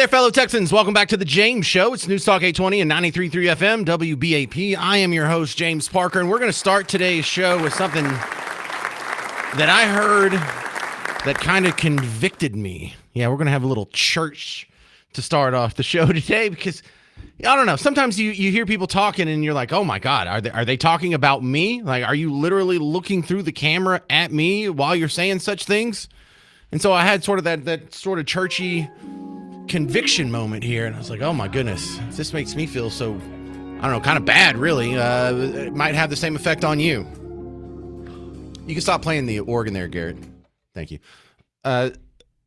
there, fellow Texans. Welcome back to the James Show. It's News Talk 820 and 93.3 FM, WBAP. I am your host, James Parker, and we're going to start today's show with something that I heard that kind of convicted me. Yeah, we're going to have a little church to start off the show today because, I don't know, sometimes you hear people talking and you're like, oh my God, are they talking about me? Like, are you literally looking through the camera at me while you're saying such things? And so I had sort of that sort of churchy conviction moment here, and I was like, oh my goodness, this makes me feel so, I don't know, kind of bad, really. It might have the same effect on you. You can stop playing the organ there, Garrett. Thank you.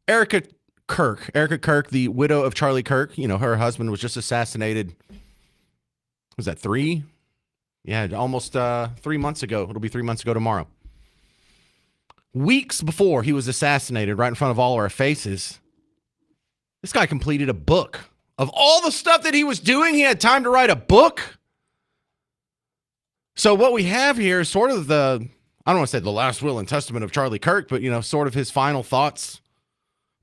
Erica Kirk, the widow of Charlie Kirk, you know, her husband was just assassinated. Was that 3? Yeah, almost 3 months ago. It'll be 3 months ago tomorrow. Weeks before he was assassinated, right in front of all our faces, this guy completed a book. Of all the stuff that he was doing, he had time to write a book. So what we have here is sort of I don't want to say the last will and testament of Charlie Kirk, but, you know, sort of his final thoughts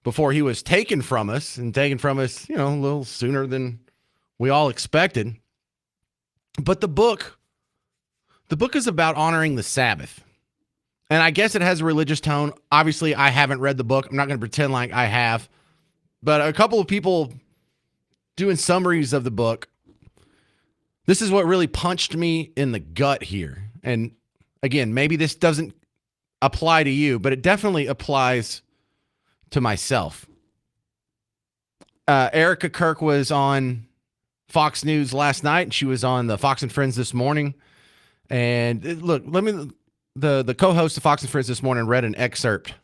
before he was taken from us, and taken from us, you know, a little sooner than we all expected. But the book is about honoring the Sabbath. And I guess it has a religious tone. Obviously, I haven't read the book. I'm not going to pretend like I have. But a couple of people doing summaries of the book, this is what really punched me in the gut here. And again, maybe this doesn't apply to you, but it definitely applies to myself. Erica Kirk was on Fox News last night, and she was on the Fox and Friends this morning. And look, the co-host of Fox and Friends this morning read an excerpt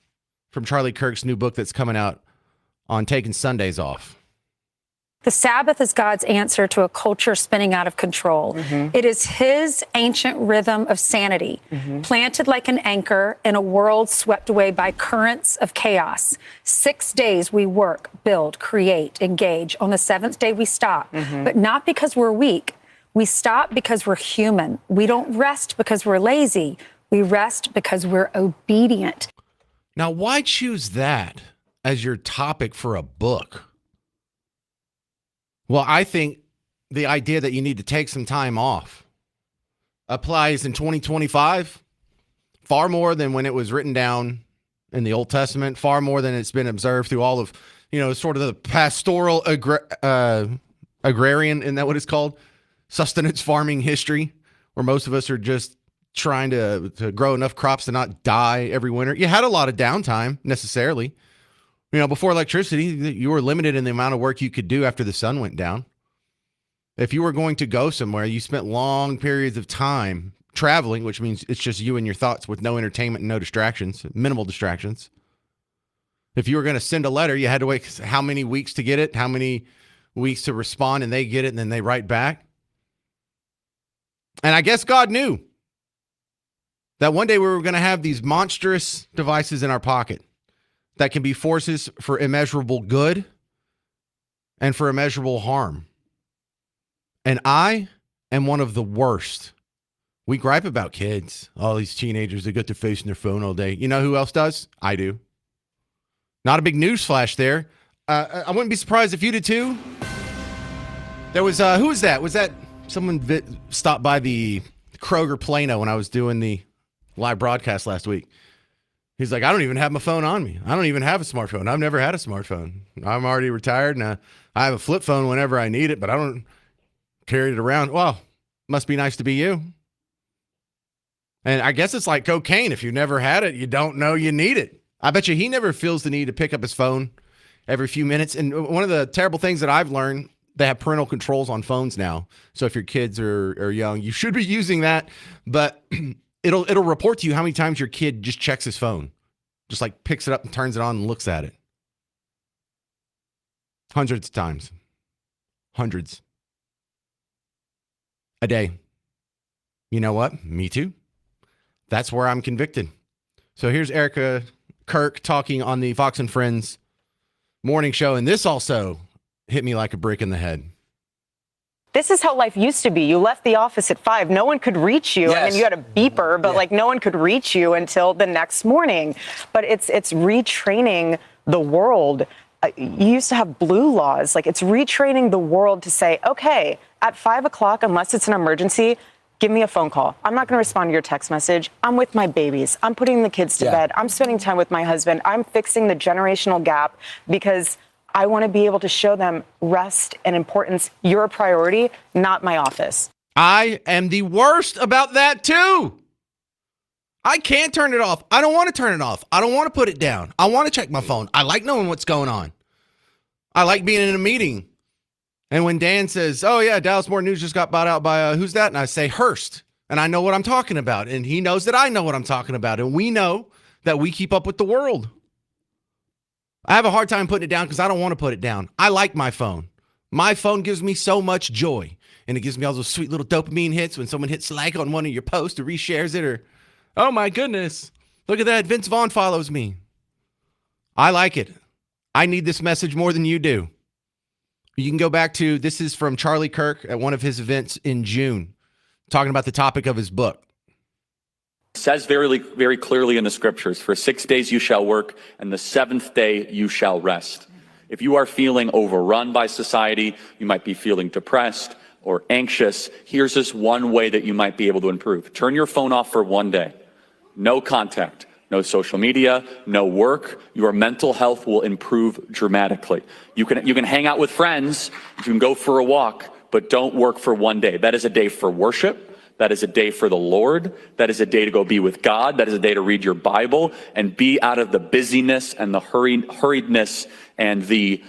from Charlie Kirk's new book that's coming out on taking Sundays off. The Sabbath is God's answer to a culture spinning out of control. It is his ancient rhythm of sanity, planted like an anchor in a world swept away by currents of chaos. 6 days we work, build, create, engage. On the 7th day we stop, but not because we're weak. We stop because we're human. We don't rest because we're lazy. We rest because we're obedient. Now, why choose that as your topic for a book? Well, I think the idea that you need to take some time off applies in 2025 far more than when it was written down in the Old Testament, far more than it's been observed through all of, you know, sort of the pastoral agrarian, isn't that what it's called? Sustenance farming history, where most of us are just trying to grow enough crops to not die every winter. You had a lot of downtime necessarily. You know, before electricity, you were limited in the amount of work you could do after the sun went down. If you were going to go somewhere, you spent long periods of time traveling, which means it's just you and your thoughts with no entertainment and no distractions, minimal distractions. If you were going to send a letter, you had to wait how many weeks to get it, how many weeks to respond, and they get it, and then they write back. And I guess God knew that one day we were going to have these monstrous devices in our pocket that can be forces for immeasurable good and for immeasurable harm. And I am one of the worst. We gripe about kids. All these teenagers, they got their face in their phone all day. You know who else does? I do. Not a big news flash there. I wouldn't be surprised if you did too. There was, who was that? Was that someone stopped by the Kroger Plano when I was doing the live broadcast last week? He's like, I don't even have my phone on me. I don't even have a smartphone. I've never had a smartphone. I'm already retired, and I have a flip phone whenever I need it, but I don't carry it around. Well, must be nice to be you. And I guess it's like cocaine. If you never had it, you don't know you need it. I bet you he never feels the need to pick up his phone every few minutes. And one of the terrible things that I've learned, they have parental controls on phones now. So if your kids are young, you should be using that. But it'll report to you how many times your kid just checks his phone, just like picks it up and turns it on and looks at it. Hundreds of times. Hundreds. A day. You know what? Me too. That's where I'm convicted. So here's Erica Kirk talking on the Fox and Friends morning show, and this also hit me like a brick in the head. This is how life used to be. You left the office at 5. No one could reach you. Yes. I mean, you had a beeper, but like no one could reach you until the next morning. But it's retraining the world you used to have blue laws. Like, it's retraining the world to say, okay, at 5 o'clock, unless it's an emergency, give me a phone call. I'm not going to respond to your text message. I'm with my babies. I'm putting the kids to bed. I'm spending time with my husband. I'm fixing the generational gap because I want to be able to show them rest and importance. You're a priority, not my office. I am the worst about that too. I can't turn it off. I don't want to turn it off. I don't want to put it down. I want to check my phone. I like knowing what's going on. I like being in a meeting. And when Dan says, oh, yeah, Dallas Morning News just got bought out by who's that? And I say Hearst. And I know what I'm talking about. And he knows that I know what I'm talking about. And we know that we keep up with the world. I have a hard time putting it down because I don't want to put it down. I like my phone. My phone gives me so much joy. And it gives me all those sweet little dopamine hits when someone hits like on one of your posts or reshares it, or, oh my goodness, look at that, Vince Vaughn follows me. I like it. I need this message more than you do. You can go back to, this is from Charlie Kirk at one of his events in June, talking about the topic of his book. It says very, very clearly in the scriptures, for 6 days you shall work, and the seventh day you shall rest. If you are feeling overrun by society, you might be feeling depressed or anxious, here's this one way that you might be able to improve. Turn your phone off for 1 day. No contact, no social media, no work. Your mental health will improve dramatically. You can hang out with friends, you can go for a walk, but don't work for 1 day. That is a day for worship. That is a day for the Lord. That is a day to go be with God. That is a day to read your Bible and be out of the busyness and the hurriedness and the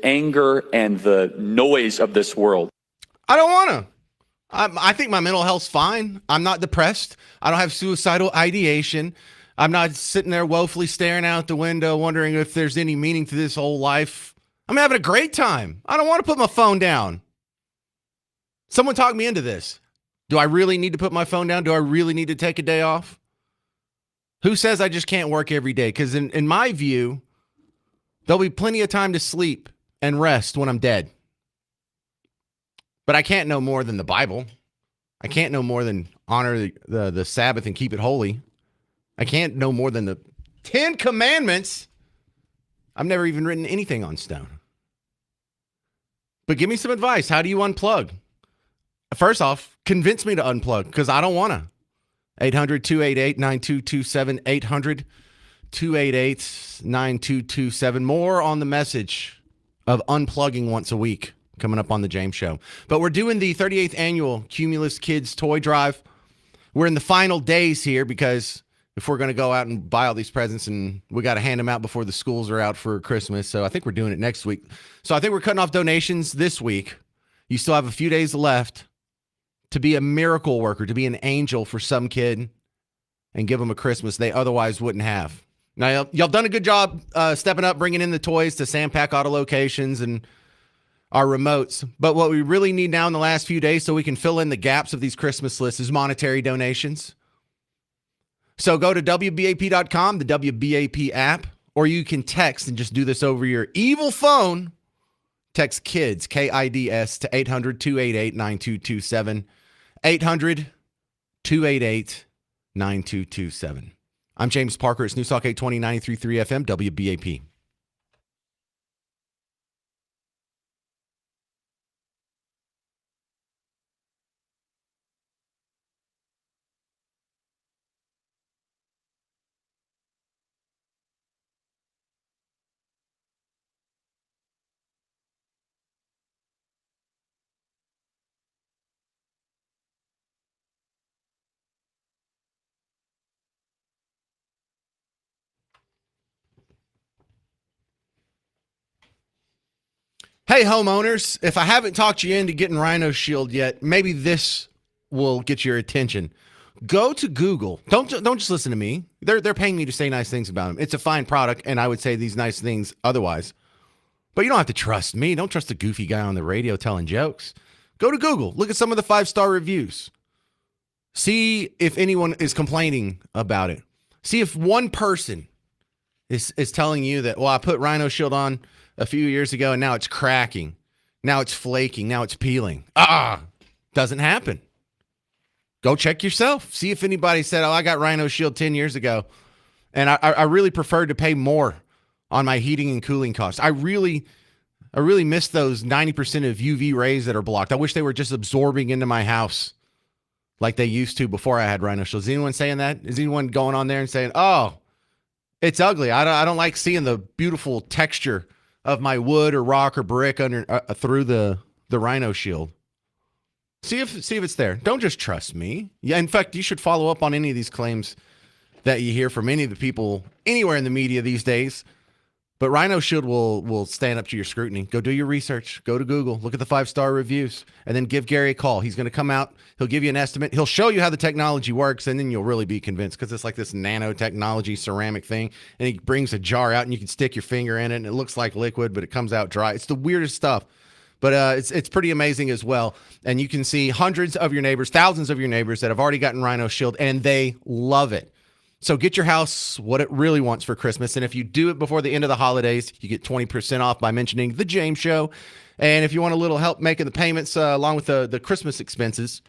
anger and the noise of this world. I don't want to. I think my mental health's fine. I'm not depressed. I don't have suicidal ideation. I'm not sitting there woefully staring out the window wondering if there's any meaning to this whole life. I'm having a great time. I don't want to put my phone down. Someone talked me into this. Do I really need to put my phone down? Do I really need to take a day off? Who says I just can't work every day? Because in my view, there'll be plenty of time to sleep and rest when I'm dead. But I can't know more than the Bible. I can't know more than honor the Sabbath and keep it holy. I can't know more than the 10 Commandments. I've never even written anything on stone. But give me some advice. How do you unplug? First off, convince me to unplug because I don't want to. 800-288-9227. 800-288-9227. More on the message of unplugging once a week coming up on the James Show. But we're doing the 38th annual Cumulus Kids Toy Drive. We're in the final days here because if we're going to go out and buy all these presents, and we got to hand them out before the schools are out for Christmas. So I think we're doing it next week. So I think we're cutting off donations this week. You still have a few days left to be a miracle worker, to be an angel for some kid and give them a Christmas they otherwise wouldn't have. Now, y'all done a good job stepping up, bringing in the toys to Sandpack Auto locations and our remotes. But what we really need now in the last few days so we can fill in the gaps of these Christmas lists is monetary donations. So go to WBAP.com, the WBAP app, or you can text and just do this over your evil phone. Text KIDS, KIDS, to 800-288-9227. 800-288-9227. I'm James Parker. It's News Talk 820, 93.3 FM, WBAP. Hey, homeowners, if I haven't talked you into getting Rhino Shield yet, maybe this will get your attention. Go to Google. Don't just listen to me. They're paying me to say nice things about them. It's a fine product, and I would say these nice things otherwise. But you don't have to trust me. Don't trust the goofy guy on the radio telling jokes. Go to Google. Look at some of the 5-star reviews. See if anyone is complaining about it. See if one person is telling you that, well, I put Rhino Shield on a few years ago, and now it's cracking. Now it's flaking. Now it's peeling. Doesn't happen. Go check yourself. See if anybody said, oh, I got Rhino Shield 10 years ago. And I really preferred to pay more on my heating and cooling costs. I really miss those 90% of UV rays that are blocked. I wish they were just absorbing into my house like they used to before I had Rhino Shield. Is anyone saying that? Is anyone going on there and saying, "Oh, it's ugly. I don't like seeing the beautiful texture of my wood or rock or brick under through the Rhino Shield"? See if it's there. Don't just trust me. Yeah, in fact, you should follow up on any of these claims that you hear from any of the people anywhere in the media these days. But Rhino Shield will stand up to your scrutiny. Go do your research. Go to Google. Look at the 5-star reviews. And then give Gary a call. He's going to come out. He'll give you an estimate. He'll show you how the technology works, and then you'll really be convinced because it's like this nanotechnology ceramic thing. And he brings a jar out, and you can stick your finger in it, and it looks like liquid, but it comes out dry. It's the weirdest stuff. But it's pretty amazing as well. And you can see hundreds of your neighbors, thousands of your neighbors that have already gotten Rhino Shield, and they love it. So get your house what it really wants for Christmas. And if you do it before the end of the holidays, you get 20% off by mentioning The James Show. And if you want a little help making the payments along with the Christmas expenses,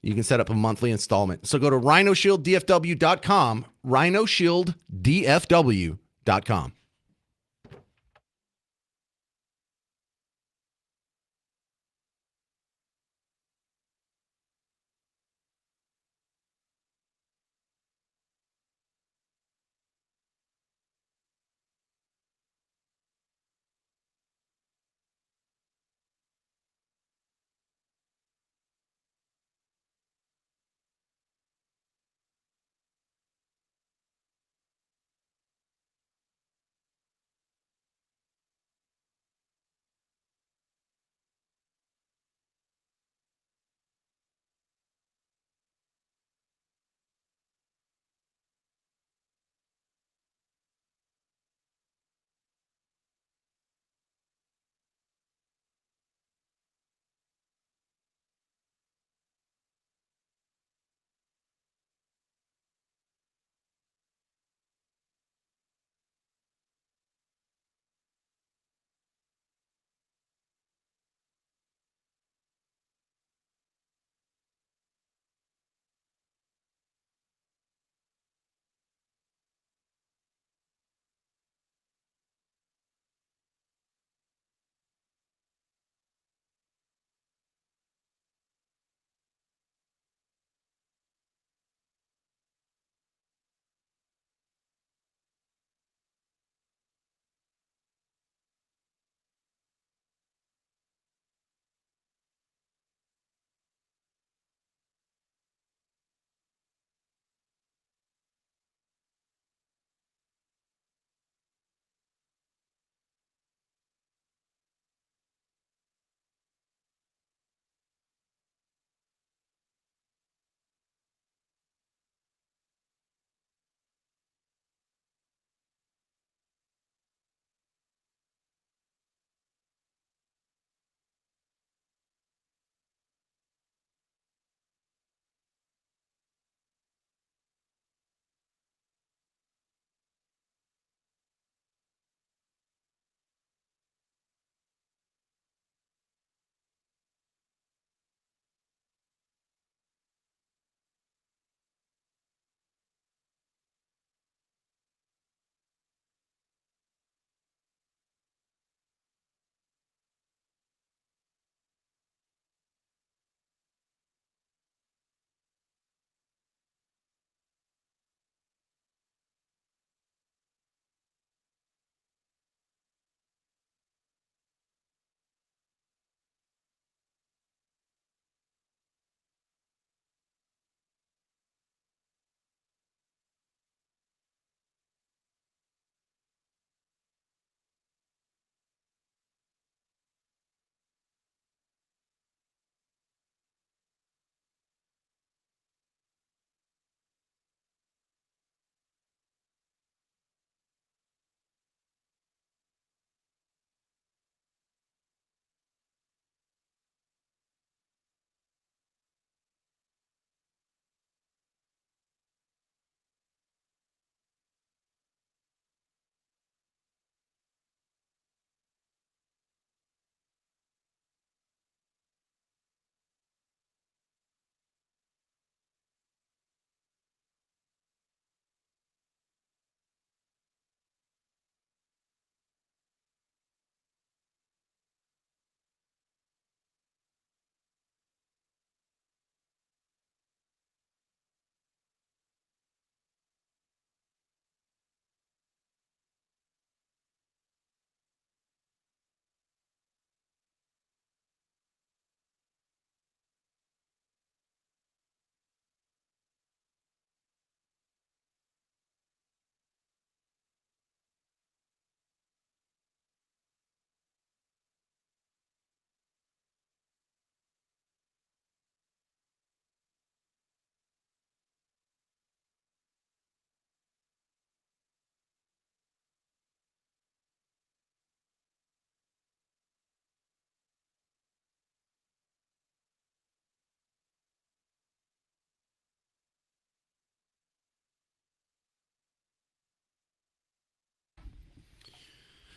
you can set up a monthly installment. So go to rhinoshielddfw.com, rhinoshielddfw.com.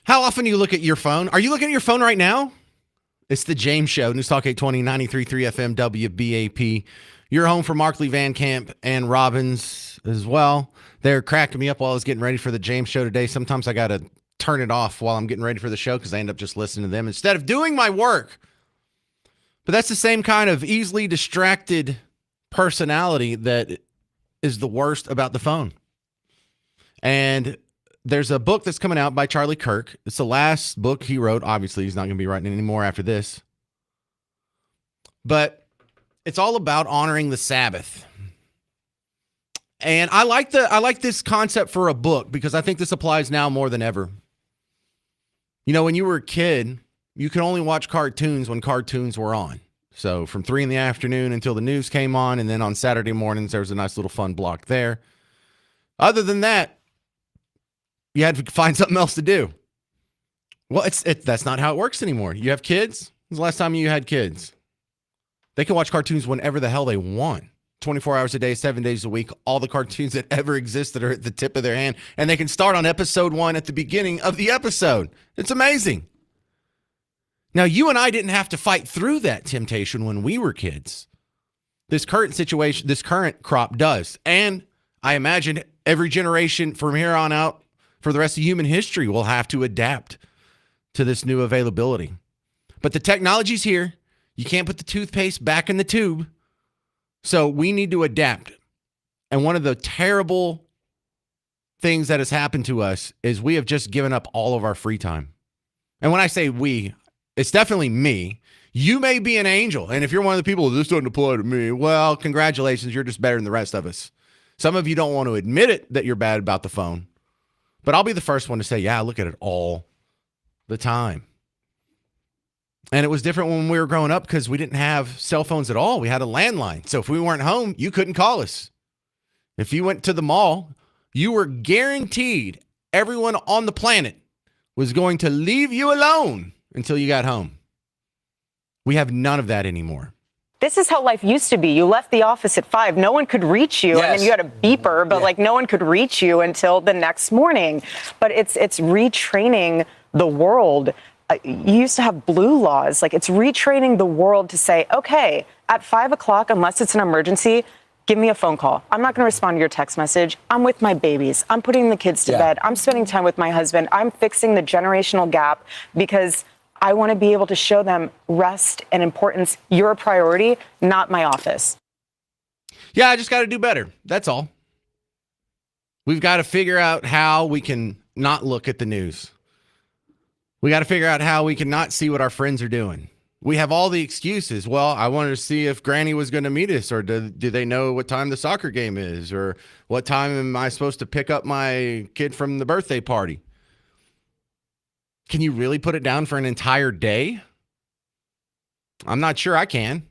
How often do you look at your phone? Are you looking at your phone right now? It's the James Show, News Talk 820, 93.3 FM, WBAP. You're home for Markley, Van Camp, and Robbins as well. They're cracking me up while I was getting ready for the James Show today. Sometimes I got to turn it off while I'm getting ready for the show because I end up just listening to them instead of doing my work. But that's the same kind of easily distracted personality that is the worst about the phone. And there's a book that's coming out by Charlie Kirk. It's the last book he wrote. Obviously, he's not going to be writing any more after this. But it's all about honoring the Sabbath. And I like this concept for a book because I think this applies now more than ever. You know, when you were a kid, you could only watch cartoons when cartoons were on. So from 3 p.m. until the news came on, and then on Saturday mornings, there was a nice little fun block there. Other than that, you had to find something else to do. Well, that's not how it works anymore. You have kids. When's the last time you had kids? They can watch cartoons whenever the hell they want. 24 hours a day, 7 days a week, all the cartoons that ever existed are at the tip of their hand. And they can start on episode 1 at the beginning of the episode. It's amazing. Now, you and I didn't have to fight through that temptation when we were kids. This current situation, this current crop does. And I imagine every generation from here on out for the rest of human history will have to adapt to this new availability. But the technology's here. You can't put the toothpaste back in the tube. So we need to adapt. And one of the terrible things that has happened to us is we have just given up all of our free time. And when I say we, it's definitely me. You may be an angel. And if you're one of the people, this doesn't apply to me, well, congratulations. You're just better than the rest of us. Some of you don't want to admit it that you're bad about the phone. But I'll be the first one to say, yeah, I look at it all the time. And it was different when we were growing up because we didn't have cell phones at all. We had a landline. So if we weren't home, you couldn't call us. If you went to the mall, you were guaranteed everyone on the planet was going to leave you alone until you got home. We have none of that anymore. This is how life used to be. You left the office at 5. No one could reach you. Yes. And then you had a beeper, but like no one could reach you until the next morning. But it's retraining the world. You used to have blue laws. Like it's retraining the world to say, okay, at 5 o'clock, unless it's an emergency, give me a phone call. I'm not going to respond to your text message. I'm with my babies. I'm putting the kids to bed. I'm spending time with my husband. I'm fixing the generational gap because I want to be able to show them rest and importance. You're a priority, not my office. Yeah, I just got to do better. That's all. We've got to figure out how we can not look at the news. We got to figure out how we can not see what our friends are doing. We have all the excuses. Well, I wanted to see if Granny was going to meet us, or do they know what time the soccer game is, or what time am I supposed to pick up my kid from the birthday party? Can you really put it down for an entire day? I'm not sure I can.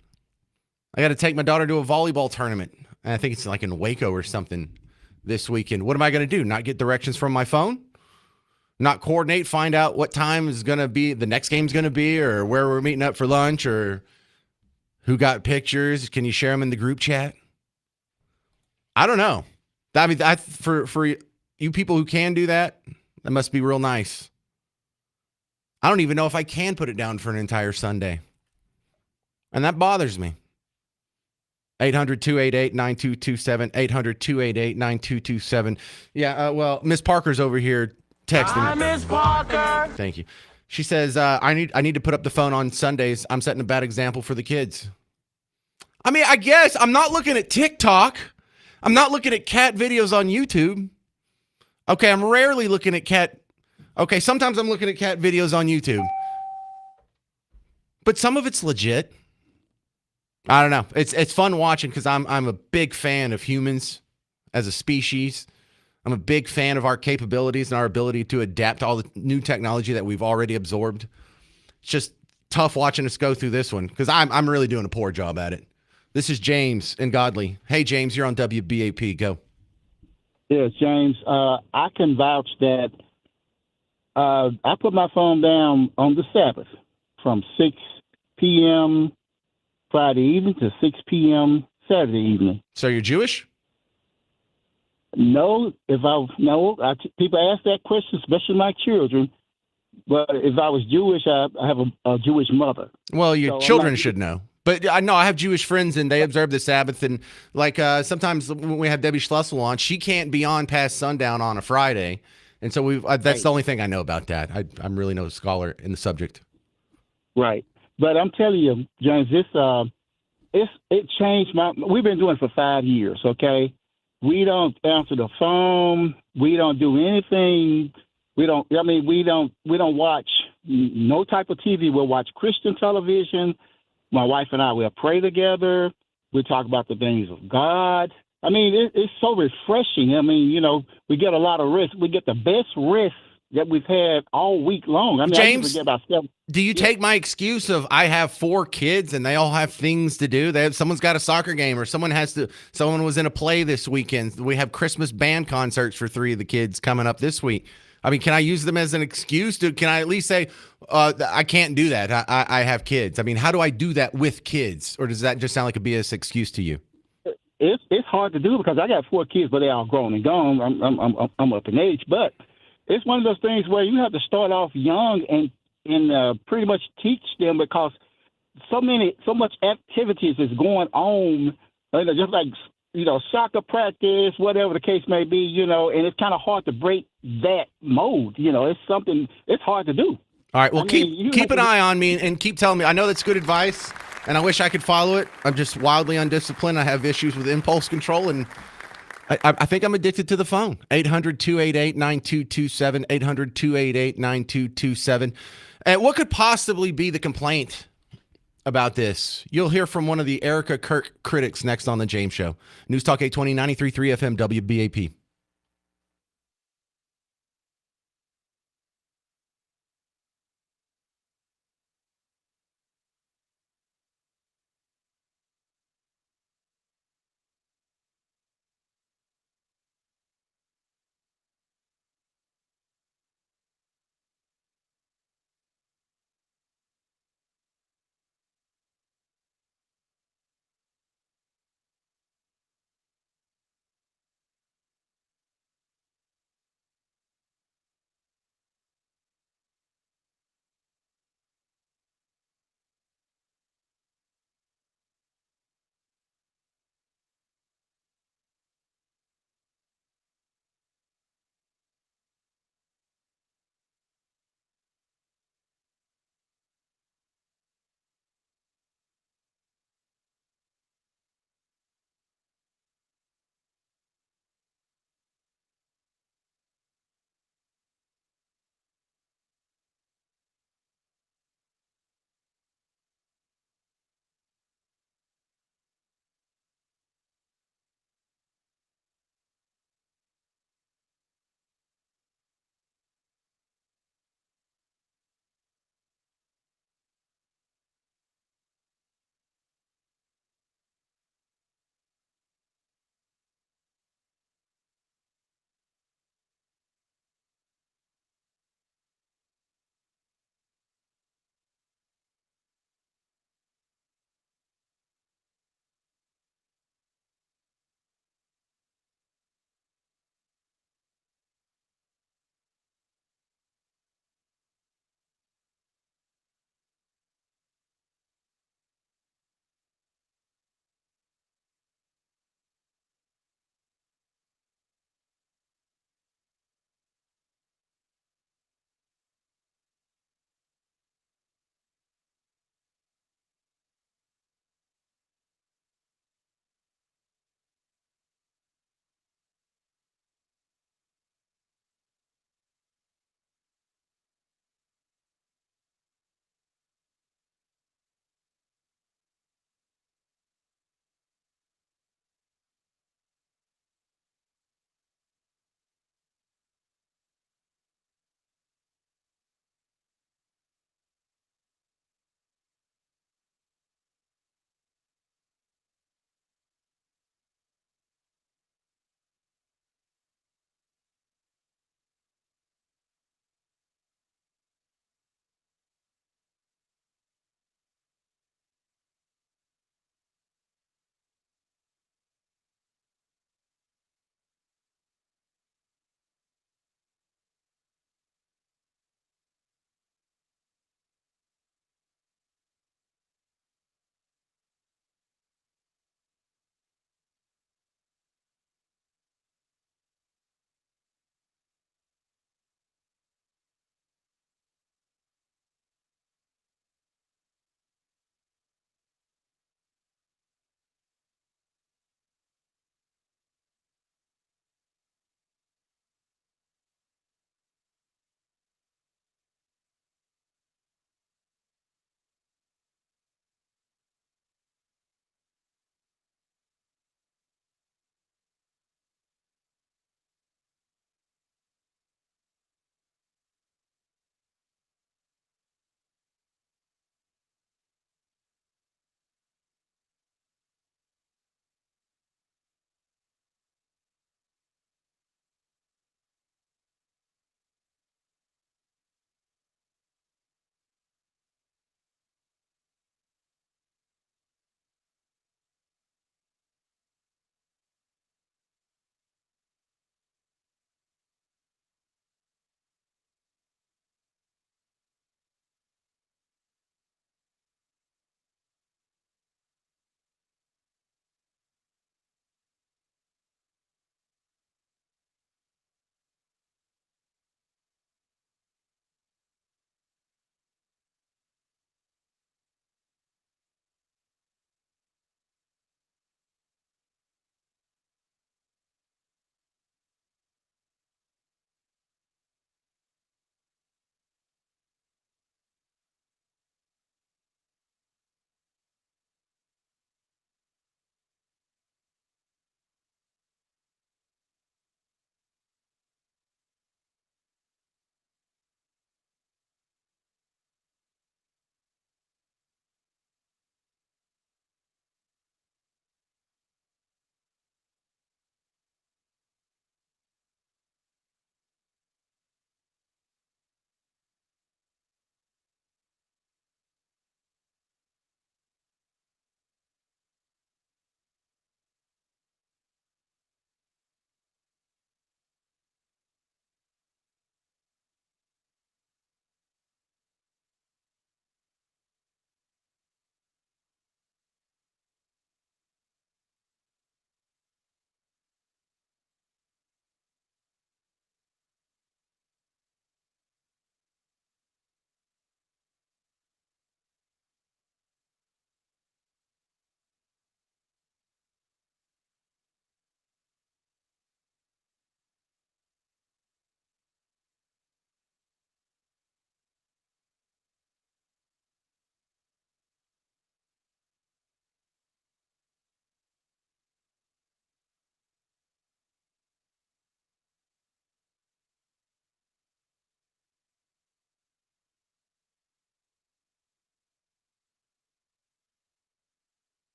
I got to take my daughter to a volleyball tournament. And I think it's like in Waco or something this weekend. What am I going to do? Not get directions from my phone? Not coordinate, find out what time is going to be, the next game's going to be, or where we're meeting up for lunch, or who got pictures? Can you share them in the group chat? I don't know. I mean, for you people who can do that, that must be real nice. I don't even know if I can put it down for an entire Sunday. And that bothers me. 800-288-9227, 800-288-9227. Yeah, well, Miss Parker's over here texting. Hi, Miss Parker. Thank you. She says, I need to put up the phone on Sundays. I'm setting a bad example for the kids. I mean, I guess I'm not looking at TikTok. I'm not looking at cat videos on YouTube. Okay, I'm rarely looking at cat. Okay, sometimes I'm looking at cat videos on YouTube. But some of it's legit. I don't know. It's fun watching because I'm a big fan of humans as a species. I'm a big fan of our capabilities and our ability to adapt to all the new technology that we've already absorbed. It's just tough watching us go through this one because I'm really doing a poor job at it. This is James and Godly. Hey, James, you're on WBAP. Go. Yes, James. I can vouch that I put my phone down on the Sabbath from 6 p.m. Friday evening to 6 p.m. Saturday evening. So you're Jewish? No, people ask that question, especially my children. But if I was Jewish, I have a Jewish mother. Well, your So I'm children not- should know. But I know I have Jewish friends and they observe the Sabbath. And like sometimes when we have Debbie Schlussel on, she can't be on past sundown on a Friday. And so that's the only thing I know about that. I'm really no scholar in the subject. Right. But I'm telling you, James, it changed we've been doing it for 5 years, okay? We don't answer the phone. We don't do anything. We don't watch no type of TV. We'll watch Christian television. My wife and I will pray together. We talk about the things of God. I mean, it's so refreshing. I mean, we get a lot of rest. We get the best rest that we've had all week long. I mean, I James, usually get about 7. do you take my excuse of I have 4 kids and they all have things to do? Someone's got a soccer game or someone was in a play this weekend. We have Christmas band concerts for 3 of the kids coming up this week. I mean, can I use them as an excuse? Can I at least say, I can't do that? I have kids. I mean, how do I do that with kids? Or does that just sound like a BS excuse to you? It's hard to do because I got 4 kids, but they're all grown and gone. I'm up in age, but it's one of those things where you have to start off young and pretty much teach them because so much activities is going on, just like soccer practice, whatever the case may be, and it's kind of hard to break that mode. It's hard to do. All right. Well, you keep have an to- eye on me and keep telling me. I know that's good advice, and I wish I could follow it. I'm just wildly undisciplined. I have issues with impulse control, and I think I'm addicted to the phone. 800-288-9227, 800-288-9227. And what could possibly be the complaint about this? You'll hear from one of the Erica Kirk critics next on The James Show. News Talk 820, 93.3 FM, WBAP.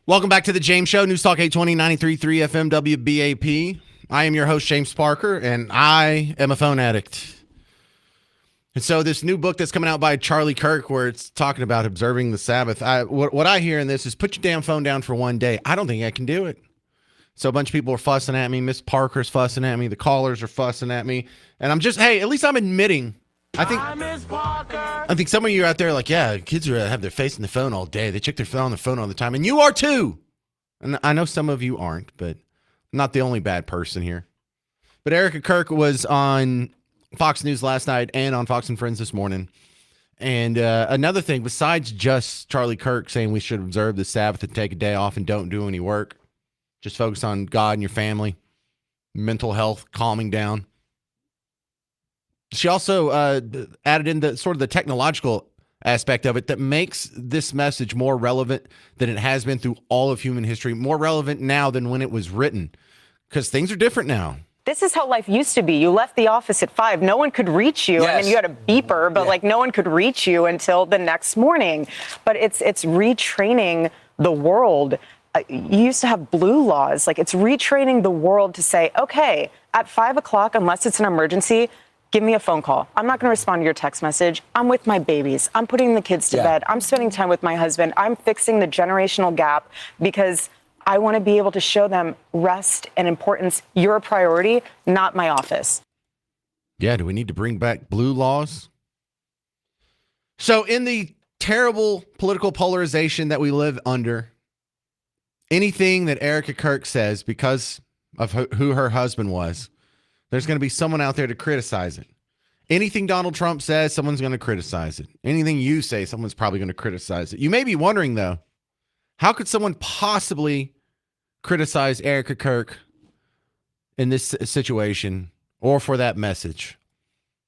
Welcome back to the James Show, News Talk 820, 93.3 FM WBAP. I am your host, James Parker, and I am a phone addict. And so this new book that's coming out by Charlie Kirk, where it's talking about observing the Sabbath, what I hear in this is put your damn phone down for one day. I don't think I can do it. So a bunch of people are fussing at me. Miss Parker's fussing at me. The callers are fussing at me. And I'm just, hey, at least I'm admitting. I think some of you out there are like, yeah, kids who have their face in the phone all day. They check their phone on the phone all the time. And you are too. And I know some of you aren't, but I'm not the only bad person here. But Erica Kirk was on Fox News last night and on Fox and Friends this morning. And another thing, besides just Charlie Kirk saying we should observe the Sabbath and take a day off and don't do any work, just focus on God and your family, mental health, calming down. She also added in the sort of the technological aspect of it that makes this message more relevant than it has been through all of human history, more relevant now than when it was written, because things are different now. This is how life used to be. You left the office at 5. No one could reach you. Yes. I mean, you had a beeper, but like no one could reach you until the next morning. But it's retraining the world. You used to have blue laws. Like it's retraining the world to say, okay, at 5 o'clock, unless it's an emergency, give me a phone call. I'm not going to respond to your text message. I'm with my babies. I'm putting the kids to bed. I'm spending time with my husband. I'm fixing the generational gap because I want to be able to show them rest and importance. You're a priority, not my office. Yeah, do we need to bring back blue laws? So in the terrible political polarization that we live under, anything that Erica Kirk says because of who her husband was, there's going to be someone out there to criticize it. Anything Donald Trump says, someone's going to criticize it. Anything you say, someone's probably going to criticize it. You may be wondering, though, how could someone possibly criticize Erica Kirk in this situation or for that message?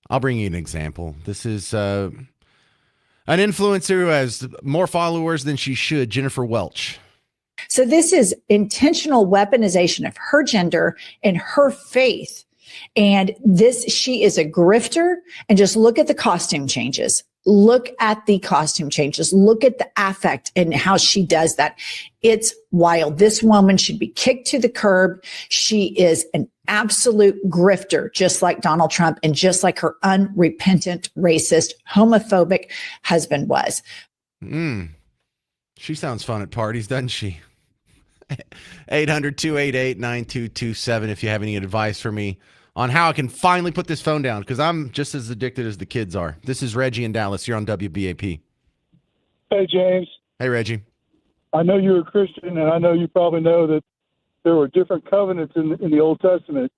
I'll bring you an example. This is an influencer who has more followers than she should, Jennifer Welch. So this is intentional weaponization of her gender and her faith. And she is a grifter. And just look at the costume changes. Look at the costume changes. Look at the affect and how she does that. It's wild. This woman should be kicked to the curb. She is an absolute grifter, just like Donald Trump and just like her unrepentant, racist, homophobic husband was. She sounds fun at parties, doesn't she? 800-288-9227 if you have any advice for me on how I can finally put this phone down, because I'm just as addicted as the kids are. This is Reggie in Dallas. You're on WBAP. Hey, James. Hey, Reggie. I know you're a Christian, and I know you probably know that there were different covenants in the Old Testament.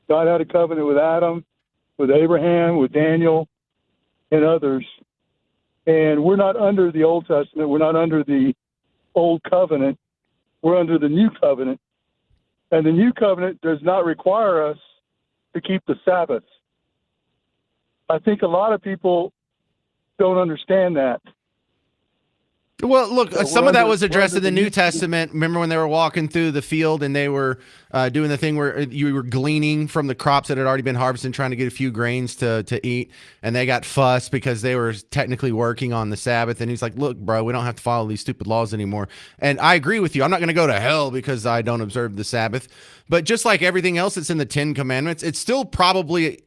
God had a covenant with Adam, with Abraham, with Daniel, and others. And we're not under the Old Testament. We're not under the Old Covenant. We're under the New Covenant. And the New Covenant does not require us to keep the Sabbath. I think a lot of people don't understand that. Well, look, So some we're of that under- was addressed we're in the under New Testament. Remember when they were walking through the field and they were doing the thing where you were gleaning from the crops that had already been harvested, trying to get a few grains to eat, and they got fussed because they were technically working on the Sabbath. And he's like, look, bro, we don't have to follow these stupid laws anymore. And I agree with you. I'm not going to go to hell because I don't observe the Sabbath. But just like everything else that's in the 10 Commandments, it's still probably,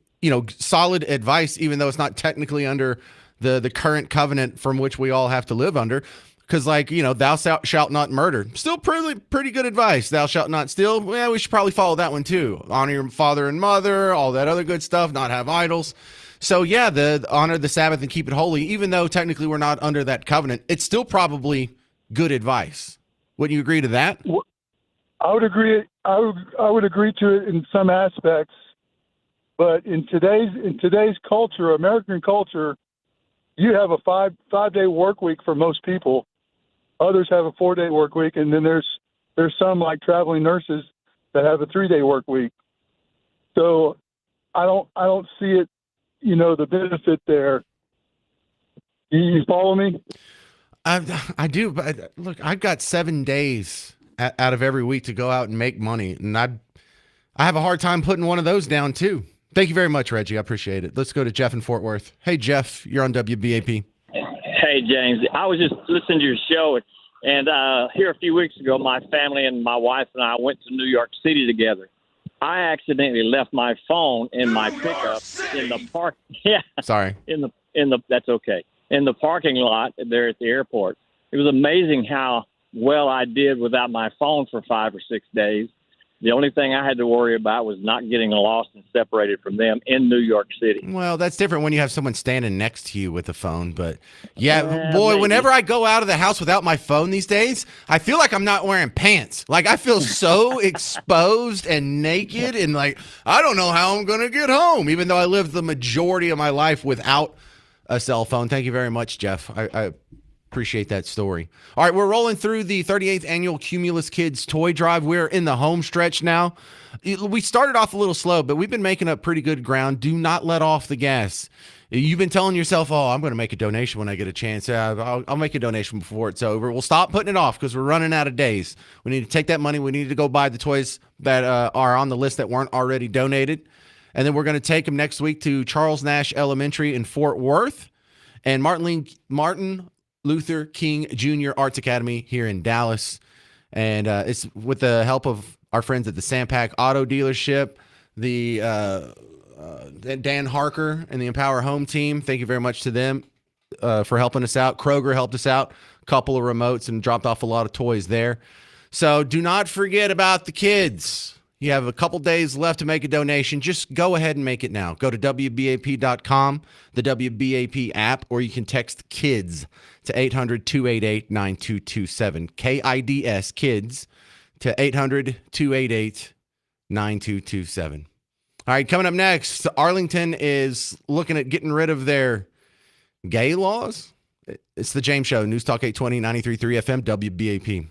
solid advice, even though it's not technically under the current covenant from which we all have to live under. Because, thou shalt not murder. Still pretty good advice. Thou shalt not steal. Well, we should probably follow that one too. Honor your father and mother, all that other good stuff, not have idols. So, yeah, the honor the Sabbath and keep it holy, even though technically we're not under that covenant, it's still probably good advice. Wouldn't you agree to that? I would agree. I would agree to it in some aspects, but in today's culture, American culture, you have a five-day work week for most people. Others have a 4-day work week, and then there's some like traveling nurses that have a 3-day work week. So I don't see it, the benefit there. You follow me? I do, but look, I've got 7 days out of every week to go out and make money, and I have a hard time putting one of those down too. Thank you very much, Reggie. I appreciate it. Let's go to Jeff in Fort Worth. Hey, Jeff, you're on WBAP. Hey, James. I was just listening to your show. And here a few weeks ago, my family and my wife and I went to New York City together. I accidentally left my phone in my pickup in the park. Yeah, Sorry. in the that's okay. In the parking lot there at the airport. It was amazing how well I did without my phone for 5 or 6 days. The only thing I had to worry about was not getting lost and separated from them in New York City. Well, that's different when you have someone standing next to you with a phone. But yeah, boy, maybe. whenever I go out of the house without my phone these days, I feel like I'm not wearing pants. Like I feel so exposed and naked, and like I don't know how I'm going to get home, even though I lived the majority of my life without a cell phone. Thank you very much, Jeff. I appreciate that story. All right, we're rolling through the 38th annual Cumulus Kids Toy Drive. We're in the home stretch now. We started off a little slow, but we've been making up pretty good ground. Do not let off the gas. You've been telling yourself, oh, I'm going to make a donation when I get a chance. I'll make a donation before it's over. We'll stop putting it off because we're running out of days. We need to take that money. We need to go buy the toys that are on the list that weren't already donated. And then we're going to take them next week to Charles Nash Elementary in Fort Worth and Martin Luther King Jr. Arts Academy here in Dallas. And it's with the help of our friends at the Sampac Auto Dealership, the Dan Harker and the Empower Home team. Thank you very much to them for helping us out. Kroger helped us out, a couple of remotes, and dropped off a lot of toys there. So do not forget about the kids. You have a couple days left to make a donation. Just go ahead and make it now. Go to WBAP.com, the WBAP app, or you can text KIDS to 800-288-9227. KIDS, KIDS, to 800-288-9227. All right, coming up next, Arlington is looking at getting rid of their gay laws. It's the James Show, News Talk 820, 93.3 FM, WBAP.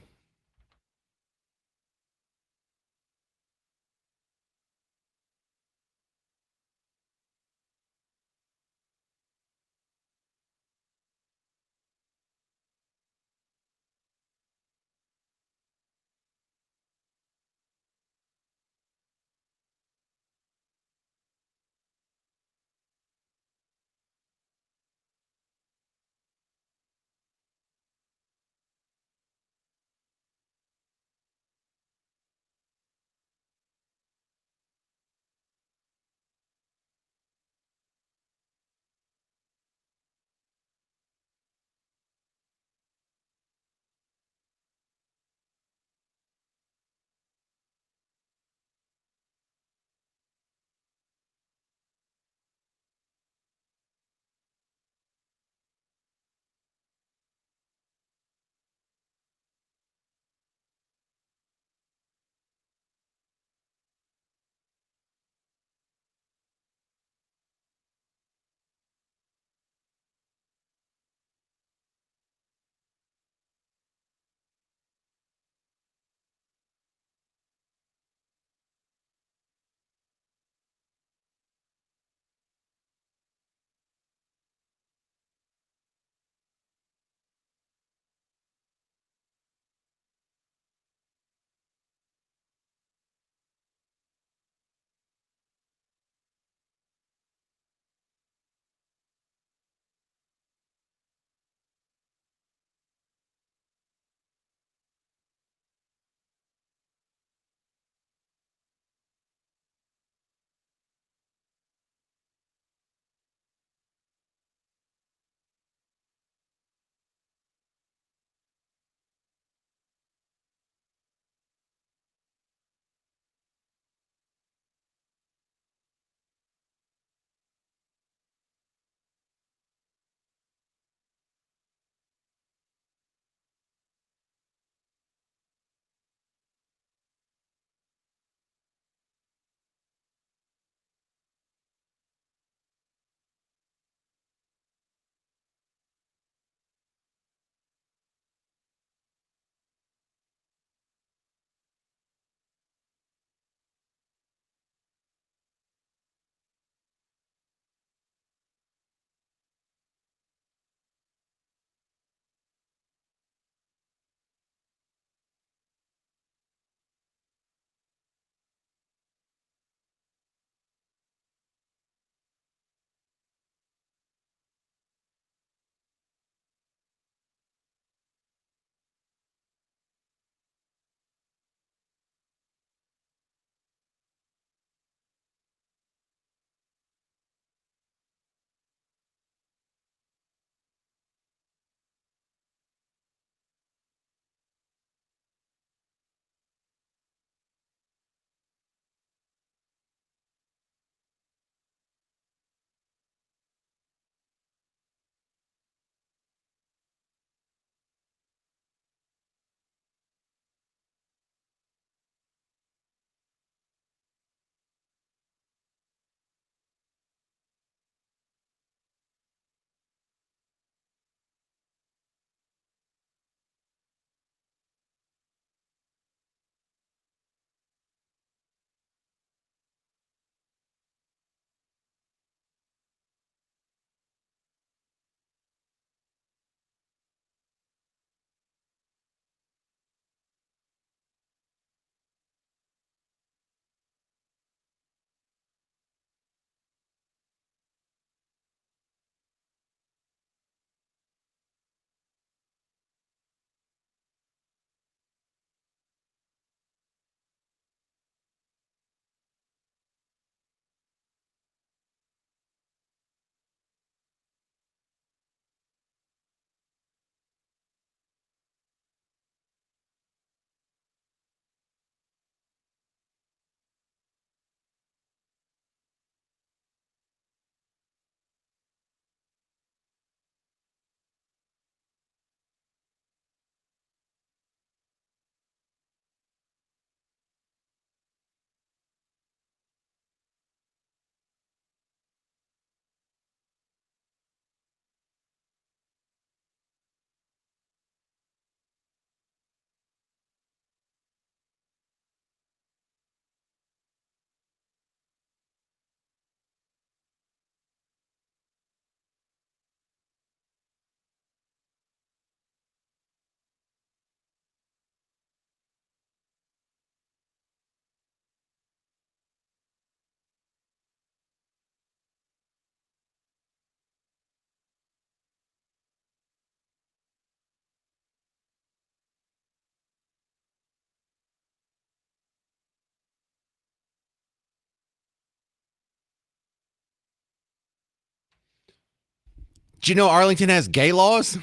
Do you know Arlington has gay laws?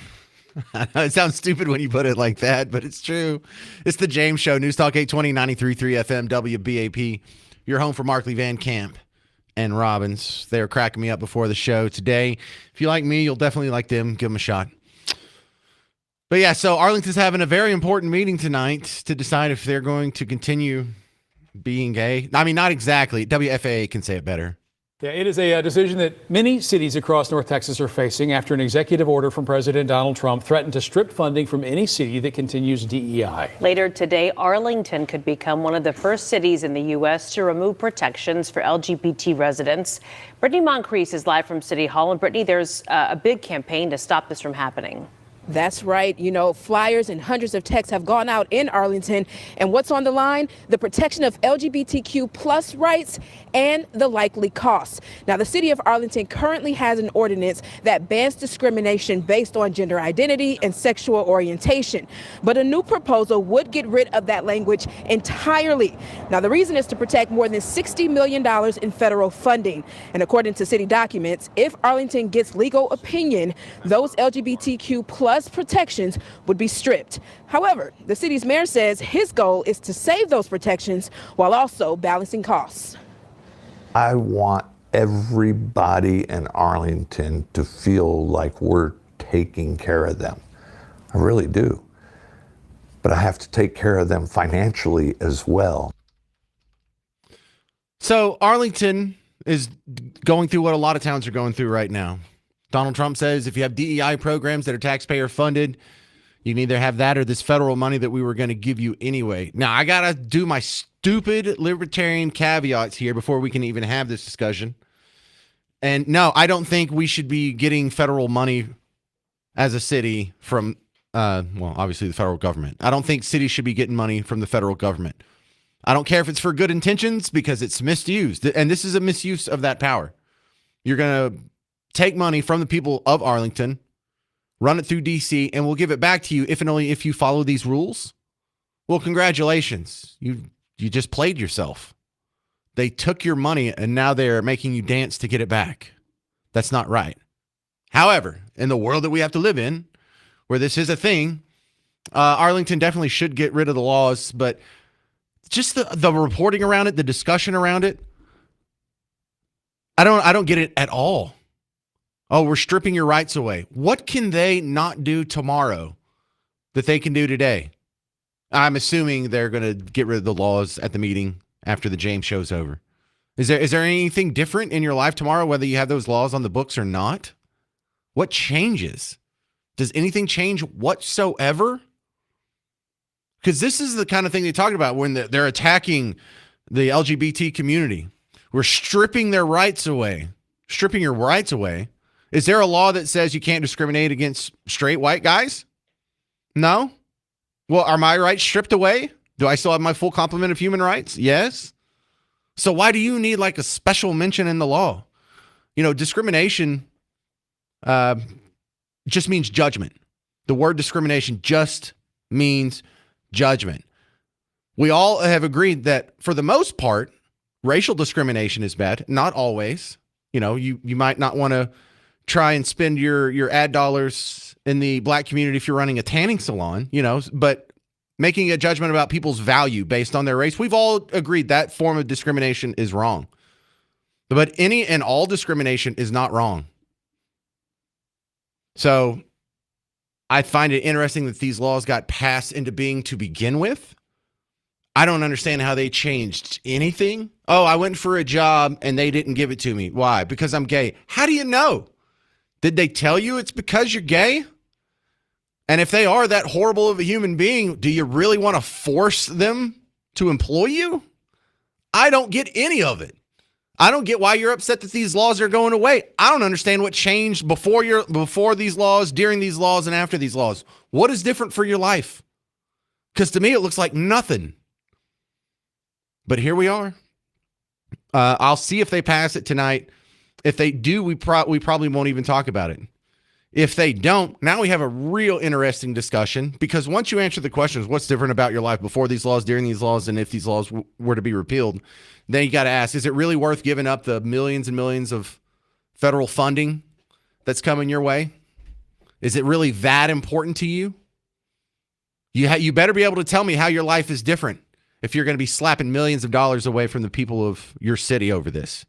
I know it sounds stupid when you put it like that, but it's true. It's the James Show, News Talk 820, 93.3 FM, WBAP. Your home for Markley, Van Camp, and Robbins. They were cracking me up before the show today. If you like me, you'll definitely like them. Give them a shot. But yeah, so Arlington's having a very important meeting tonight to decide if they're going to continue being gay. I mean, not exactly. WFAA can say it better. Yeah, it is a decision that many cities across North Texas are facing after an executive order from President Donald Trump threatened to strip funding from any city that continues DEI. Later today, Arlington could become one of the first cities in the U.S. to remove protections for LGBT residents. Brittany Moncrief is live from City Hall. And Brittany, there's a big campaign to stop this from happening. That's right. You know, flyers and hundreds of texts have gone out in Arlington. And what's on the line? The protection of LGBTQ plus rights and the likely costs. Now, the city of Arlington currently has an ordinance that bans discrimination based on gender identity and sexual orientation. But a new proposal would get rid of that language entirely. Now, the reason is to protect more than $60 million in federal funding. And according to city documents, if Arlington gets legal opinion, those LGBTQ plus protections would be stripped. However, the city's mayor says his goal is to save those protections while also balancing costs. I want everybody in Arlington to feel like we're taking care of them. I really do. But I have to take care of them financially as well. So Arlington is going through what a lot of towns are going through right now. Donald Trump says if you have DEI programs that are taxpayer funded, you can either have that or this federal money that we were going to give you anyway. Now, I got to do my stupid libertarian caveats here before we can even have this discussion. And no, I don't think we should be getting federal money as a city from, obviously the federal government. I don't think cities should be getting money from the federal government. I don't care if it's for good intentions because it's misused. And this is a misuse of that power. You're going to take money from the people of Arlington, run it through DC, and we'll give it back to you if and only if you follow these rules. Well, congratulations. You just played yourself. They took your money and now they're making you dance to get it back. That's not right. However, in the world that we have to live in, where this is a thing, Arlington definitely should get rid of the laws, but just the reporting around it, the discussion around it, I don't get it at all. Oh, we're stripping your rights away. What can they not do tomorrow that they can do today? I'm assuming they're going to get rid of the laws at the meeting after the James show's over. Is there anything different in your life tomorrow, whether you have those laws on the books or not? What changes? Does anything change whatsoever? Because this is the kind of thing they talk about when they're attacking the LGBT community. We're stripping their rights away. Stripping your rights away. Is there a law that says you can't discriminate against straight white guys? No? Well, are my rights stripped away? Do I still have my full complement of human rights? Yes. So why do you need like a special mention in the law? You know, discrimination just means judgment. The word discrimination just means judgment. We all have agreed that for the most part, racial discrimination is bad. Not always. You know, you might not want to try and spend your ad dollars in the black community if you're running a tanning salon, you know, but making a judgment about people's value based on their race, we've all agreed that form of discrimination is wrong. But any and all discrimination is not wrong. So I find it interesting that these laws got passed into being to begin with. I don't understand how they changed anything. Oh, I went for a job and they didn't give it to me. Why? Because I'm gay. How do you know? Did they tell you it's because you're gay? And if they are that horrible of a human being, do you really want to force them to employ you? I don't get any of it. I don't get why you're upset that these laws are going away. I don't understand what changed before these laws, during these laws, and after these laws. What is different for your life? Because to me, it looks like nothing. But here we are. I'll see if they pass it tonight. If they do, we probably won't even talk about it. If they don't, now we have a real interesting discussion, because once you answer the questions, what's different about your life before these laws, during these laws, and if these laws were to be repealed, then you got to ask, is it really worth giving up the millions and millions of federal funding that's coming your way? Is it really that important to you? You better be able to tell me how your life is different if you're going to be slapping millions of dollars away from the people of your city over this.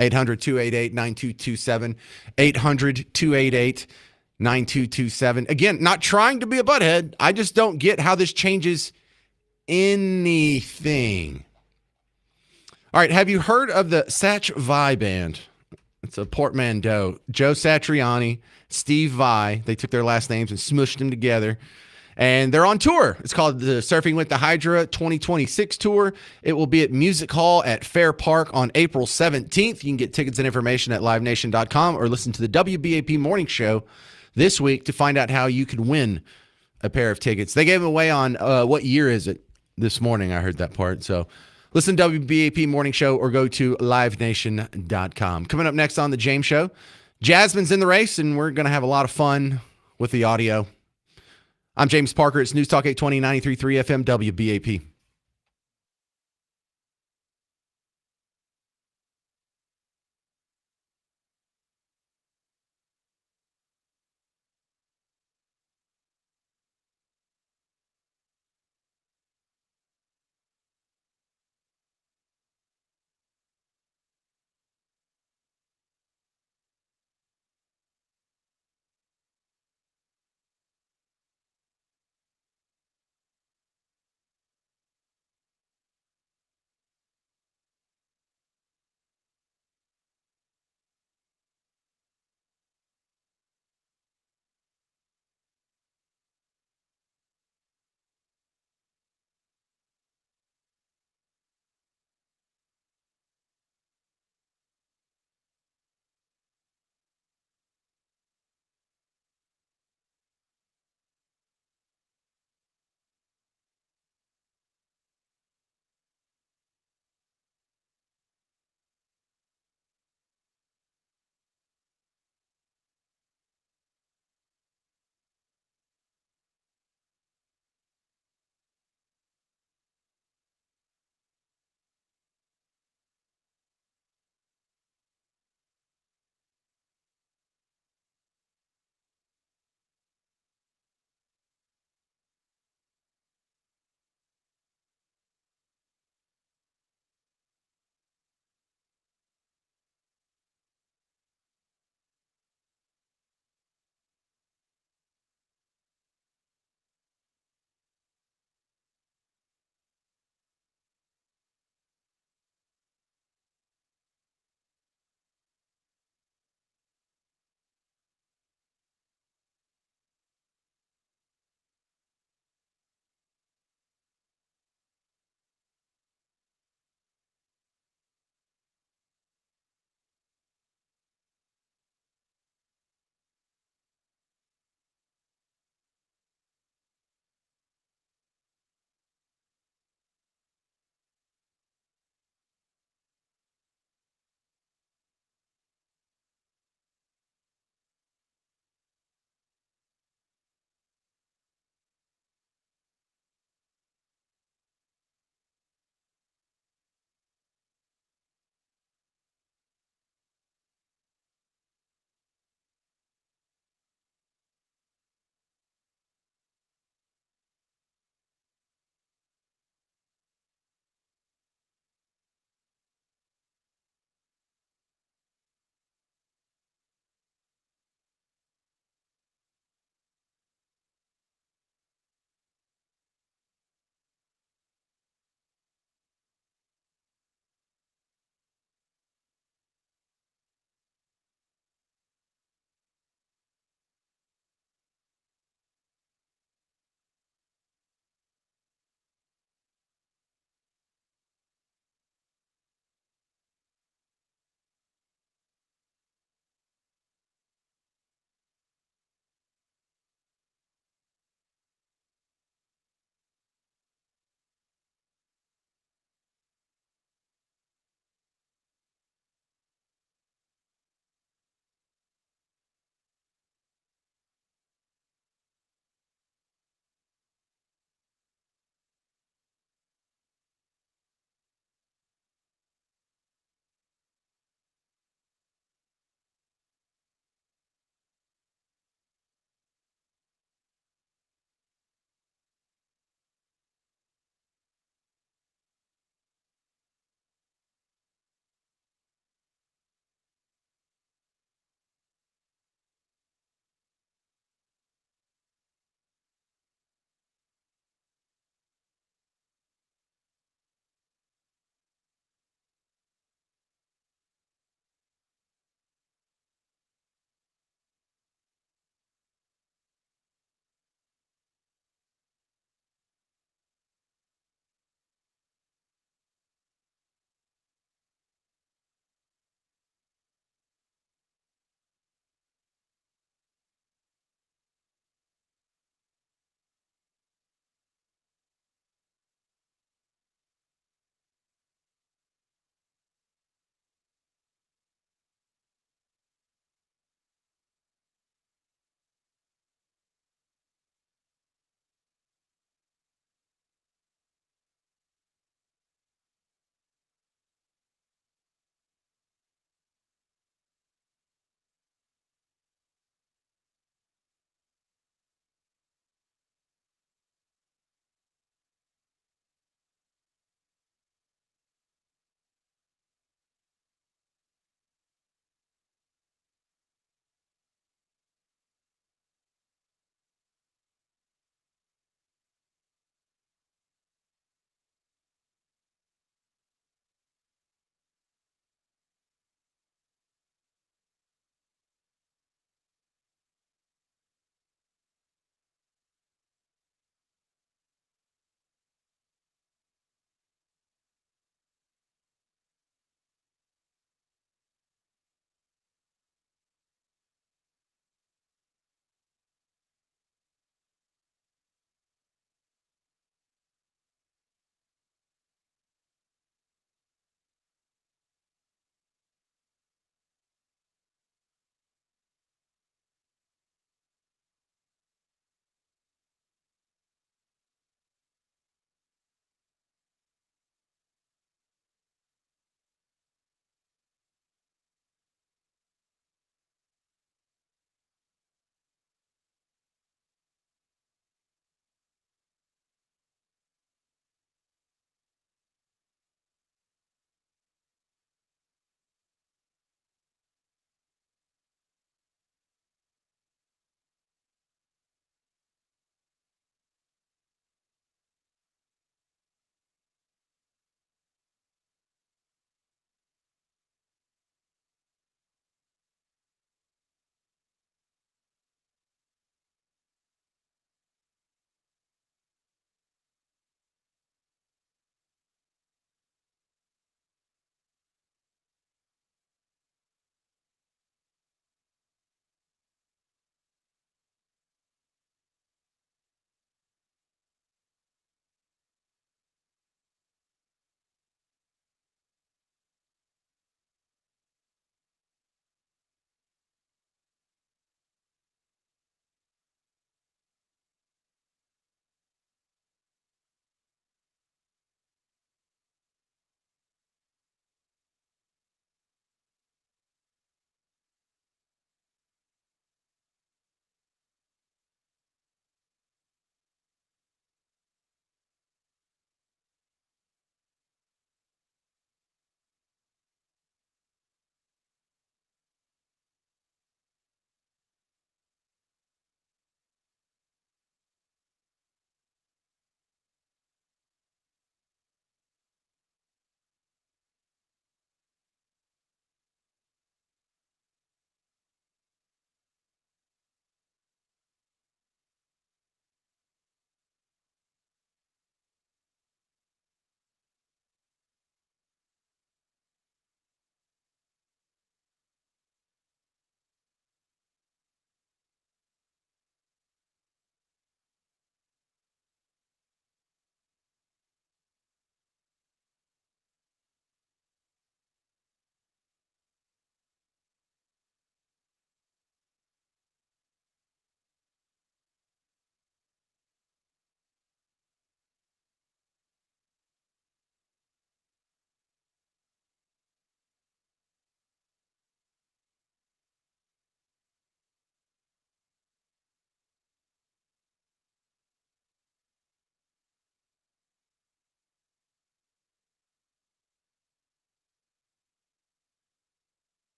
800-288-9227. 800-288-9227. Again, not trying to be a butthead. I just don't get how this changes anything. All right, have you heard of the Satch Vai Band? It's a portmanteau. Joe Satriani, Steve Vai. They took their last names and smushed them together. And they're on tour. It's called the Surfing with the Hydra 2026 tour. It will be at Music Hall at Fair Park on April 17th. You can get tickets and information at livenation.com or listen to the WBAP Morning Show this week to find out how you could win a pair of tickets. They gave them away on, what year is it? This morning, I heard that part. So listen to WBAP Morning Show or go to livenation.com. Coming up next on The James Show, Jasmine's in the race, and we're going to have a lot of fun with the audio. I'm James Parker. It's News Talk 820, 93.3 FM, WBAP.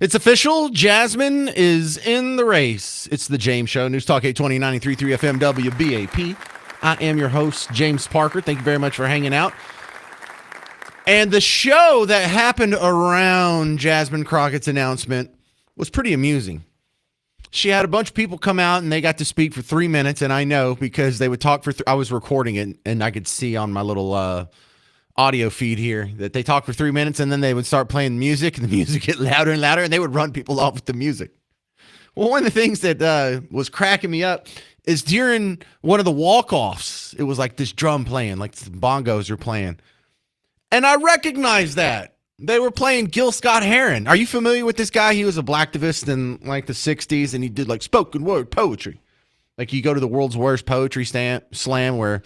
It's official. Jasmine is in the race. It's the James Show. News Talk 820 93.3 FM WBAP. I am your host, James Parker. Thank you very much for hanging out. And the show that happened around Jasmine Crockett's announcement was pretty amusing. She had a bunch of people come out and they got to speak for 3 minutes. And I know because they would talk for, I was recording it and I could see on my little audio feed here that they talked for 3 minutes and then they would start playing music and the music get louder and louder and they would run people off with the music. Well, one of the things that was cracking me up is during one of the walk-offs, it was like this drum playing, like the bongos are playing. And I recognized that. They were playing Gil Scott-Heron. Are you familiar with this guy? He was a blacktivist in like the 60s and he did like spoken word poetry. Like you go to the world's worst poetry slam where,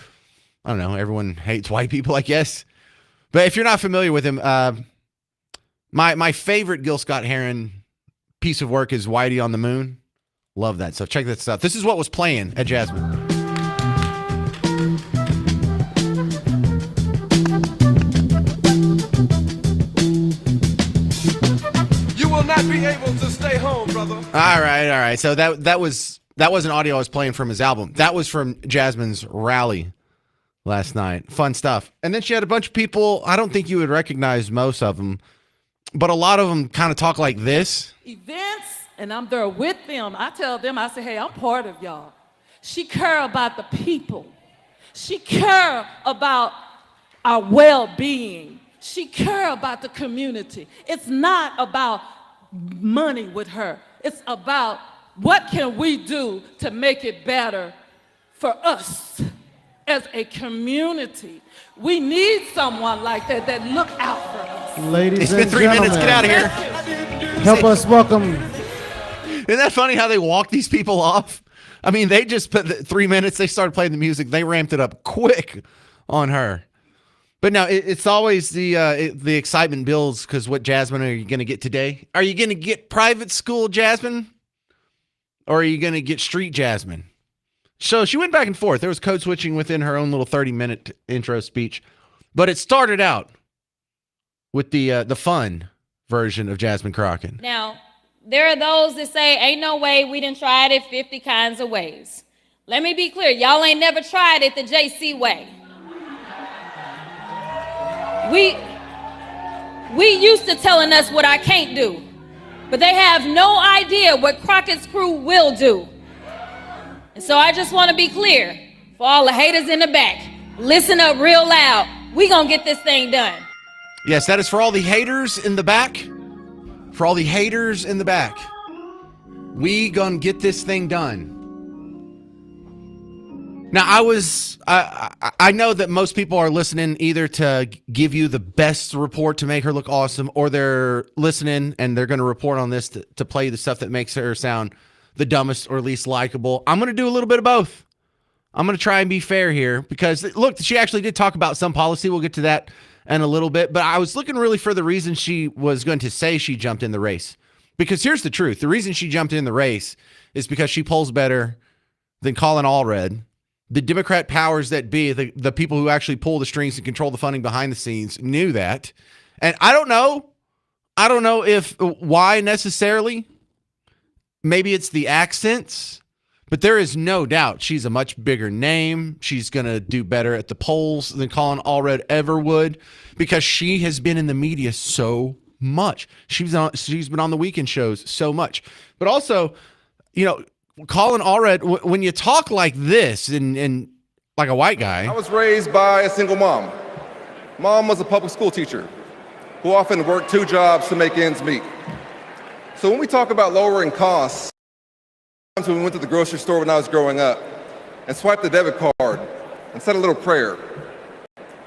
I don't know, everyone hates white people, I guess. But if you're not familiar with him, my favorite Gil Scott-Heron piece of work is Whitey on the Moon. Love that. So check this out. This is what was playing at Jasmine. You will not be able to stay home, brother. All right. So that wasn't audio I was playing from his album. That was from Jasmine's rally last night. Fun stuff. And then she had a bunch of people. I don't think you would recognize most of them, but a lot of them kind of talk like this. Events, and I'm there with them. I tell them, I say, hey, I'm part of y'all. She care about the people. She care about our well-being. She care about the community. It's not about money with her. It's about what can we do to make it better for us as a community. We need someone like that look out for us. Ladies it's been and 3 gentlemen, minutes. Get out of here. Help us welcome. Isn't that funny how they walk these people off? I mean, they just put 3 minutes. They started playing the music. They ramped it up quick on her. But no, it's always the excitement builds because what Jasmine are you going to get today? Are you going to get private school Jasmine? Or are you going to get street Jasmine? So she went back and forth. There was code switching within her own little 30-minute intro speech. But it started out with the fun version of Jasmine Crockett. Now, there are those that say, ain't no way we done tried it 50 kinds of ways. Let me be clear. Y'all ain't never tried it the JC way. We used to telling us what I can't do, but they have no idea what Crockett's crew will do. And so I just want to be clear for all the haters in the back. Listen up real loud. We gonna get this thing done. Yes, that is for all the haters in the back. For all the haters in the back. We gonna get this thing done. Now, I know that most people are listening either to give you the best report to make her look awesome, or they're listening and they're going to report on this to play the stuff that makes her sound the dumbest or least likable. I'm going to do a little bit of both. I'm going to try and be fair here because, look, she actually did talk about some policy. We'll get to that in a little bit. But I was looking really for the reason she was going to say she jumped in the race. Because here's the truth. The reason she jumped in the race is because she polls better than Colin Allred. The Democrat powers that be, the people who actually pull the strings and control the funding behind the scenes knew that. And I don't know if why necessarily. Maybe it's the accents, but there is no doubt she's a much bigger name. She's going to do better at the polls than Colin Allred ever would because she has been in the media so much. She's been on the weekend shows so much. But also, Colin Allred, when you talk like this and like a white guy. I was raised by a single mom. Mom was a public school teacher who often worked 2 jobs to make ends meet. So when we talk about lowering costs, when we went to the grocery store when I was growing up and swiped the debit card and said a little prayer.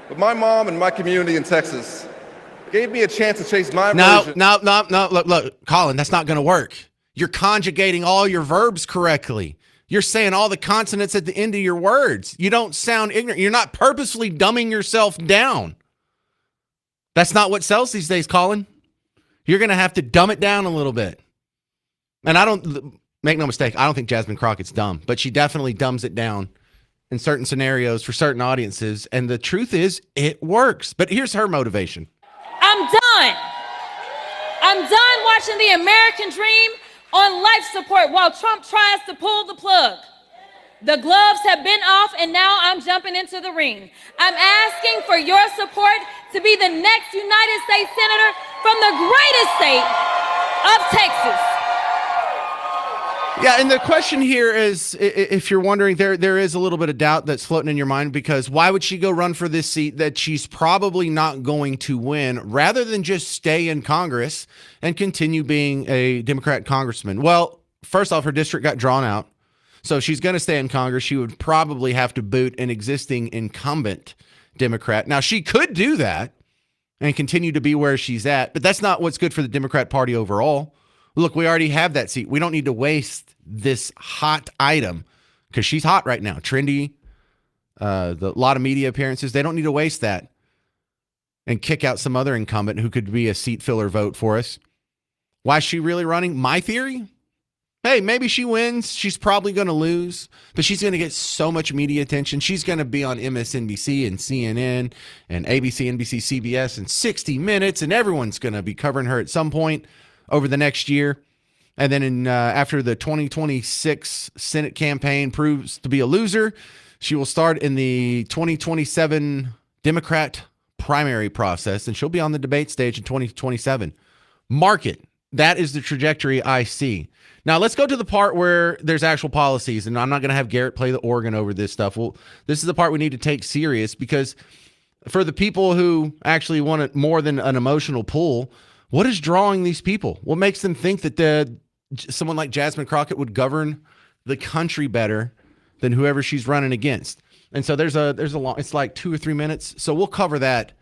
But my mom and my community in Texas gave me a chance to chase my version. No. Look, Colin, that's not going to work. You're conjugating all your verbs correctly. You're saying all the consonants at the end of your words. You don't sound ignorant. You're not purposely dumbing yourself down. That's not what sells these days, Colin. You're going to have to dumb it down a little bit. And make no mistake, I don't think Jasmine Crockett's dumb, but she definitely dumbs it down in certain scenarios for certain audiences. And the truth is, it works. But here's her motivation. I'm done. I'm done watching the American dream on life support while Trump tries to pull the plug. The gloves have been off, and now I'm jumping into the ring. I'm asking for your support to be the next United States Senator from the greatest state of Texas. Yeah, and the question here is, if you're wondering, there is a little bit of doubt that's floating in your mind, because why would she go run for this seat that she's probably not going to win, rather than just stay in Congress and continue being a Democrat congressman? Well, first off, her district got drawn out, so if she's going to stay in Congress, she would probably have to boot an existing incumbent Democrat. Now, she could do that and continue to be where she's at, but that's not what's good for the Democrat Party overall. Look, we already have that seat. We don't need to waste this hot item, because she's hot right now. Trendy, a lot of media appearances. They don't need to waste that and kick out some other incumbent who could be a seat filler vote for us. Why is she really running? My theory? Hey, maybe she wins. She's probably going to lose, but she's going to get so much media attention. She's going to be on MSNBC and CNN and ABC, NBC, CBS, and 60 Minutes, and everyone's going to be covering her at some point over the next year. And then after the 2026 Senate campaign proves to be a loser, she will start in the 2027 Democrat primary process, and she'll be on the debate stage in 2027. Mark it. That is the trajectory I see. Now, let's go to the part where there's actual policies, and I'm not going to have Garrett play the organ over this stuff. Well, this is the part we need to take serious, because for the people who actually want it more than an emotional pull, what is drawing these people? What makes them think that someone like Jasmine Crockett would govern the country better than whoever she's running against? And so there's a long, it's like 2 or 3 minutes. So we'll cover that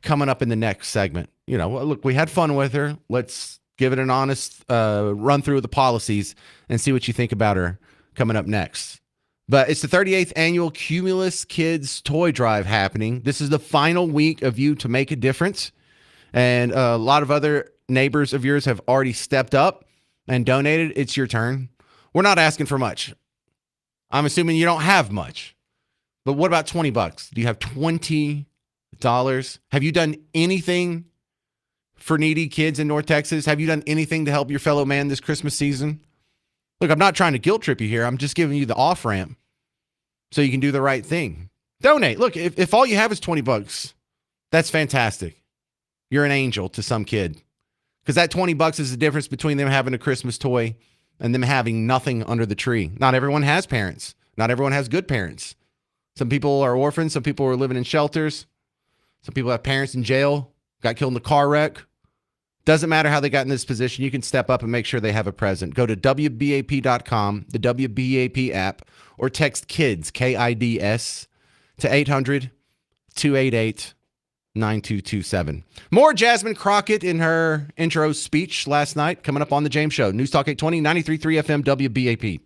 coming up in the next segment. You know, look, we had fun with her. Let's give it an honest run through of the policies and see what you think about her coming up next. But it's the 38th annual Cumulus Kids Toy Drive happening. This is the final week of You to Make a Difference. And a lot of other neighbors of yours have already stepped up and donated. It's your turn. We're not asking for much. I'm assuming you don't have much. But what about $20? Do you have $20? Have you done anything for needy kids in North Texas? Have you done anything to help your fellow man this Christmas season? Look, I'm not trying to guilt trip you here. I'm just giving you the off ramp so you can do the right thing. Donate. Look, if all you have is $20, that's fantastic. You're an angel to some kid, because that $20 is the difference between them having a Christmas toy and them having nothing under the tree. Not everyone has parents. Not everyone has good parents. Some people are orphans. Some people are living in shelters. Some people have parents in jail, got killed in a car wreck. Doesn't matter how they got in this position. You can step up and make sure they have a present. Go to WBAP.com, the WBAP app, or text KIDS, KIDS, to 800-288-9227. More Jasmine Crockett in her intro speech last night coming up on The James Show. News Talk 820, 93.3 FM, WBAP.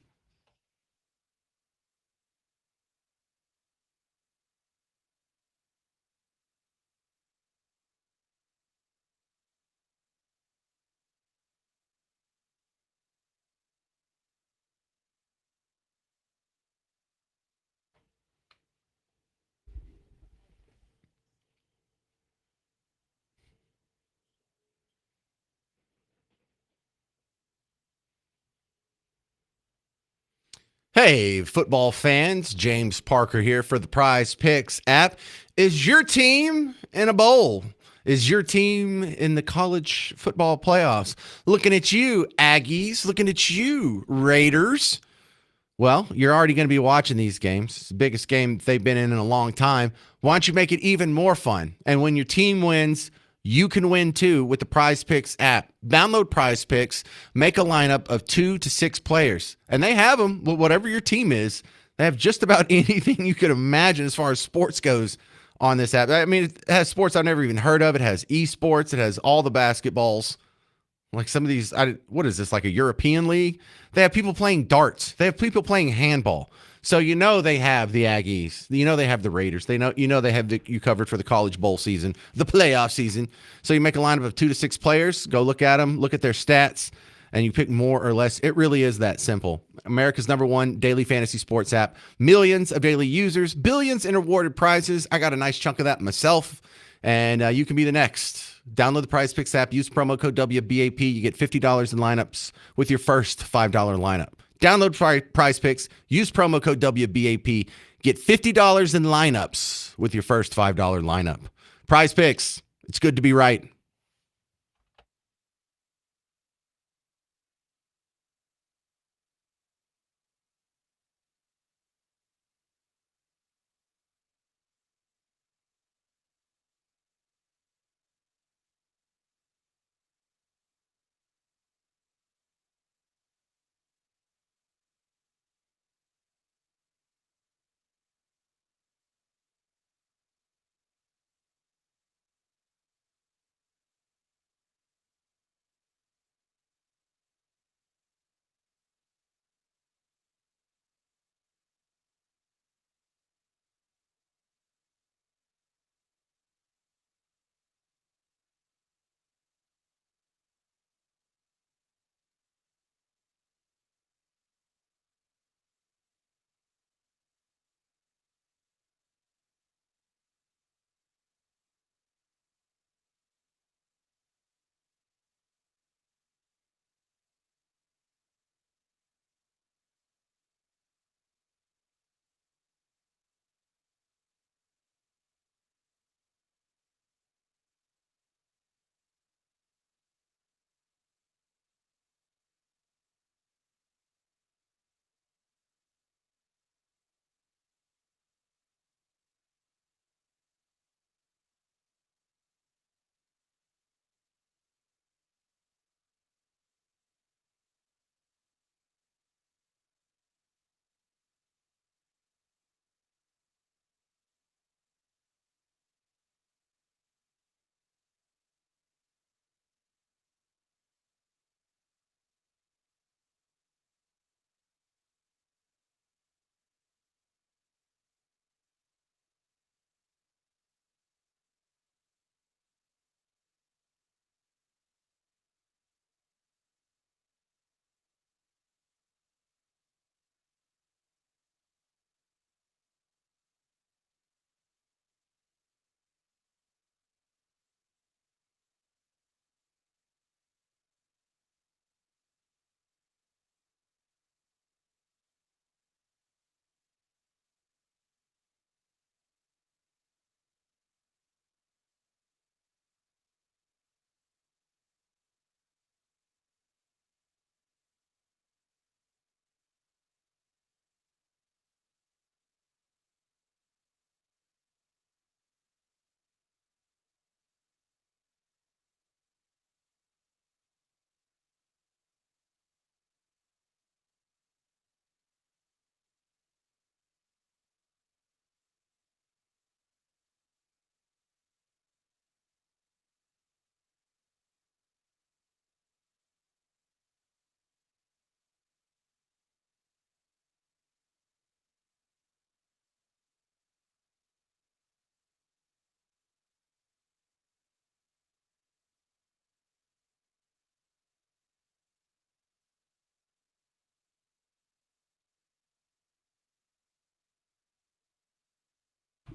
Hey, football fans, James Parker here for the Prize Picks app. Is your team in a bowl? Is your team in the college football playoffs? Looking at you, Aggies. Looking at you, Raiders. Well, you're already going to be watching these games. It's the biggest game they've been in a long time. Why don't you make it even more fun? And when your team wins, you can win too with the Prize Picks app. Download Prize Picks, make a lineup of 2 to 6 players, and they have them. Whatever your team is, they have just about anything you could imagine as far as sports goes on this app. I mean, it has sports I've never even heard of. It has esports. It has all the basketballs. Like some of these, what is this, like a European league? They have people playing darts. They have people playing handball. So you know they have the Aggies. You know they have the Raiders. They have you covered for the college bowl season, the playoff season. So you make a lineup of 2 to 6 players. Go look at them, look at their stats, and you pick more or less. It really is that simple. America's #1 daily fantasy sports app. Millions of daily users, billions in awarded prizes. I got a nice chunk of that myself, and you can be the next. Download the Prize Picks app. Use promo code WBAP. You get $50 in lineups with your first $5 lineup. Download Prize Picks. Use promo code WBAP. Get $50 in lineups with your first $5 lineup. Prize Picks. It's good to be right.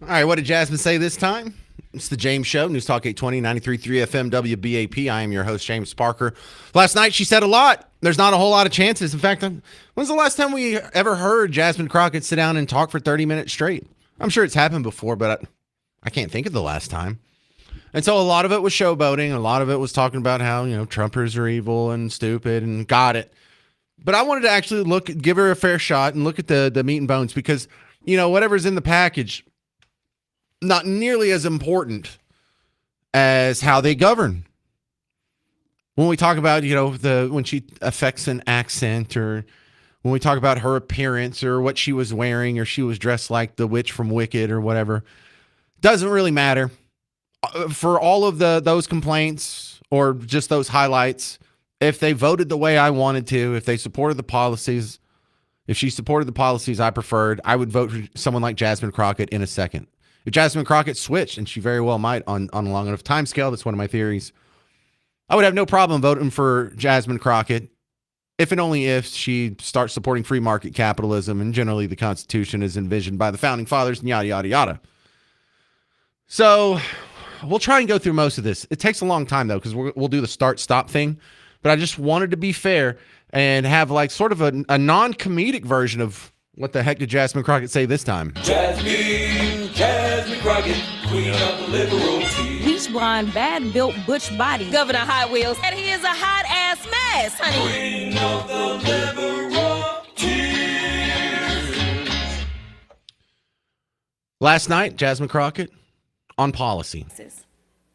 All right, what did Jasmine say this time? It's the James Show, News Talk 820, 93.3 FM, WBAP. I am your host, James Sparker. Last night, she said a lot. There's not a whole lot of chances. In fact, when's the last time we ever heard Jasmine Crockett sit down and talk for 30 minutes straight? I'm sure it's happened before, but I can't think of the last time. And so a lot of it was showboating. A lot of it was talking about how, Trumpers are evil and stupid and got it. But I wanted to actually give her a fair shot and look at the meat and bones because, whatever's in the package, not nearly as important as how they govern. When we talk about, when she affects an accent, or when we talk about her appearance or what she was wearing, or she was dressed like the witch from Wicked or whatever, doesn't really matter. For all of those complaints or just those highlights, if they voted the way I wanted to, if they supported the policies, if she supported the policies I preferred, I would vote for someone like Jasmine Crockett in a second. If Jasmine Crockett switched, and she very well might on a long enough time scale, that's one of my theories, I would have no problem voting for Jasmine Crockett if and only if she starts supporting free market capitalism and generally the Constitution as envisioned by the Founding Fathers and yada, yada, yada. So we'll try and go through most of this. It takes a long time, though, because we'll do the start-stop thing. But I just wanted to be fair and have like sort of a non-comedic version of what the heck did Jasmine Crockett say this time? Jasmine Crockett, queen of the liberal tea. Bleach blonde, bad built butch body. Governor Hot Wheels. And he is a hot ass mess, honey. Queen of the liberal tea. Last night, Jasmine Crockett on policy.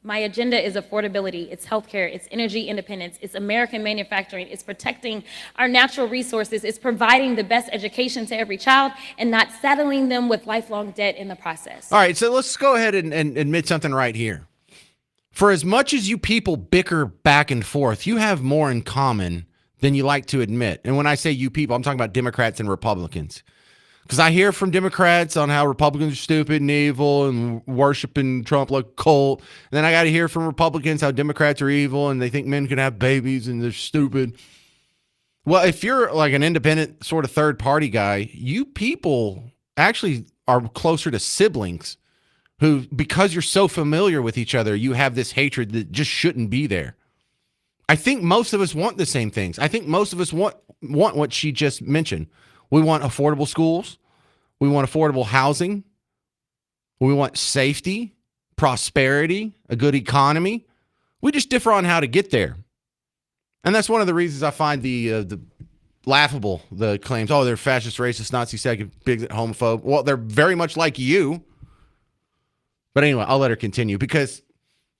My agenda is affordability, it's healthcare, it's energy independence, it's American manufacturing, it's protecting our natural resources, it's providing the best education to every child and not saddling them with lifelong debt in the process. All right, so let's go ahead and admit something right here. For as much as you people bicker back and forth, you have more in common than you like to admit. And when I say you people, I'm talking about Democrats and Republicans. Because I hear from Democrats on how Republicans are stupid and evil and worshiping Trump like a cult. And then I got to hear from Republicans how Democrats are evil and they think men can have babies and they're stupid. Well, if you're like an independent sort of third party guy, you people actually are closer to siblings who, because you're so familiar with each other, you have this hatred that just shouldn't be there. I think most of us want the same things. I think most of us want what she just mentioned. We want affordable schools. We want affordable housing. We want safety, prosperity, a good economy. We just differ on how to get there. And that's one of the reasons I find the laughable, the claims, oh, they're fascist, racist, Nazi, second, bigot, homophobe. Well, they're very much like you. But anyway, I'll let her continue because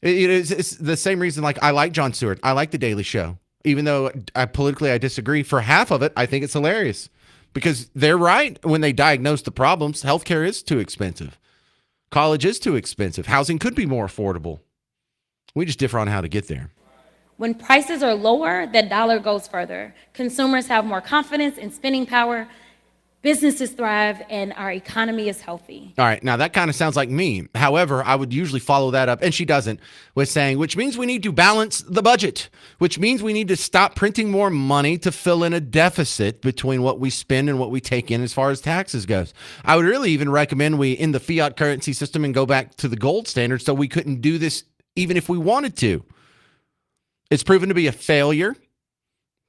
it's the same reason, like, I like Jon Stewart. I like The Daily Show. Even though politically I disagree, for half of it, I think it's hilarious. Because they're right when they diagnose the problems. Healthcare is too expensive. College is too expensive. Housing could be more affordable. We just differ on how to get there. When prices are lower, the dollar goes further. Consumers have more confidence in spending power. Businesses thrive and our economy is healthy. All right. Now that kind of sounds like me. However, I would usually follow that up, and she doesn't, with saying, which means we need to balance the budget, which means we need to stop printing more money to fill in a deficit between what we spend and what we take in as far as taxes goes. I would really even recommend we end the fiat currency system and go back to the gold standard so we couldn't do this even if we wanted to. It's proven to be a failure,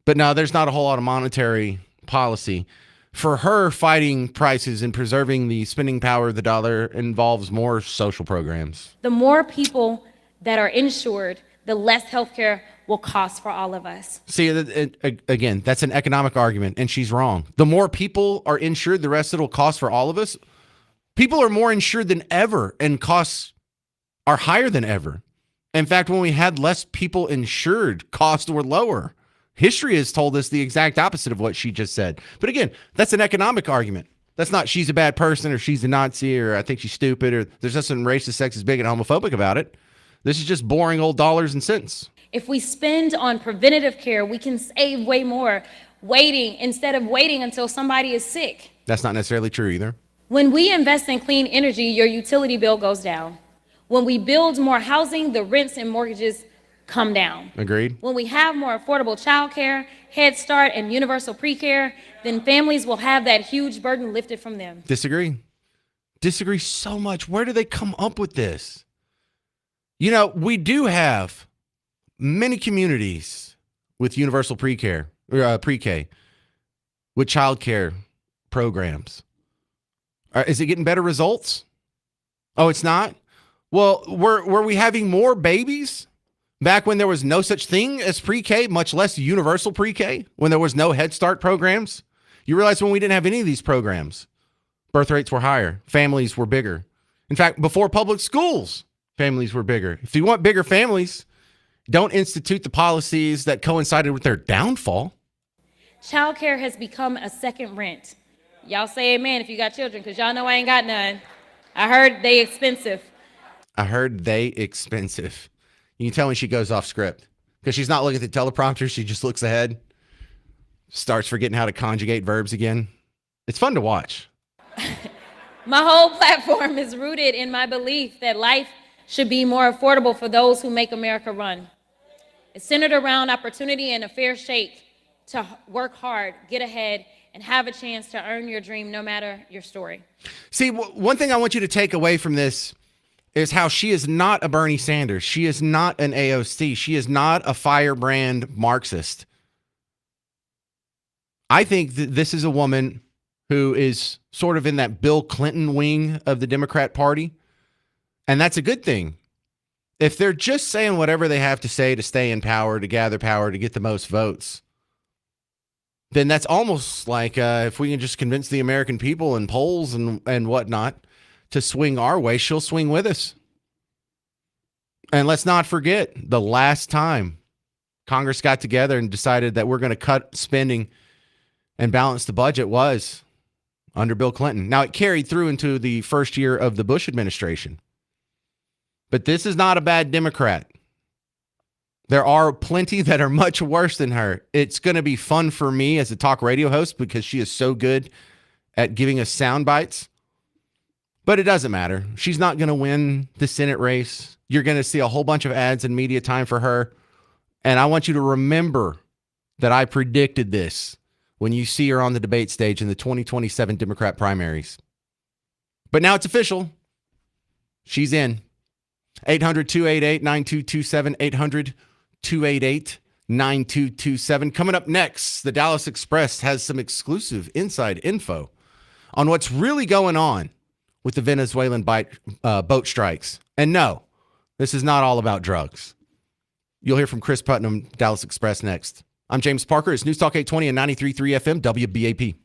but no, there's not a whole lot of monetary policy. For her, fighting prices and preserving the spending power of the dollar involves more social programs. The more people that are insured, the less healthcare will cost for all of us. See, again, that's an economic argument, and she's wrong. The more people are insured, the rest it'll cost for all of us. People are more insured than ever, and costs are higher than ever. In fact, when we had less people insured, costs were lower. History has told us the exact opposite of what she just said. But again, that's an economic argument. That's not she's a bad person or she's a Nazi or I think she's stupid or there's nothing racist, sexist, bigot, and homophobic about it. This is just boring old dollars and cents. If we spend on preventative care, we can save way more instead of waiting until somebody is sick. That's not necessarily true either. When we invest in clean energy, your utility bill goes down. When we build more housing, the rents and mortgages come down. Agreed. When we have more affordable child care, Head Start, and universal pre-care, then families will have that huge burden lifted from them. Disagree. Disagree so much. Where do they come up with this? You know, we do have many communities with universal pre-care, pre-K, with child care programs. Is it getting better results? Oh, it's not? Well, were we having more babies back when there was no such thing as pre-K, much less universal pre-K, when there was no Head Start programs? You realize when we didn't have any of these programs, birth rates were higher, families were bigger. In fact, before public schools, families were bigger. If you want bigger families, don't institute the policies that coincided with their downfall. Childcare has become a second rent. Y'all say amen if you got children, because y'all know I ain't got none. I heard they expensive. I heard they expensive. You can tell when she goes off script because she's not looking at the teleprompter. She just looks ahead, starts forgetting how to conjugate verbs again. It's fun to watch. My whole platform is rooted in my belief that life should be more affordable for those who make America run. It's centered around opportunity and a fair shake to work hard, get ahead, and have a chance to earn your dream no matter your story. See, one thing I want you to take away from this is how she is not a Bernie Sanders. She is not an AOC. She is not a firebrand Marxist. I think that this is a woman who is sort of in that Bill Clinton wing of the Democrat Party. And that's a good thing. If they're just saying whatever they have to say to stay in power, to gather power, to get the most votes, then that's almost like if we can just convince the American people in polls and whatnot to swing our way, she'll swing with us. And let's not forget the last time Congress got together and decided that we're going to cut spending and balance the budget was under Bill Clinton. Now, it carried through into the first year of the Bush administration. But this is not a bad Democrat. There are plenty that are much worse than her. It's going to be fun for me as a talk radio host because she is so good at giving us sound bites. But it doesn't matter. She's not going to win the Senate race. You're going to see a whole bunch of ads and media time for her. And I want you to remember that I predicted this when you see her on the debate stage in the 2027 Democrat primaries. But now it's official. She's in. 800-288-9227, 800-288-9227. Coming up next, the Dallas Express has some exclusive inside info on what's really going on with the Venezuelan boat strikes. And no, this is not all about drugs. You'll hear from Chris Putnam, Dallas Express, next. I'm James Parker. It's News Talk 820 and 93.3 FM, WBAP.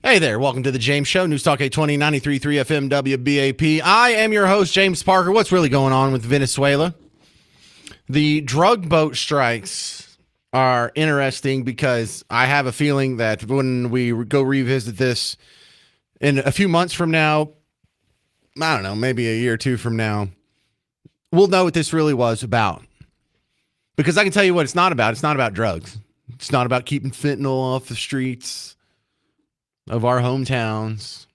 Hey there, welcome to the James Show, News Talk 820, 93.3 FM WBAP. I am your host, James Parker. What's really going on with Venezuela? The drug boat strikes are interesting because I have a feeling that when we go revisit this in a few months from now, I don't know, maybe a year or two from now, we'll know what this really was about. Because I can tell you what it's not about. It's not about drugs. It's not about keeping fentanyl off the streets of our hometowns.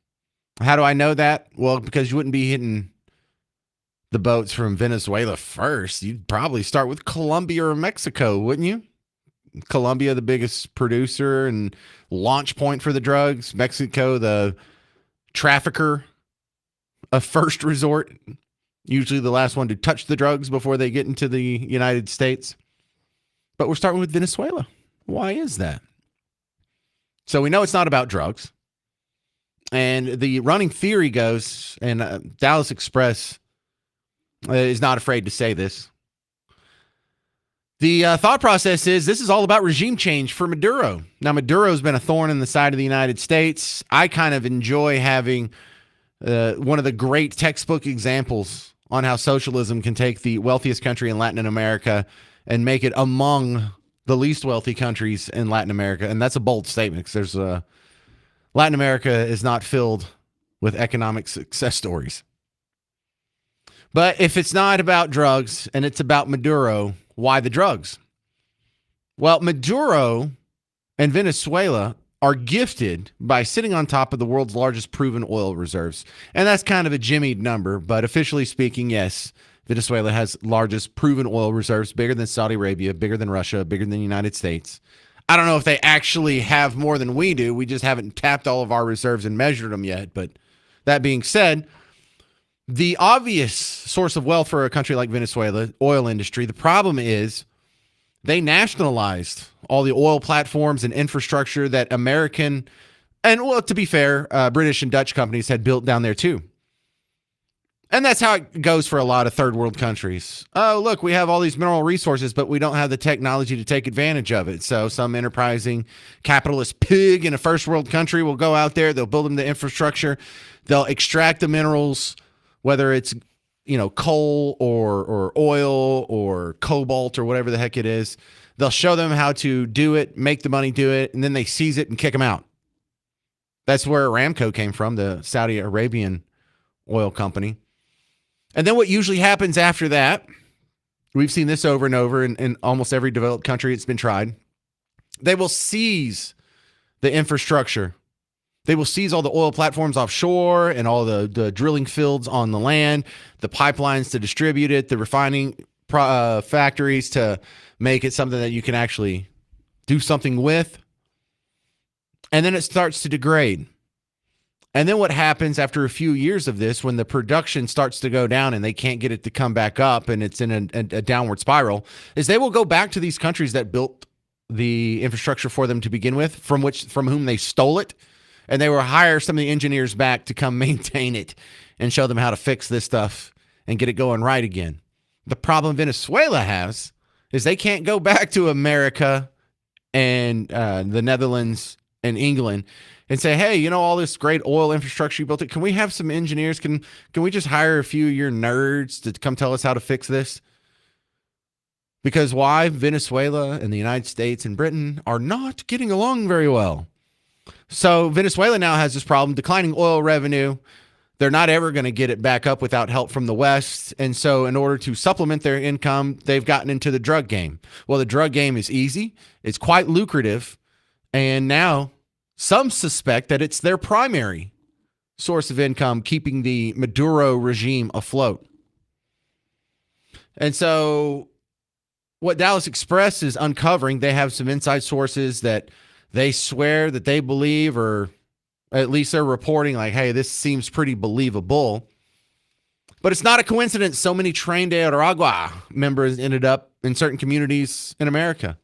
How do I know that? Well, because you wouldn't be hitting the boats from Venezuela first. You'd probably start with Colombia or Mexico, wouldn't you? Colombia, the biggest producer and launch point for the drugs. Mexico, the trafficker of first resort. Usually the last one to touch the drugs before they get into the United States. But we're starting with Venezuela. Why is that? So we know it's not about drugs. And the running theory goes, and Dallas Express is not afraid to say this. The thought process is this is all about regime change for Maduro. Now, Maduro's been a thorn in the side of the United States. I kind of enjoy having one of the great textbook examples on how socialism can take the wealthiest country in Latin America and make it among the least wealthy countries in Latin America. And that's a bold statement because there's Latin America is not filled with economic success stories. But if it's not about drugs and it's about Maduro, why the drugs? Well, Maduro and Venezuela are gifted by sitting on top of the world's largest proven oil reserves. And that's kind of a jimmied number, but officially speaking, yes, Venezuela has largest proven oil reserves, bigger than Saudi Arabia, bigger than Russia, bigger than the United States. I don't know if they actually have more than we do. We just haven't tapped all of our reserves and measured them yet. But that being said, the obvious source of wealth for a country like Venezuela, oil industry, the problem is they nationalized all the oil platforms and infrastructure that American and, well, to be fair, British and Dutch companies had built down there too. And that's how it goes for a lot of third world countries. Oh, look, we have all these mineral resources, but we don't have the technology to take advantage of it. So some enterprising capitalist pig in a first world country will go out there. They'll build them the infrastructure. They'll extract the minerals, whether it's, coal or oil or cobalt or whatever the heck it is. They'll show them how to do it, make the money do it, and then they seize it and kick them out. That's where Aramco came from, the Saudi Arabian oil company. And then what usually happens after that, we've seen this over and over in almost every developed country it's been tried. They will seize the infrastructure. They will seize all the oil platforms offshore and all the drilling fields on the land, the pipelines to distribute it, the refining factories to make it something that you can actually do something with. And then it starts to degrade. And then what happens after a few years of this, when the production starts to go down and they can't get it to come back up and it's in a downward spiral, is they will go back to these countries that built the infrastructure for them to begin with, from whom they stole it. And they will hire some of the engineers back to come maintain it and show them how to fix this stuff and get it going right again. The problem Venezuela has is they can't go back to America and the Netherlands and England and say, hey, all this great oil infrastructure you built it. Can we have some engineers? Can we just hire a few of your nerds to come tell us how to fix this? Because why? Venezuela and the United States and Britain are not getting along very well. So Venezuela now has this problem, declining oil revenue. They're not ever going to get it back up without help from the West. And so in order to supplement their income, they've gotten into the drug game. Well, the drug game is easy. It's quite lucrative. And now some suspect that it's their primary source of income, keeping the Maduro regime afloat. And so what Dallas Express is uncovering, they have some inside sources that they swear that they believe, or at least they're reporting like, hey, this seems pretty believable. But it's not a coincidence so many Tren de Aragua members ended up in certain communities in America.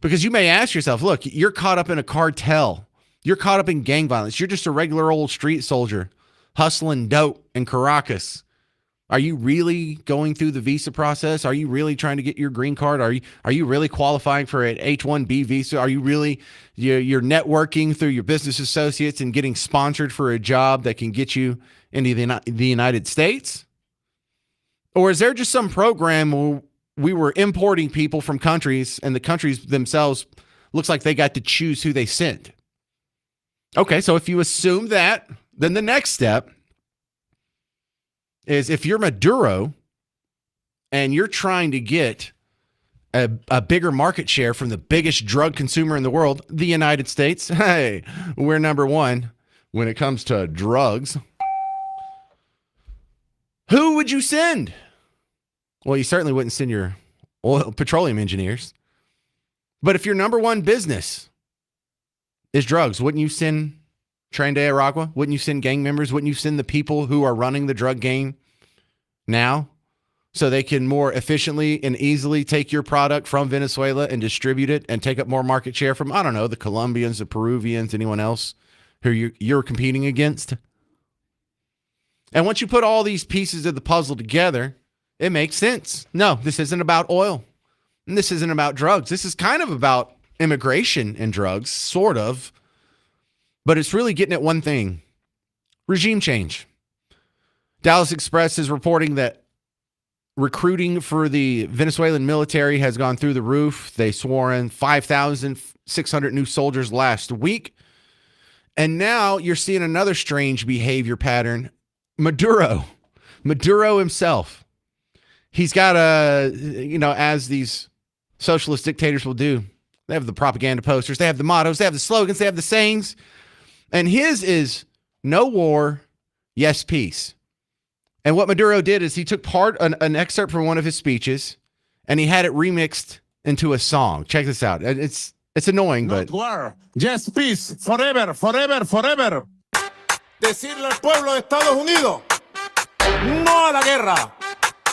Because you may ask yourself, look, you're caught up in a cartel. You're caught up in gang violence. You're just a regular old street soldier hustling dope in Caracas. Are you really going through the visa process? Are you really trying to get your green card? Are you really qualifying for an H-1B visa? Are you really you're networking through your business associates and getting sponsored for a job that can get you into the United States? Or is there just some program where we were importing people from countries and the countries themselves looks like they got to choose who they sent? Okay, so if you assume that, then the next step is if you're Maduro and you're trying to get a bigger market share from the biggest drug consumer in the world, the United States. Hey, we're number one when it comes to drugs. Who would you send? Well, you certainly wouldn't send your petroleum engineers. But if your number one business is drugs, wouldn't you send Tren de Aragua? Wouldn't you send gang members? Wouldn't you send the people who are running the drug game now so they can more efficiently and easily take your product from Venezuela and distribute it and take up more market share from, I don't know, the Colombians, the Peruvians, anyone else who you're competing against? And once you put all these pieces of the puzzle together, it makes sense. No, this isn't about oil. And this isn't about drugs. This is kind of about immigration and drugs, sort of. But it's really getting at one thing: regime change. Dallas Express is reporting that recruiting for the Venezuelan military has gone through the roof. They swore in 5,600 new soldiers last week. And now you're seeing another strange behavior pattern. Maduro himself. He's got as these socialist dictators will do, they have the propaganda posters, they have the mottos, they have the slogans, they have the sayings. And his is no war, yes peace. And what Maduro did is he took an excerpt from one of his speeches and he had it remixed into a song. Check this out. It's annoying, but war, yes peace, forever, forever, forever. Decirle al pueblo de Estados Unidos, no a la guerra.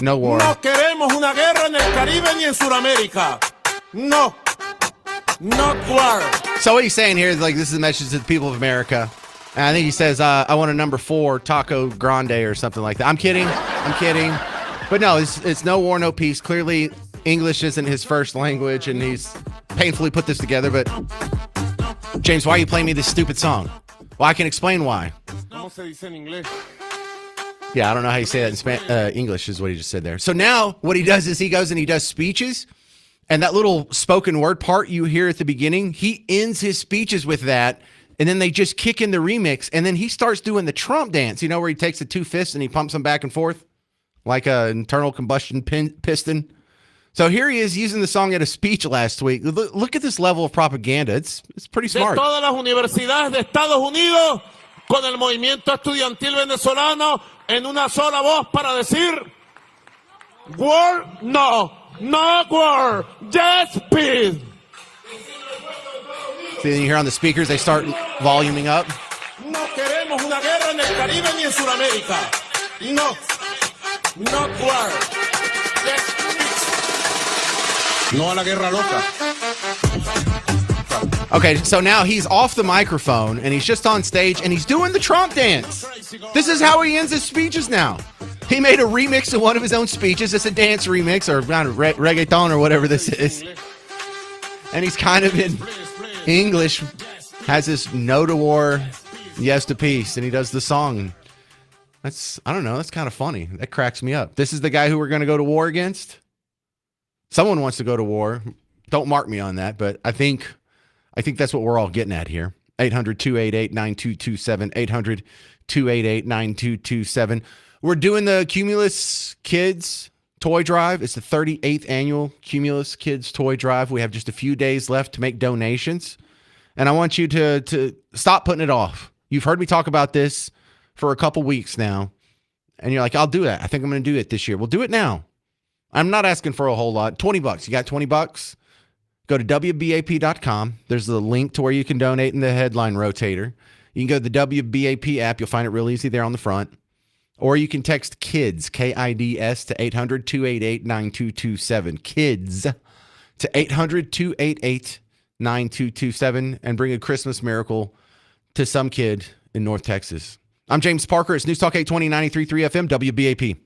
No war. No queremos una guerra en el Caribe ni en Sudamérica. No. Not war. So what he's saying here is like, this is a message to the people of America. And I think he says, I want a number 4 taco grande or something like that. I'm kidding. But no, it's no war, no peace. Clearly, English isn't his first language, and he's painfully put this together. But James, why are you playing me this stupid song? Well, I can explain why. ¿Cómo se dice en inglés? Yeah, I don't know how you say that in English is what he just said there. So now what he does is he goes and he does speeches, and that little spoken word part you hear at the beginning, he ends his speeches with that, and then they just kick in the remix, and then he starts doing the Trump dance, where he takes the two fists and he pumps them back and forth like an internal combustion piston. So here he is using the song at a speech last week. Look at this level of propaganda. It's pretty smart. De todas las universidades de Estados Unidos, con el movimiento estudiantil venezolano, en una sola voz para decir, war, no, no war, yes, peace. See, then you hear on the speakers, they start voluming up. No queremos una guerra en el Caribe ni en Sudamérica. No, not war, yes, peace. No a la guerra loca. Okay, so now he's off the microphone and he's just on stage and he's doing the Trump dance. This is how he ends his speeches now. He made a remix of one of his own speeches. It's a dance remix or reggaeton or whatever this is. And he's kind of in English, has this no to war, yes to peace, and he does the song. I don't know, that's kind of funny. That cracks me up. This is the guy who we're going to go to war against? Someone wants to go to war. Don't mark me on that, but I think that's what we're all getting at here. 800-288-9227. 800-288-9227. We're doing the Cumulus Kids Toy Drive. It's the 38th annual Cumulus Kids Toy Drive. We have just a few days left to make donations. And I want you to stop putting it off. You've heard me talk about this for a couple weeks now. And you're like, I'll do that. I think I'm going to do it this year. Well, do it now. I'm not asking for a whole lot. $20. You got $20? Go to WBAP.com. There's the link to where you can donate in the headline rotator. You can go to the WBAP app. You'll find it real easy there on the front. Or you can text KIDS, KIDS, to 800-288-9227. KIDS to 800-288-9227 and bring a Christmas miracle to some kid in North Texas. I'm James Parker. It's News Talk 820, 93.3 FM, WBAP.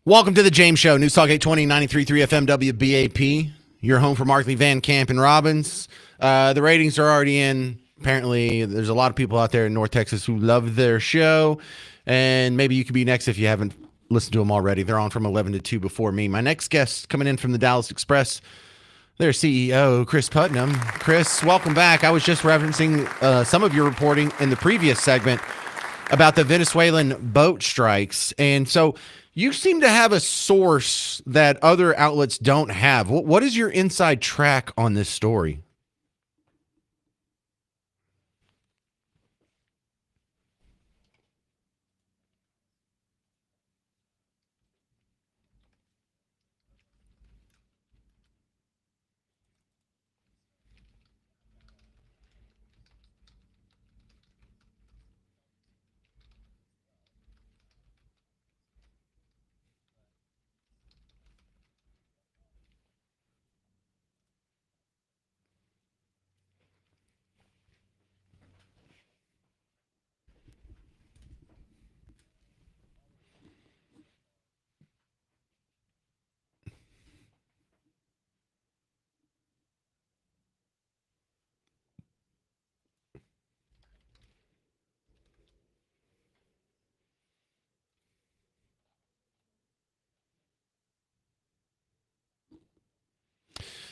Welcome to the James Show, News Talk 820, 93.3 FM WBAP. Your home for Markley, Van Camp, and Robbins. The ratings are already in. Apparently, there's a lot of people out there in North Texas who love their show, and maybe you could be next if you haven't listened to them already. They're on from 11 to 2 before me. My next guest coming in from the Dallas Express, their CEO, Chris Putnam. Chris, welcome back. I was just referencing some of your reporting in the previous segment about the Venezuelan boat strikes, and so you seem to have a source that other outlets don't have. What is your inside track on this story?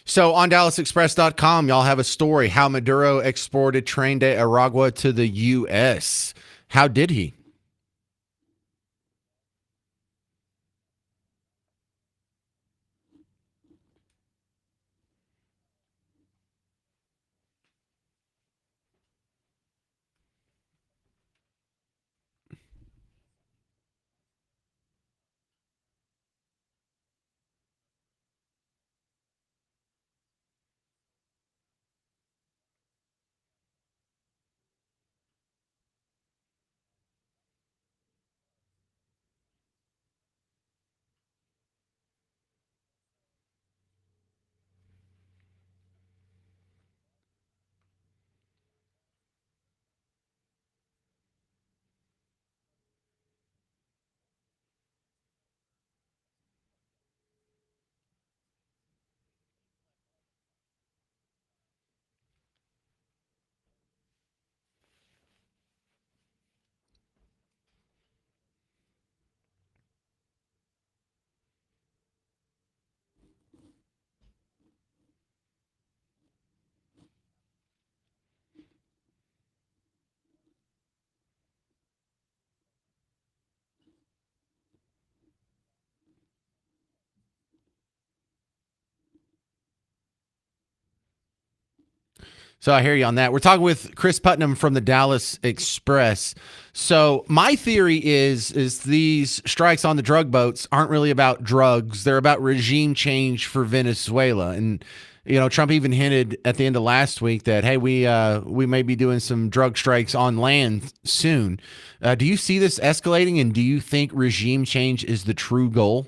So on DallasExpress.com, y'all have a story how Maduro exported Tren de Aragua to the U.S. How did he? So I hear you on that. We're talking with Chris Putnam from the Dallas Express. So my theory is these strikes on the drug boats aren't really about drugs. They're about regime change for Venezuela. And, you know, Trump even hinted at the end of last week that, hey, we may be doing some drug strikes on land soon. Do you see this escalating, and do you think regime change is the true goal?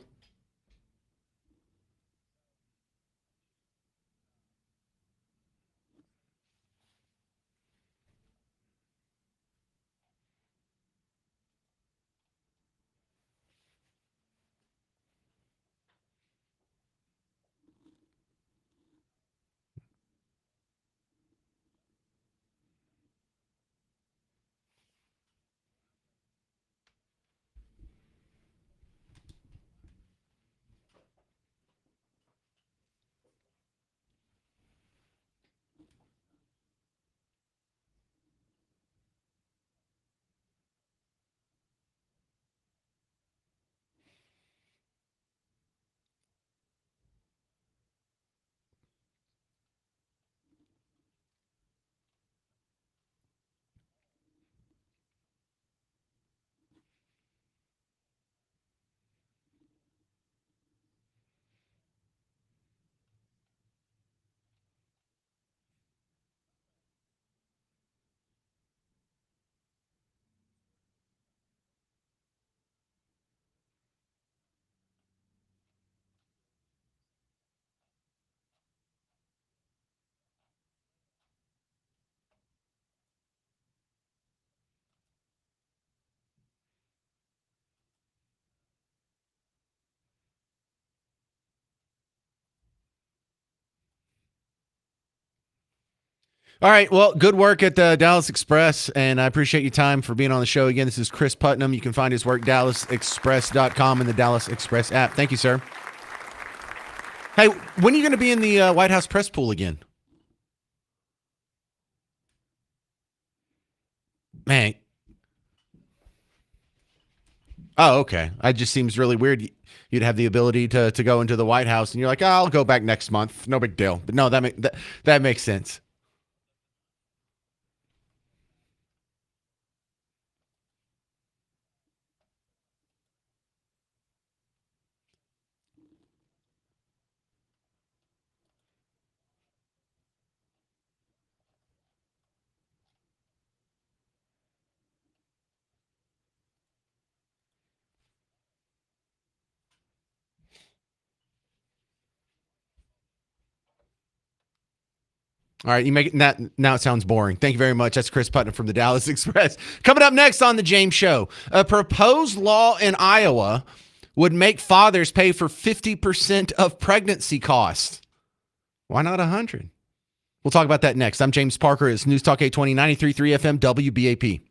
All right. Well, good work at the Dallas Express, and I appreciate your time for being on the show again. This is Chris Putnam. You can find his work, DallasExpress.com, and the Dallas Express app. Thank you, sir. Hey, when are you going to be in the White House press pool again? Man. Oh, okay. It just seems really weird. You'd have the ability to go into the White House, and you're like, oh, I'll go back next month. No big deal. But no, that makes sense. All right, you make it that now it sounds boring. Thank you very much. That's Chris Putnam from the Dallas Express. Coming up next on the James Show, a proposed law in Iowa would make fathers pay for 50% of pregnancy costs. Why not 100? We'll talk about that next. I'm James Parker. It's News Talk 820 93.3 FM WBAP.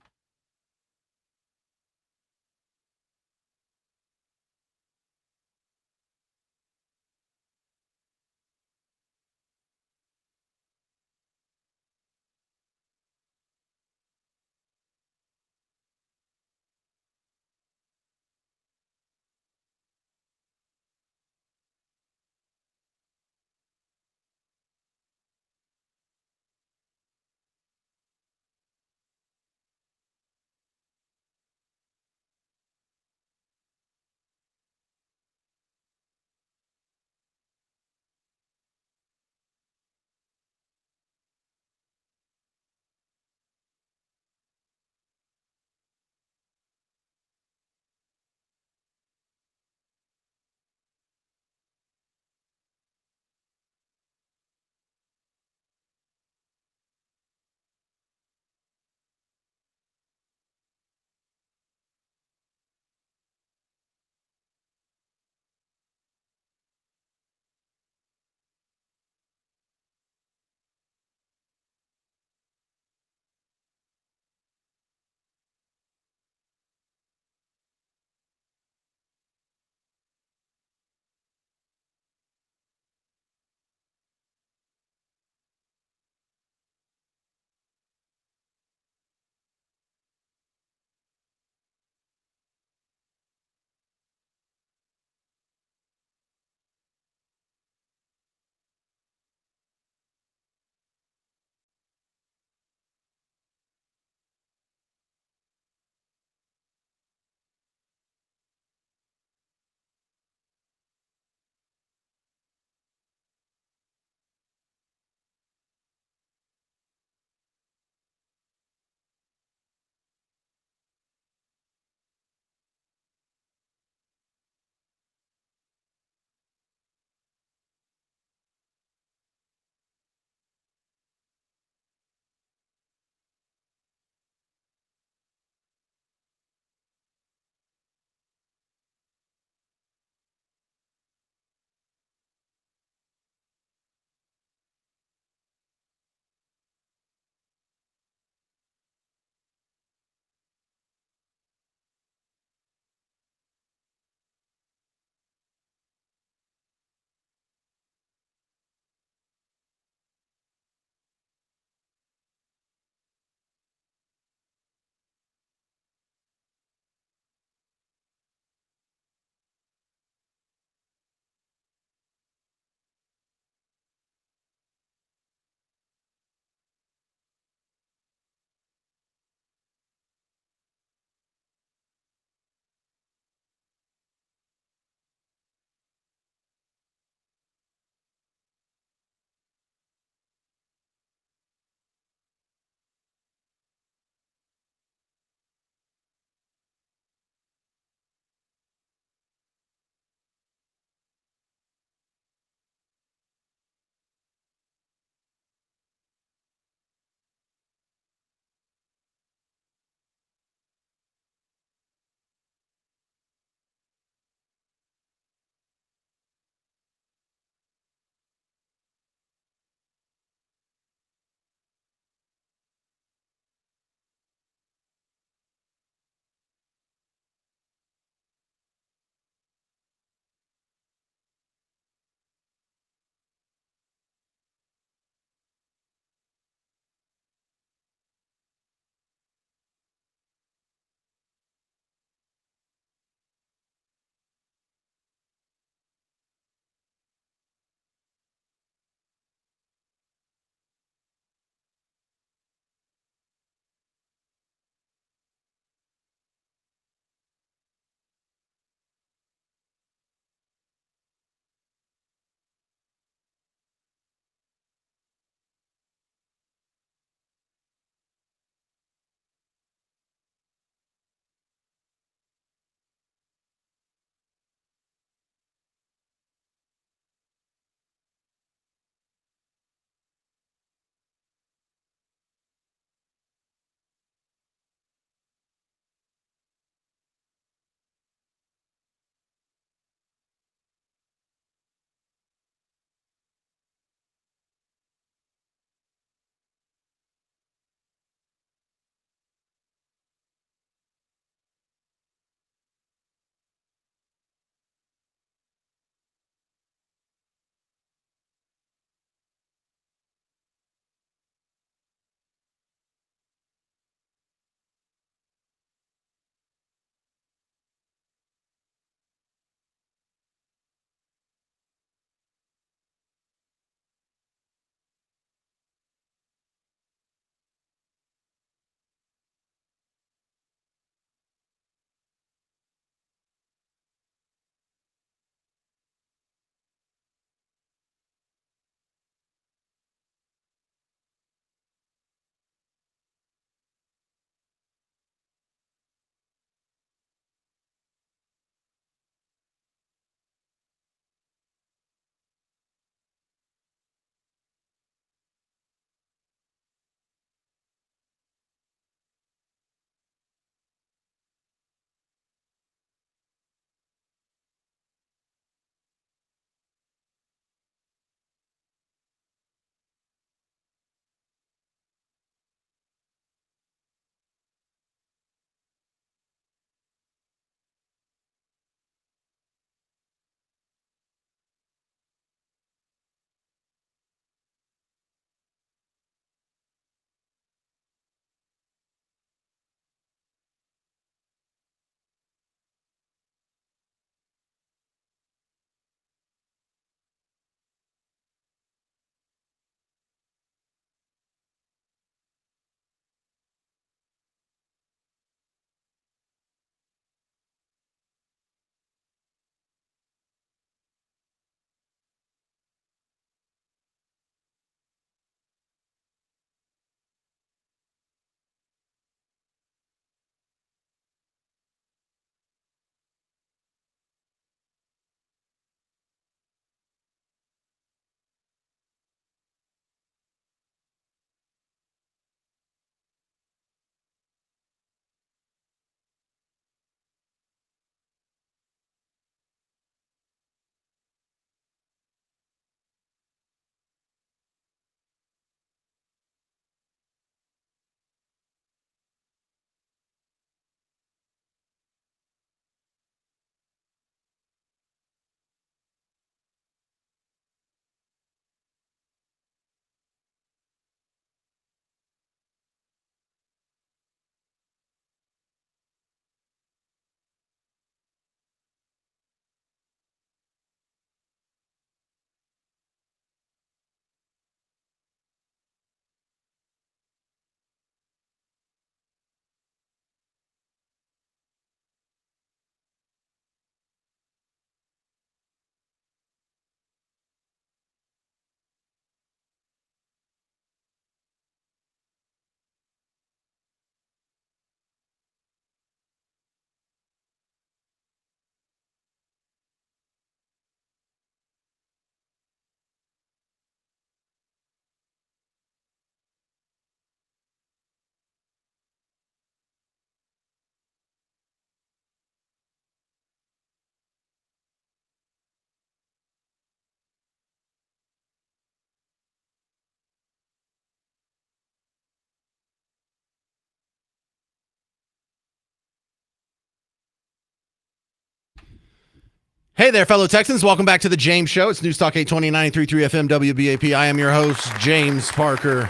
Hey there, fellow Texans. Welcome back to the James Show. It's News Talk 820 93.3 FM WBAP. I am your host, James Parker.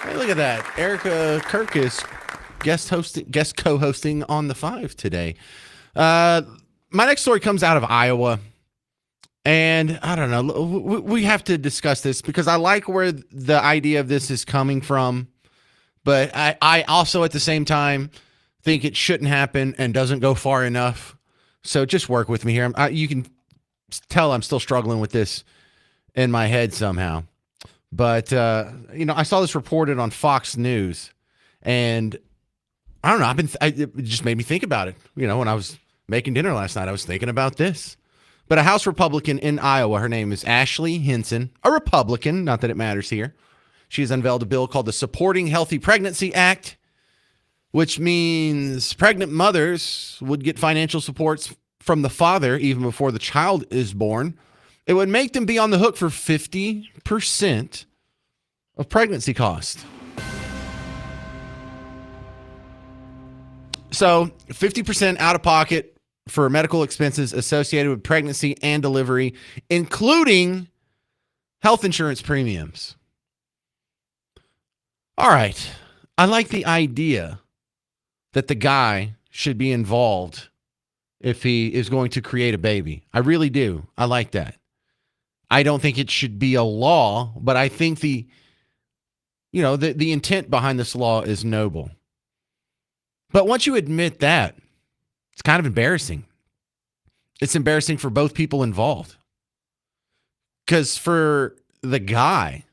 Hey, look at that. Erica Kirk is guest co-hosting on the 5 today. My next story comes out of Iowa. And I don't know, we have to discuss this because I like where the idea of this is coming from. But I also, at the same time, think it shouldn't happen and doesn't go far enough. So just work with me here. You can tell I'm still struggling with this in my head somehow. But, I saw this reported on Fox News. And I don't know, it just made me think about it. When I was making dinner last night, I was thinking about this. But a House Republican in Iowa, her name is Ashley Hinson, a Republican, not that it matters here. She has unveiled a bill called the Supporting Healthy Pregnancy Act, which means pregnant mothers would get financial supports from the father even before the child is born. It would make them be on the hook for 50% of pregnancy costs. So 50% out of pocket for medical expenses associated with pregnancy and delivery, including health insurance premiums. All right. I like the idea that the guy should be involved if he is going to create a baby. I really do. I like that. I don't think it should be a law, but I think the intent behind this law is noble. But once you admit that, it's kind of embarrassing. It's embarrassing for both people involved. Because for the guy,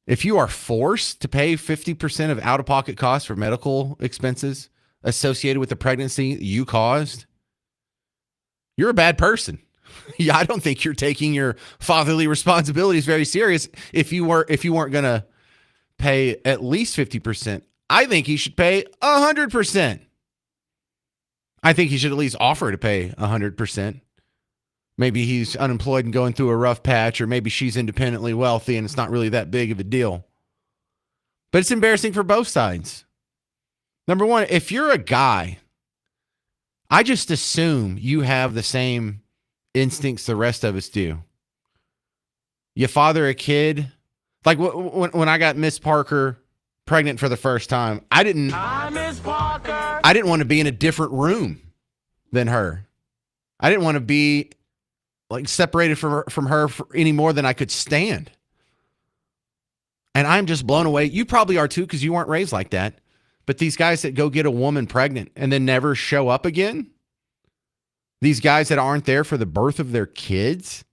if you are forced to pay 50% of out-of-pocket costs for medical expenses associated with the pregnancy you caused, you're a bad person. Yeah, I don't think you're taking your fatherly responsibilities very serious if you weren't going to pay at least 50%. I think he should pay 100%. I think he should at least offer to pay 100%. Maybe he's unemployed and going through a rough patch, or maybe she's independently wealthy and it's not really that big of a deal. But it's embarrassing for both sides. Number one, if you're a guy, I just assume you have the same instincts the rest of us do. You father a kid. Like when I got Miss Parker pregnant for the first time, I didn't want to be in a different room than her. I didn't want to be like separated from her for any more than I could stand. And I'm just blown away. You probably are too, because you weren't raised like that. But these guys that go get a woman pregnant and then never show up again, these guys that aren't there for the birth of their kids,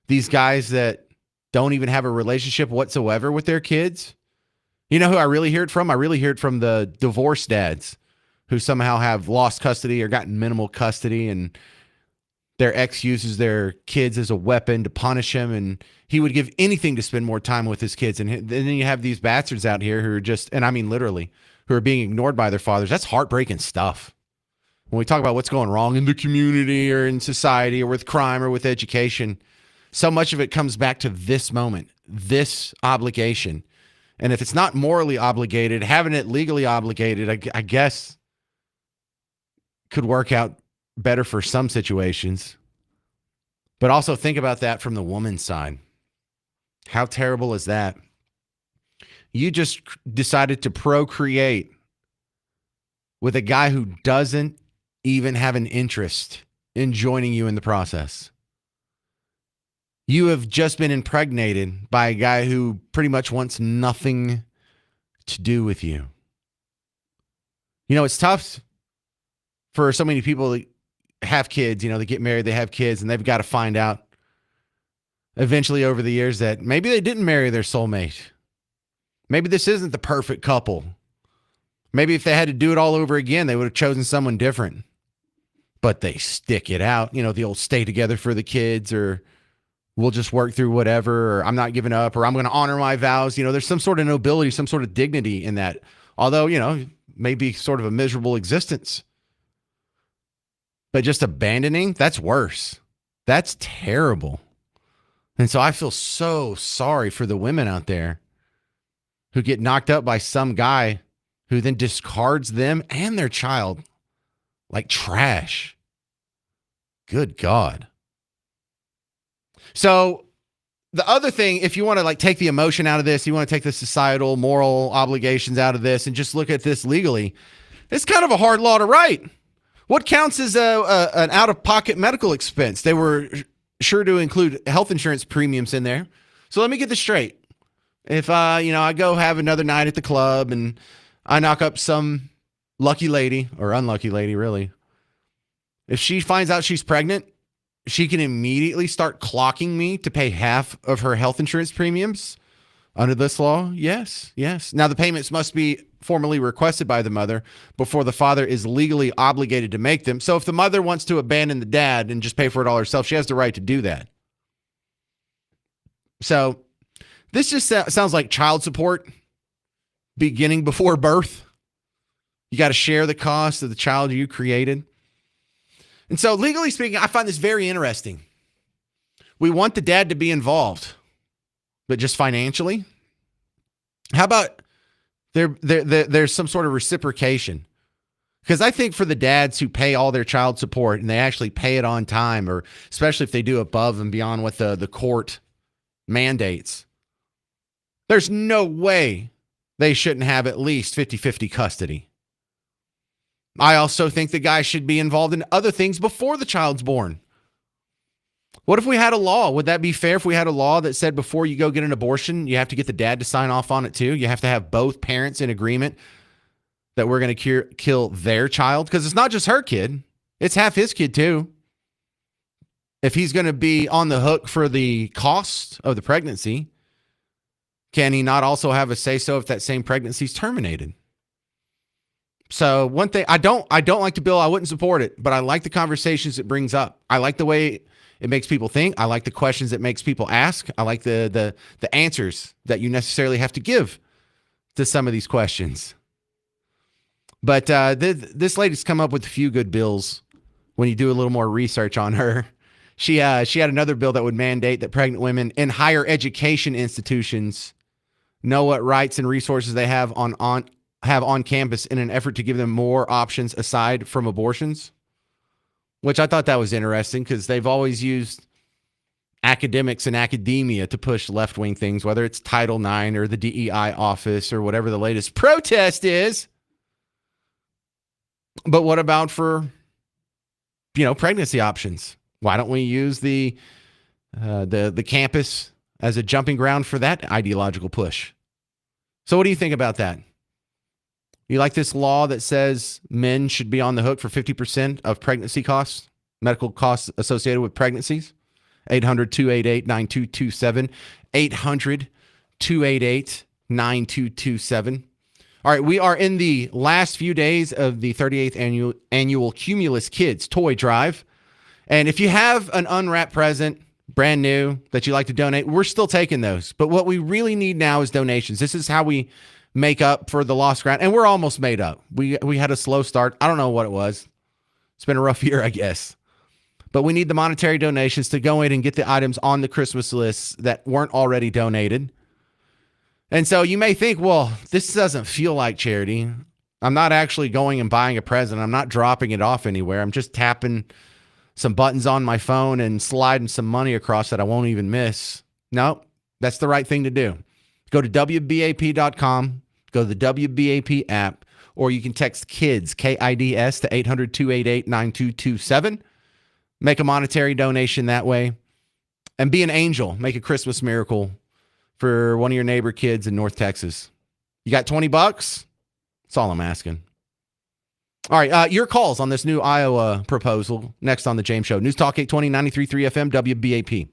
these guys that don't even have a relationship whatsoever with their kids. You know who I really hear it from? I really hear it from the divorced dads who somehow have lost custody or gotten minimal custody, and their ex uses their kids as a weapon to punish him, and he would give anything to spend more time with his kids. And then you have these bastards out here who are just, and I mean literally, who are being ignored by their fathers. That's heartbreaking stuff. When we talk about what's going wrong in the community or in society or with crime or with education, so much of it comes back to this moment, this obligation. And if it's not morally obligated, having it legally obligated, I guess could work out better for some situations. But also think about that from the woman's side. How terrible is that? You just decided to procreate with a guy who doesn't even have an interest in joining you in the process. You have just been impregnated by a guy who pretty much wants nothing to do with you. You know, it's tough for so many people that have kids, they get married, they have kids, and they've got to find out eventually over the years that maybe they didn't marry their soulmate. Maybe this isn't the perfect couple. Maybe if they had to do it all over again, they would have chosen someone different. But they stick it out, the old stay together for the kids, or we'll just work through whatever, or I'm not giving up, or I'm going to honor my vows. There's some sort of nobility, some sort of dignity in that. Although, maybe sort of a miserable existence. But just abandoning, that's worse. That's terrible. And so I feel so sorry for the women out there who get knocked up by some guy who then discards them and their child like trash. Good God. So the other thing, if you want to like take the emotion out of this, you want to take the societal moral obligations out of this and just look at this legally, it's kind of a hard law to write. What counts as an out-of-pocket medical expense? They were sure to include health insurance premiums in there. So let me get this straight. If I go have another night at the club and I knock up some lucky lady or unlucky lady, really, if she finds out she's pregnant, she can immediately start clocking me to pay half of her health insurance premiums under this law. Yes. Now the payments must be formally requested by the mother before the father is legally obligated to make them. So if the mother wants to abandon the dad and just pay for it all herself, she has the right to do that. So this just sounds like child support beginning before birth. You got to share the cost of the child you created. And so legally speaking, I find this very interesting. We want the dad to be involved, but just financially. How about there's some sort of reciprocation? Because I think for the dads who pay all their child support and they actually pay it on time, or especially if they do above and beyond what the court mandates, there's no way they shouldn't have at least 50-50 custody. I also think the guy should be involved in other things before the child's born. What if we had a law? Would that be fair if we had a law that said before you go get an abortion, you have to get the dad to sign off on it too? You have to have both parents in agreement that we're going to kill their child? Because it's not just her kid. It's half his kid too. If he's going to be on the hook for the cost of the pregnancy, can he not also have a say-so if that same pregnancy is terminated? So one thing, I don't like the bill. I wouldn't support it, but I like the conversations it brings up. I like the way it makes people think. I like the questions it makes people ask. I like the answers that you necessarily have to give to some of these questions. But this lady's come up with a few good bills when you do a little more research on her. She had another bill that would mandate that pregnant women in higher education institutions know what rights and resources they have on campus in an effort to give them more options aside from abortions, which I thought that was interesting because they've always used academics and academia to push left-wing things, whether it's Title IX or the DEI office or whatever the latest protest is. But what about for, pregnancy options? Why don't we use the campus as a jumping ground for that ideological push? So what do you think about that? You like this law that says men should be on the hook for 50% of pregnancy costs, medical costs associated with pregnancies? 800-288-9227. 800-288-9227. All right, we are in the last few days of the 38th annual Cumulus Kids Toy Drive. And if you have an unwrapped present, brand new, that you like to donate, we're still taking those. But what we really need now is donations. This is how we make up for the lost ground. And we're almost made up. We had a slow start. I don't know what it was. It's been a rough year, I guess. But we need the monetary donations to go in and get the items on the Christmas lists that weren't already donated. And so you may think, well, this doesn't feel like charity. I'm not actually going and buying a present. I'm not dropping it off anywhere. I'm just tapping some buttons on my phone and sliding some money across that I won't even miss. No, that's the right thing to do. Go to WBAP.com, go to the WBAP app, or you can text KIDS, KIDS, to 800-288-9227. Make a monetary donation that way. And be an angel. Make a Christmas miracle for one of your neighbor kids in North Texas. You got $20? That's all I'm asking. All right, your calls on this new Iowa proposal next on The James Show. News Talk 820, 93.3 FM, WBAP.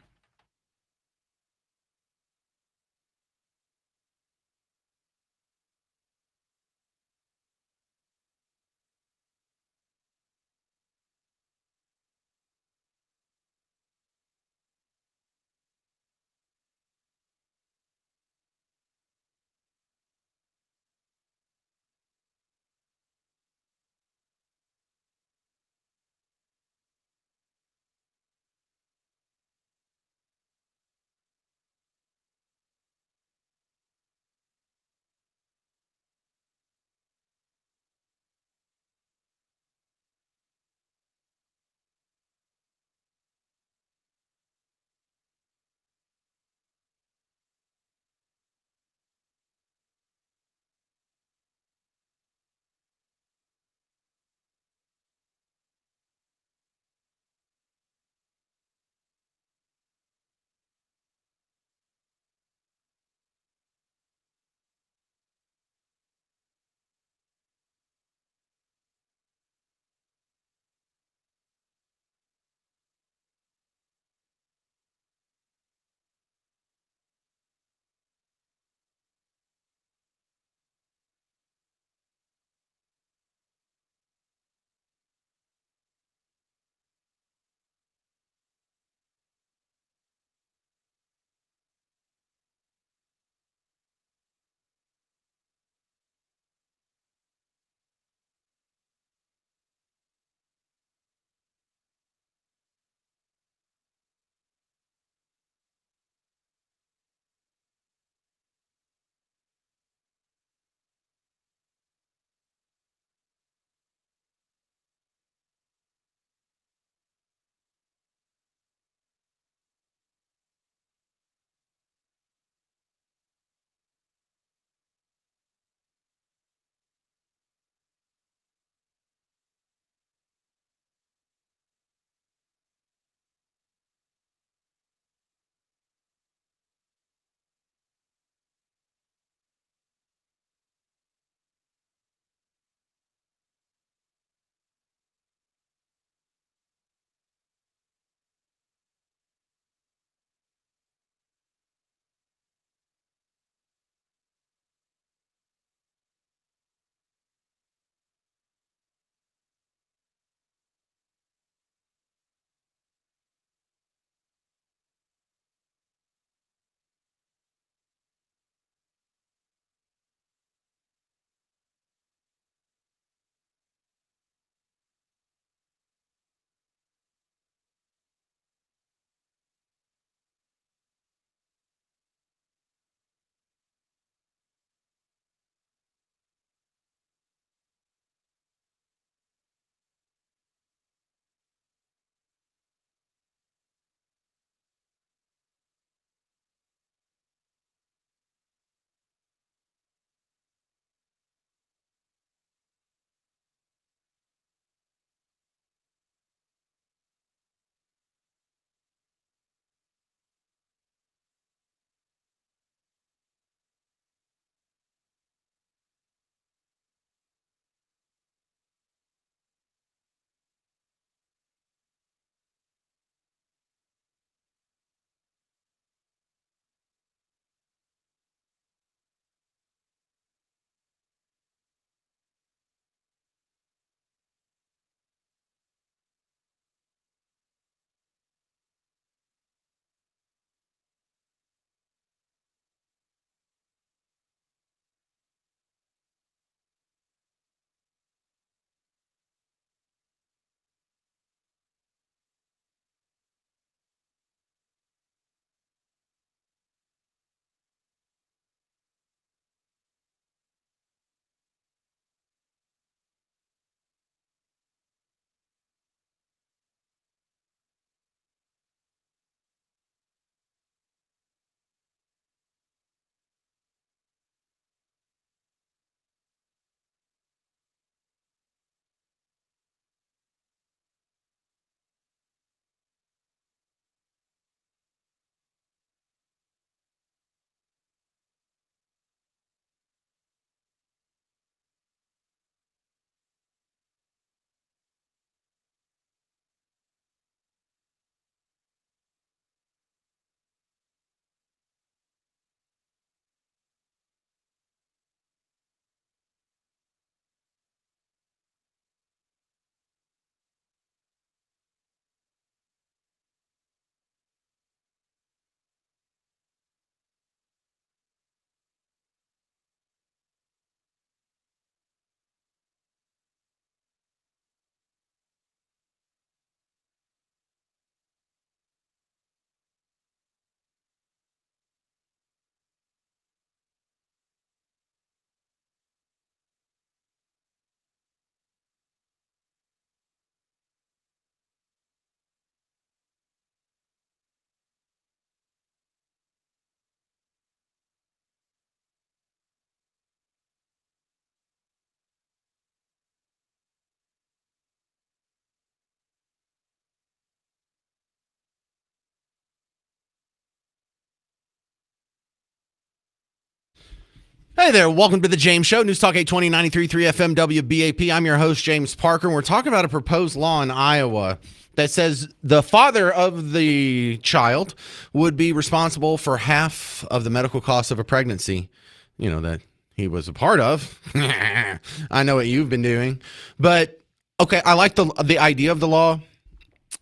Hey there, welcome to the James Show, News Talk 820 93.3 FM WBAP. I'm your host, James Parker, and we're talking about a proposed law in Iowa that says the father of the child would be responsible for half of the medical costs of a pregnancy, that he was a part of. I know what you've been doing. But, okay, I like the idea of the law,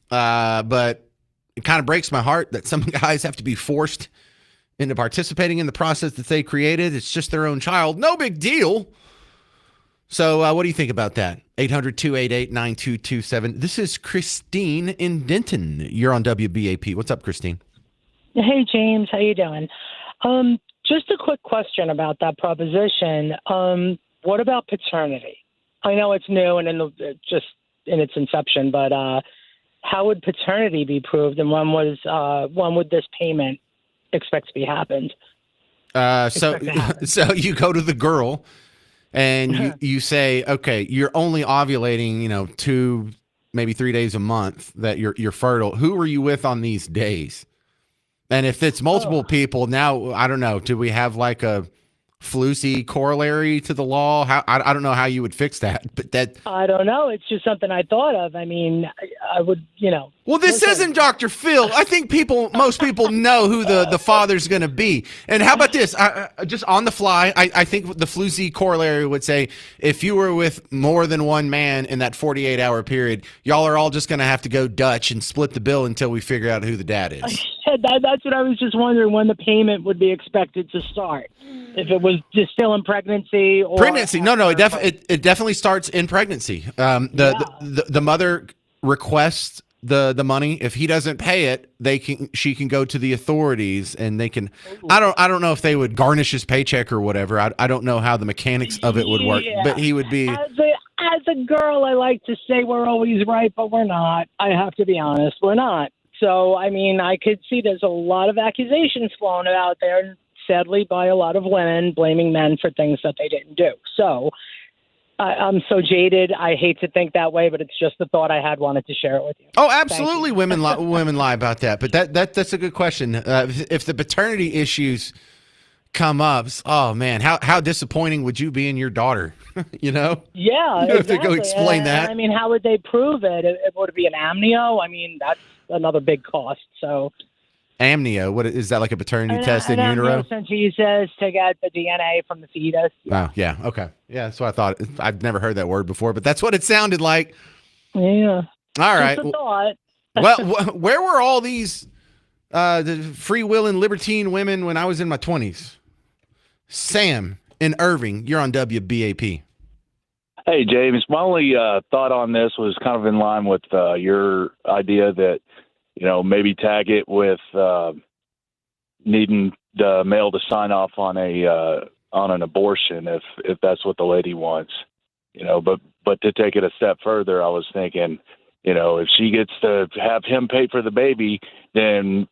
but it kind of breaks my heart that some guys have to be forced into participating in the process that they created. It's just their own child. No big deal. So what do you think about that? 800-288-9227. This is Christine in Denton. You're on WBAP. What's up, Christine? Hey, James. How you doing? Just a quick question about that proposition. What about paternity? I know it's new and just in its inception, but how would paternity be proved, and when would this payment expect to be happened? So you go to the girl and you say, okay, you're only ovulating, 2, maybe 3 days a month that you're fertile. Who were you with on these days? And if it's multiple people, now, I don't know, do we have like a flusy corollary to the law? I don't know how you would fix that, but I don't know. It's just something I thought of. I mean, I would, Well, this isn't Dr. Phil. I think most people know who the father's going to be. And how about this? Just on the fly, I think the flusy corollary would say, if you were with more than one man in that 48-hour period, y'all are all just going to have to go Dutch and split the bill until we figure out who the dad is. That's what I was just wondering, when the payment would be expected to start. If it was just still in pregnancy or pregnancy. No, it definitely starts in pregnancy. The mother requests the money. If he doesn't pay it, she can go to the authorities and they can. I don't know if they would garnish his paycheck or whatever. I don't know how the mechanics of it would work, but he would be. As a girl, I like to say we're always right, but we're not. I have to be honest, we're not. So, I mean, I could see there's a lot of accusations flown out there, sadly, by a lot of women blaming men for things that they didn't do. So I'm so jaded. I hate to think that way, but it's just the thought I had. Wanted to share it with you. Oh, absolutely. Women lie about that. But that's a good question. If the paternity issues come up, oh, man, how disappointing would you be in your daughter? Yeah, you have to go explain that. I mean, how would they prove it? Would it be an amnio? I mean, that's another big cost. So amnio, what is that, like a paternity test in utero? Amniocentesis to get the DNA from the fetus. Oh, yeah. Okay. Yeah, that's what I thought. I've never heard that word before, but that's what it sounded like. Yeah. All right. Just a thought. Well, where were all these the free will and libertine women when I was in my 20s? Sam in Irving, you're on WBAP. Hey, James. My only thought on this was kind of in line with your idea that, maybe tag it with needing the male to sign off on an abortion if that's what the lady wants. But to take it a step further, I was thinking, if she gets to have him pay for the baby, then,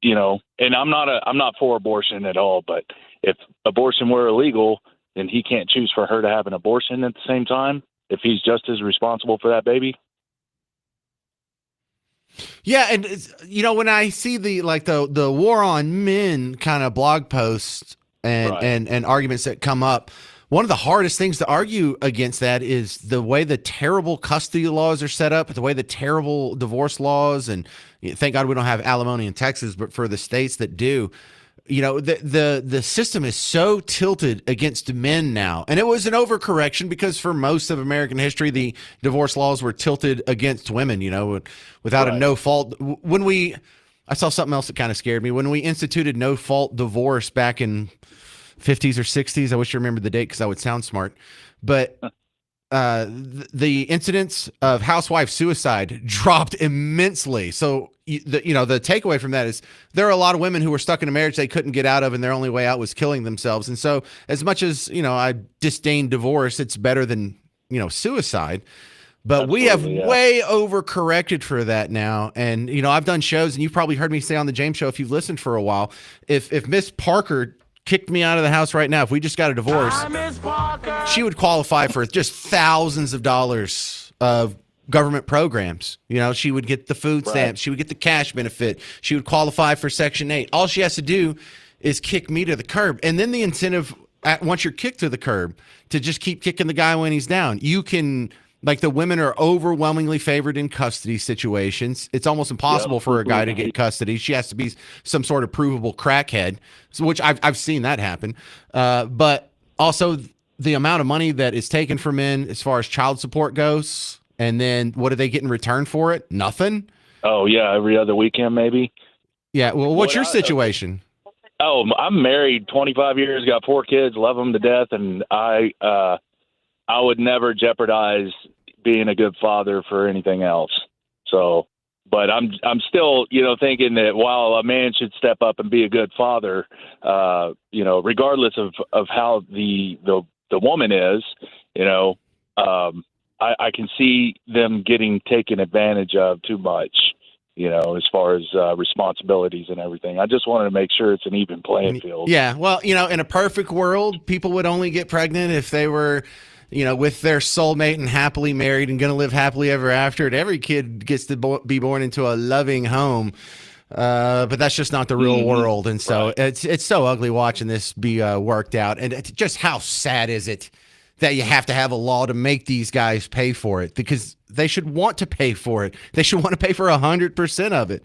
and I'm not for abortion at all, but if abortion were illegal, then he can't choose for her to have an abortion at the same time if he's just as responsible for that baby. Yeah, and when I see the war on men kind of blog posts and arguments that come up, one of the hardest things to argue against that is the way the terrible custody laws are set up, the way the terrible divorce laws, and thank God we don't have alimony in Texas, but for the states that do, the system is so tilted against men now. And it was an overcorrection because for most of American history, the divorce laws were tilted against women, without a no fault. I saw something else that kind of scared me. When we instituted no fault divorce back in 50s or 60s, I wish I remembered the date because I would sound smart. But the incidence of housewife suicide dropped immensely. So the takeaway from that is there are a lot of women who were stuck in a marriage they couldn't get out of, and their only way out was killing themselves. And so, as much as I disdain divorce, it's better than suicide. But we have way overcorrected for that now. And I've done shows, and you've probably heard me say on the James Show if you've listened for a while, if Miss Parker kicked me out of the house right now, if we just got a divorce, she would qualify for just thousands of dollars of government programs. She would get the food stamps. She would get the cash benefit. She would qualify for Section 8. All she has to do is kick me to the curb. And then the incentive once you're kicked to the curb, to just keep kicking the guy when he's down. You can, like, the women are overwhelmingly favored in custody situations. It's almost impossible for a guy to get custody. She has to be some sort of provable crackhead, which I've seen that happen. But also the amount of money that is taken from men as far as child support goes, and then what do they get in return for it? Nothing. Oh yeah, every other weekend maybe. Yeah. Well, what's your situation? Oh, I'm married 25 years, got 4 kids, love them to death, and I would never jeopardize being a good father for anything else. So, but I'm still, thinking that while a man should step up and be a good father, regardless of how the woman is, I can see them getting taken advantage of too much. As far as responsibilities and everything. I just wanted to make sure it's an even playing field. Yeah. Well, in a perfect world, people would only get pregnant if they were, with their soulmate and happily married and going to live happily ever after. And every kid gets to be born into a loving home. But that's just not the real world. And so it's so ugly watching this be worked out. And just how sad is it that you have to have a law to make these guys pay for it, because they should want to pay for it. They should want to pay for 100% of it.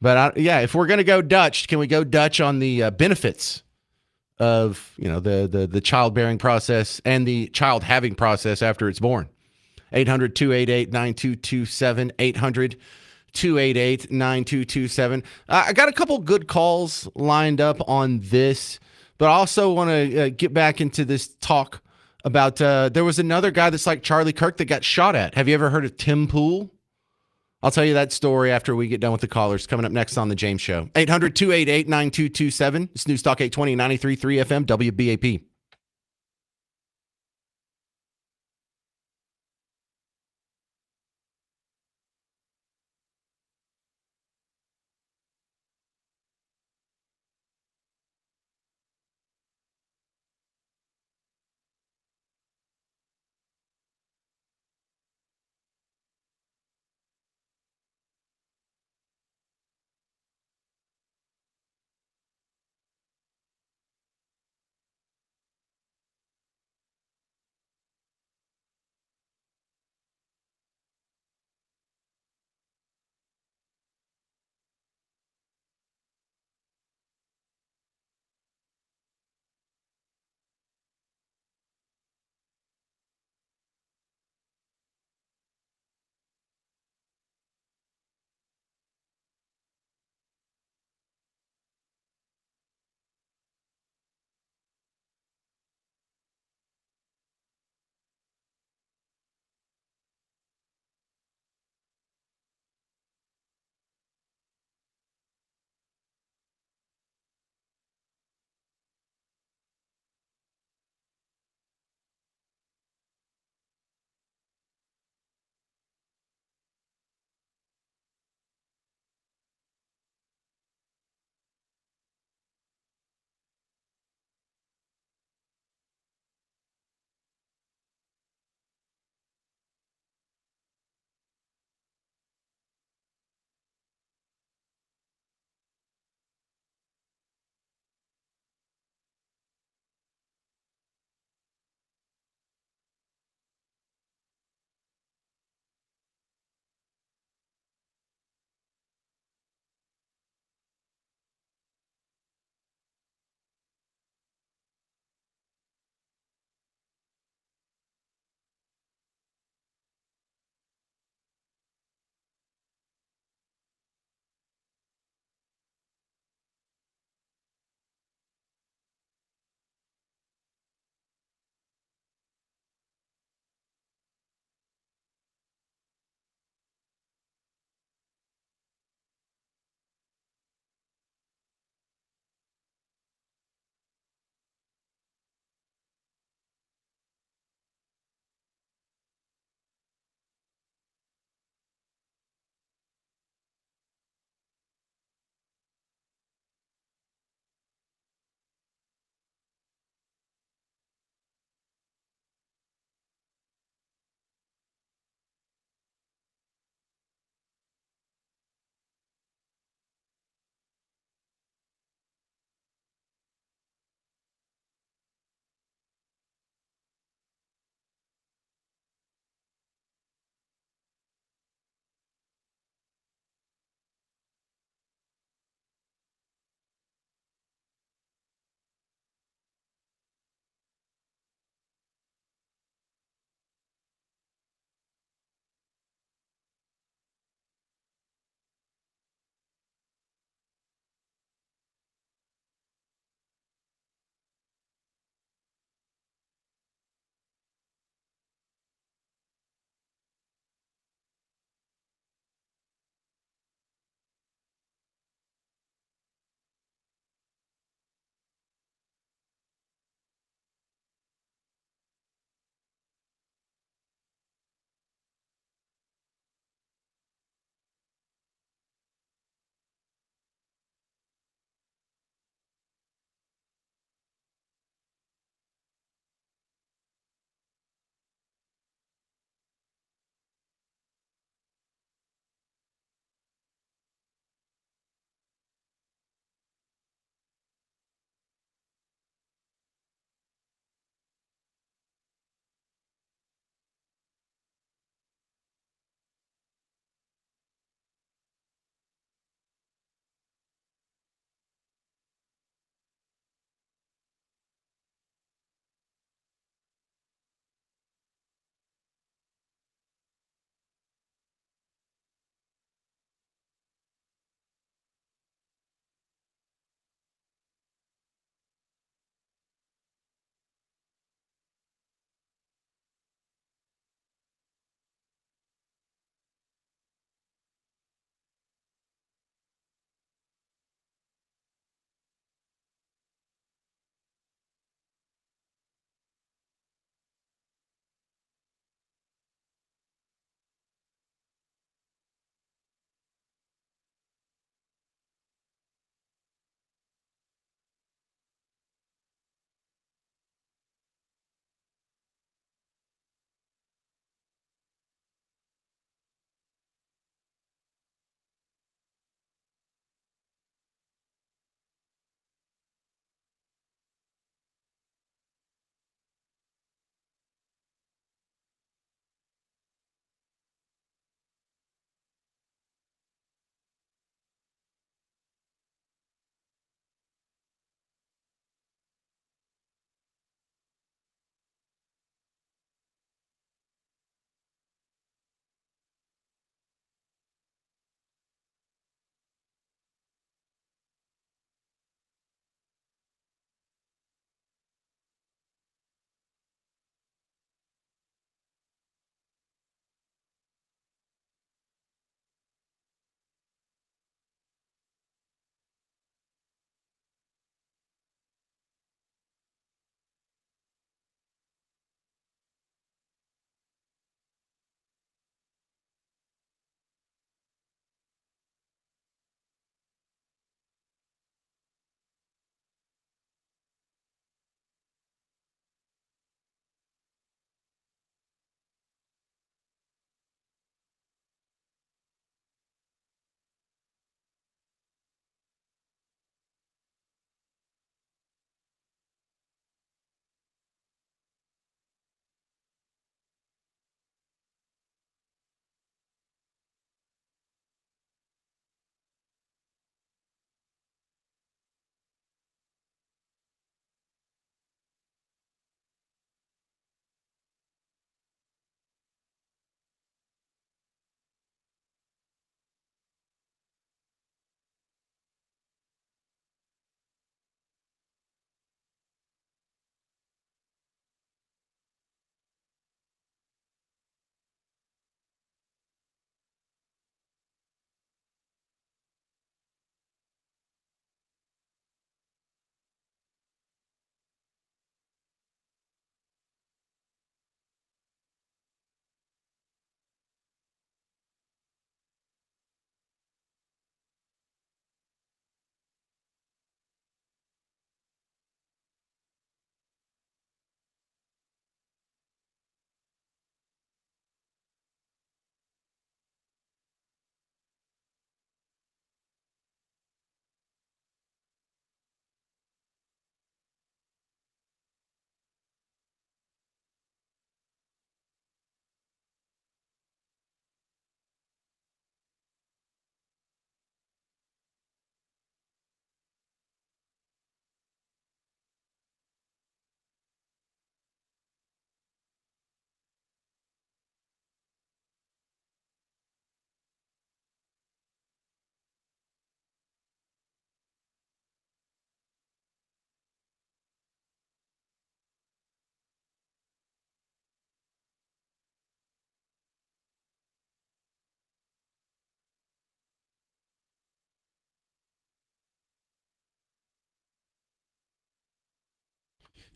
But if we're going to go Dutch, can we go Dutch on the benefits of, the childbearing process and the child having process after it's born? 800-288-9227, 800-288-9227. I got a couple good calls lined up on this, but I also want to get back into this talk about there was another guy that's like Charlie Kirk that got shot at. Have you ever heard of Tim Pool? I'll tell you that story after we get done with the callers. Coming up next on The James Show. 800-288-9227. It's News Talk 820, 93.3 FM, WBAP.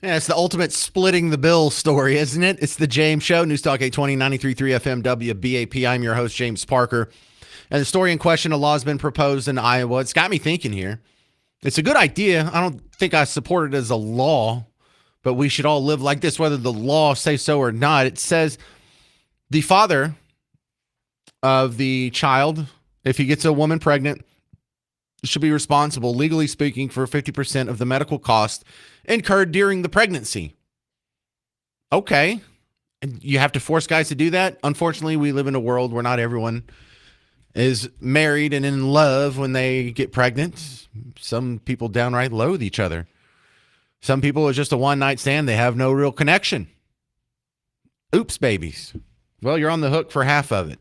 Yeah, it's the ultimate splitting the bill story, isn't it? It's the James Show, News Talk 820, 93.3 FM, WBAP. I'm your host, James Parker. And the story in question, a law has been proposed in Iowa. It's got me thinking here. It's a good idea. I don't think I support it as a law, but we should all live like this, whether the law say so or not. It says the father of the child, if he gets a woman pregnant, should be responsible, legally speaking, for 50% of the medical cost incurred during the pregnancy. Okay. And you have to force guys to do that? Unfortunately, we live in a world where not everyone is married and in love when they get pregnant. Some people downright loathe each other. Some people, it's just a one-night stand. They have no real connection. Oops, babies. Well, you're on the hook for half of it.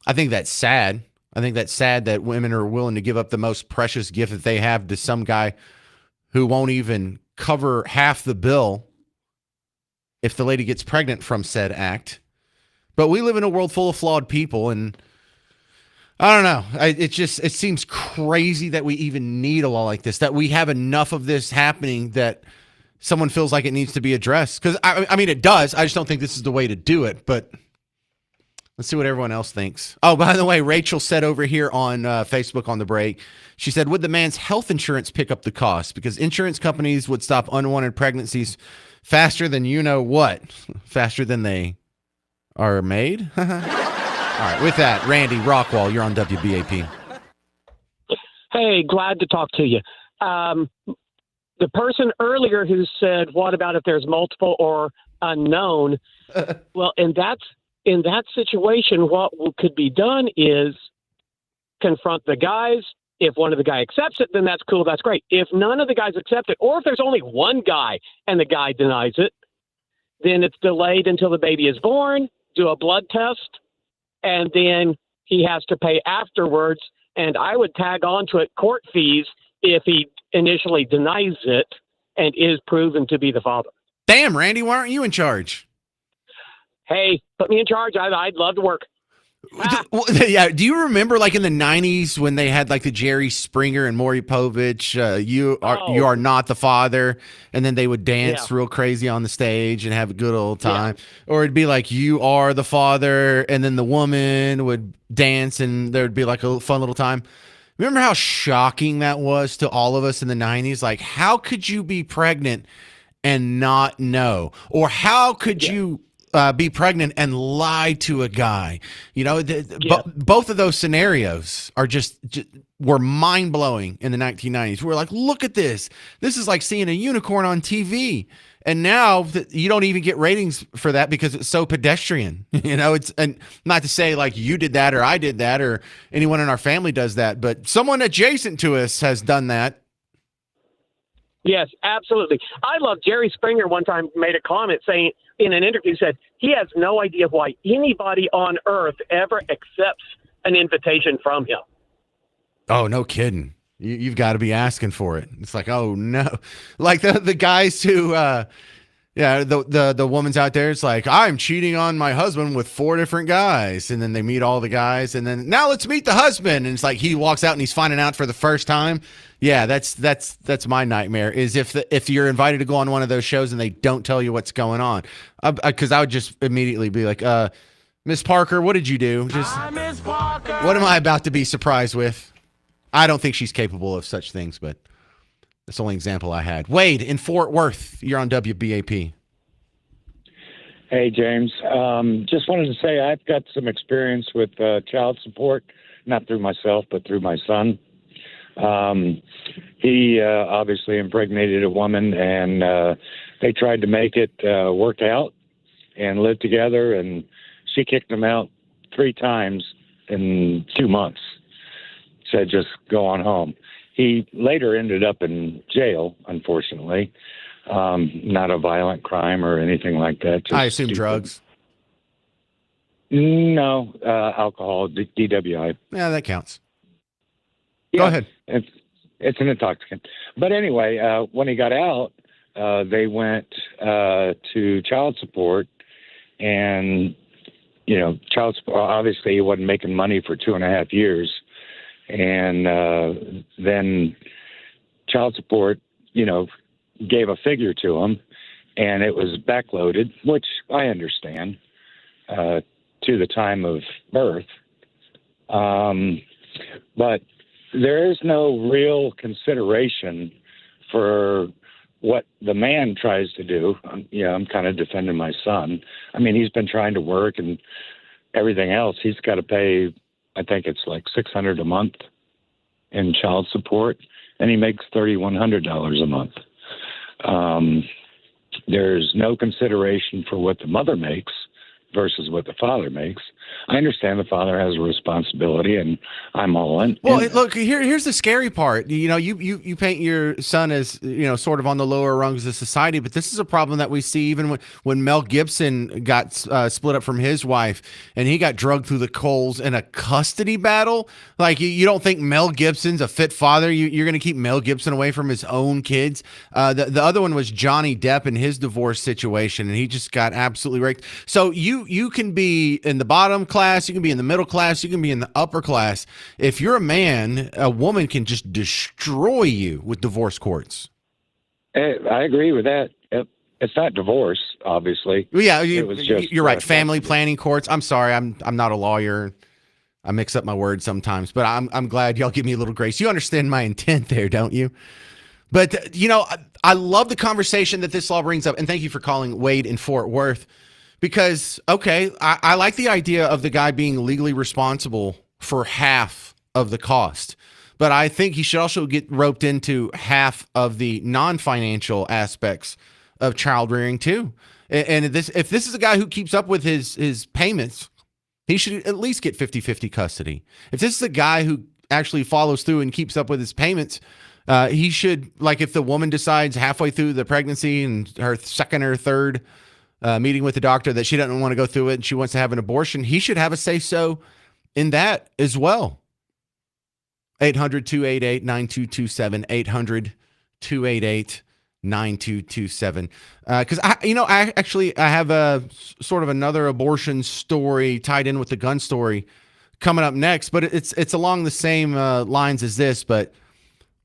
I think that's sad. I think that's sad that women are willing to give up the most precious gift that they have to some guy who won't even cover half the bill if the lady gets pregnant from said act. But we live in a world full of flawed people, and I don't know. It seems crazy that we even need a law like this, that we have enough of this happening that someone feels like it needs to be addressed. Because, I mean, it does. I just don't think this is the way to do it, but let's see what everyone else thinks. Oh, by the way, Rachel said over here on Facebook on the break, she said, would the man's health insurance pick up the cost? Because insurance companies would stop unwanted pregnancies faster than you know what. Faster than they are made? All right, with that, Randy Rockwall, you're on WBAP. Hey, glad to talk to you. The person earlier who said, what about if there's multiple or unknown? Well, in that situation, what could be done is confront the guys. If one of the guys accepts it, then that's cool. That's great. If none of the guys accept it, or if there's only one guy and the guy denies it, then it's delayed until the baby is born, do a blood test, and then he has to pay afterwards. And I would tag on to it court fees if he initially denies it and is proven to be the father. Damn, Randy, why aren't you in charge? Hey, put me in charge. I'd love to work. Yeah, do you remember like in the 90s when they had like the Jerry Springer and Maury Povich, you are not the father, and then they would dance real crazy on the stage and have a good old time? Or it'd be like you are the father, and then the woman would dance and there'd be like a fun little time. Remember how shocking that was to all of us in the 90s? Like, how could you be pregnant and not know? Or how could you be pregnant and lie to a guy? You know, both of those scenarios are were mind blowing in the 1990s. We're like, look at this. This is like seeing a unicorn on TV. And now you don't even get ratings for that because it's so pedestrian. You know, and not to say like you did that or I did that or anyone in our family does that, but someone adjacent to us has done that. Yes, absolutely. I love Jerry Springer one time made a comment saying in an interview, said he has no idea why anybody on earth ever accepts an invitation from him. Oh, no kidding. You've got to be asking for it. It's like, oh no. Like the guys who, the woman's out there. It's like, I'm cheating on my husband with 4 different guys. And then they meet all the guys and then now let's meet the husband. And it's like, he walks out and he's finding out for the first time. Yeah, that's my nightmare is if you're invited to go on one of those shows and they don't tell you what's going on. Because I would just immediately be like, Miss Parker, what did you do? What am I about to be surprised with? I don't think she's capable of such things, but that's the only example I had. Wade in Fort Worth, you're on WBAP. Hey, James. Just wanted to say I've got some experience with child support, not through myself, but through my son. He obviously impregnated a woman, and they tried to make it work out and live together, and she kicked him out 3 times in 2 months. Said just go on home. He later ended up in jail, unfortunately. Not a violent crime or anything like that. I assume drugs. No, alcohol, DWI. Yeah, that counts. Yeah, go ahead. It's an intoxicant. But anyway, when he got out, they went to child support, and child support. Obviously, he wasn't making money for 2.5 years. And then child support, gave a figure to him, and it was backloaded, which I understand, to the time of birth. But there is no real consideration for what the man tries to do. I'm kind of defending my son. I mean, he's been trying to work and everything else. He's got to pay, I think it's like $600 a month in child support, and he makes $3,100 a month. There's no consideration for what the mother makes versus what the father makes. I understand the father has a responsibility, and I'm all in. Well, look, here's the scary part. You paint your son as, sort of on the lower rungs of society, but this is a problem that we see even when Mel Gibson got split up from his wife and he got drugged through the coals in a custody battle. Like, you don't think Mel Gibson's a fit father? You're going to keep Mel Gibson away from his own kids? The other one was Johnny Depp in his divorce situation, and he just got absolutely raked. So you can be in the bottom class, you can be in the middle class, you can be in the upper class. If you're a man, a woman can just destroy you with divorce courts. I agree with that. It's not divorce, obviously. Yeah, you're right. Family planning courts. I'm sorry, I'm not a lawyer. I mix up my words sometimes, but I'm glad y'all give me a little grace. You understand my intent there, don't you? But I love the conversation that this law brings up, and thank you for calling Wade in Fort Worth. Because, okay, I like the idea of the guy being legally responsible for half of the cost, but I think he should also get roped into half of the non-financial aspects of child rearing too. And if this is a guy who keeps up with his payments, he should at least get 50-50 custody. If this is a guy who actually follows through and keeps up with his payments, he should, like, if the woman decides halfway through the pregnancy and her second or third meeting with the doctor that she doesn't want to go through it and she wants to have an abortion, he should have a say-so in that as well. 800-288-9227, 800-288-9227. Because I have a sort of another abortion story tied in with the gun story coming up next, but it's along the same lines as this, but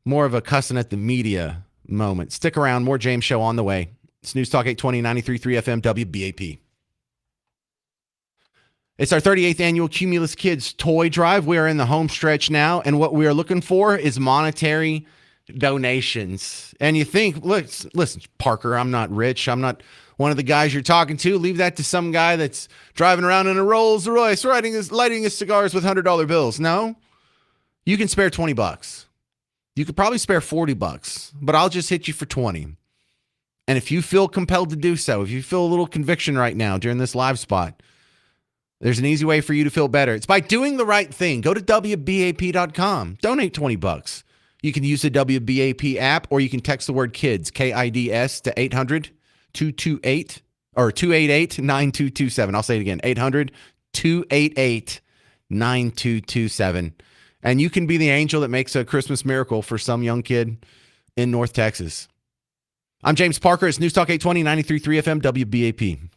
more of a cussing at the media moment. Stick around, more James Show on the way. It's News Talk 820, 93.3 FM, WBAP. It's our 38th annual Cumulus Kids Toy Drive. We are in the home stretch now, and what we are looking for is monetary donations. And you think, listen, Parker, I'm not rich. I'm not one of the guys you're talking to. Leave that to some guy that's driving around in a Rolls Royce, lighting his cigars with $100 bills. No, you can spare $20. You could probably spare $40, but I'll just hit you for 20. And if you feel compelled to do so, if you feel a little conviction right now during this live spot, there's an easy way for you to feel better. It's by doing the right thing. Go to WBAP.com. Donate $20. You can use the WBAP app, or you can text the word KIDS, KIDS, to 800-228 or 288-9227. I'll say it again, 800-288-9227. And you can be the angel that makes a Christmas miracle for some young kid in North Texas. I'm James Parker. It's News Talk 820, 93.3 FM, WBAP.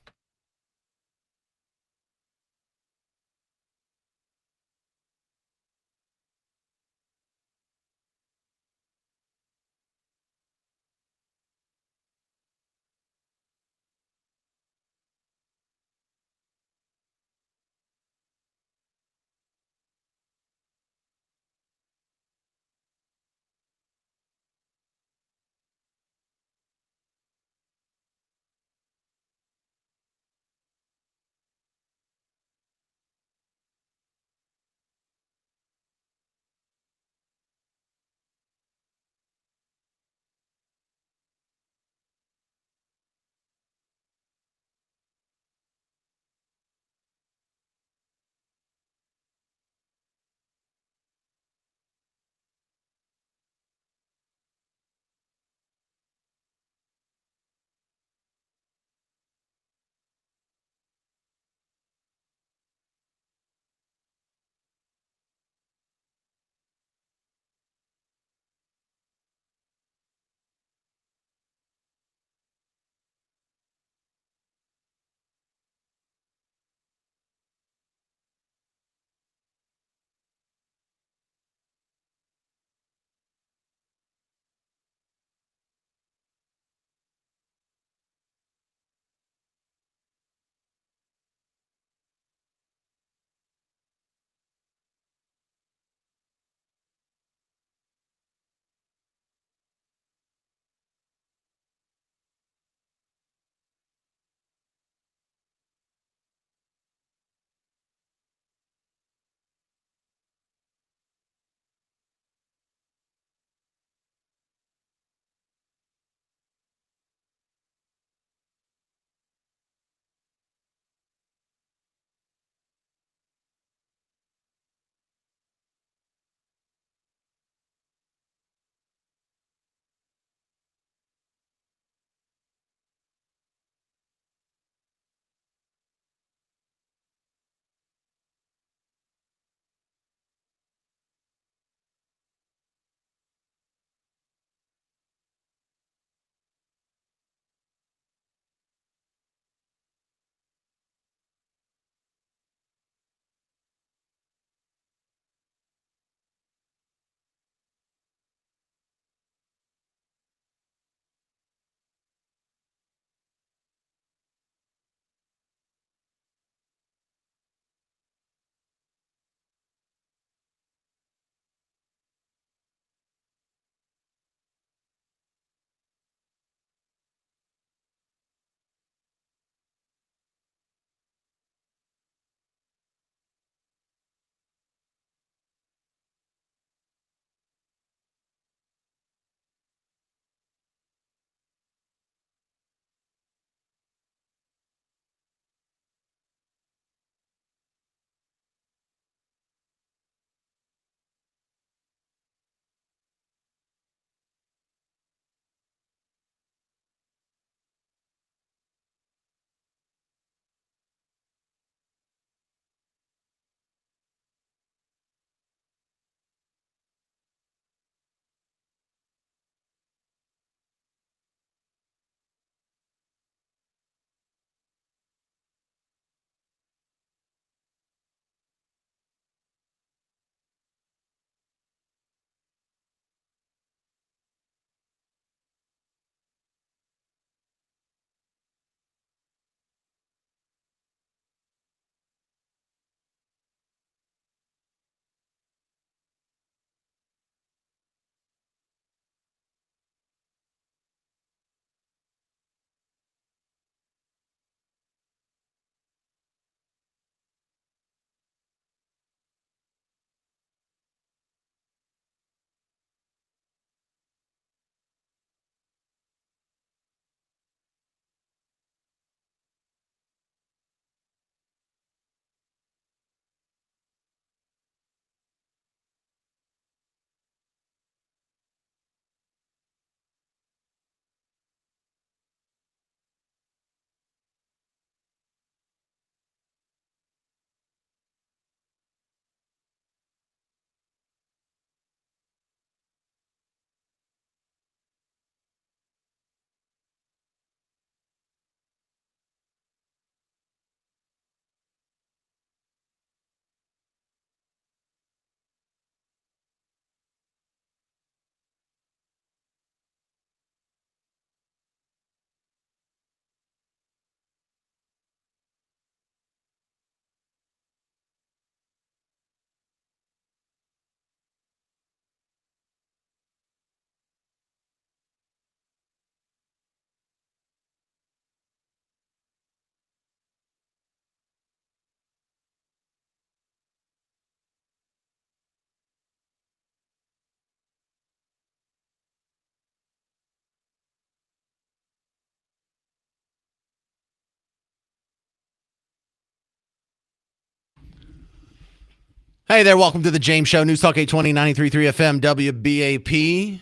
Hey there, welcome to the James Show, News Talk 820, 93.3 FM, WBAP.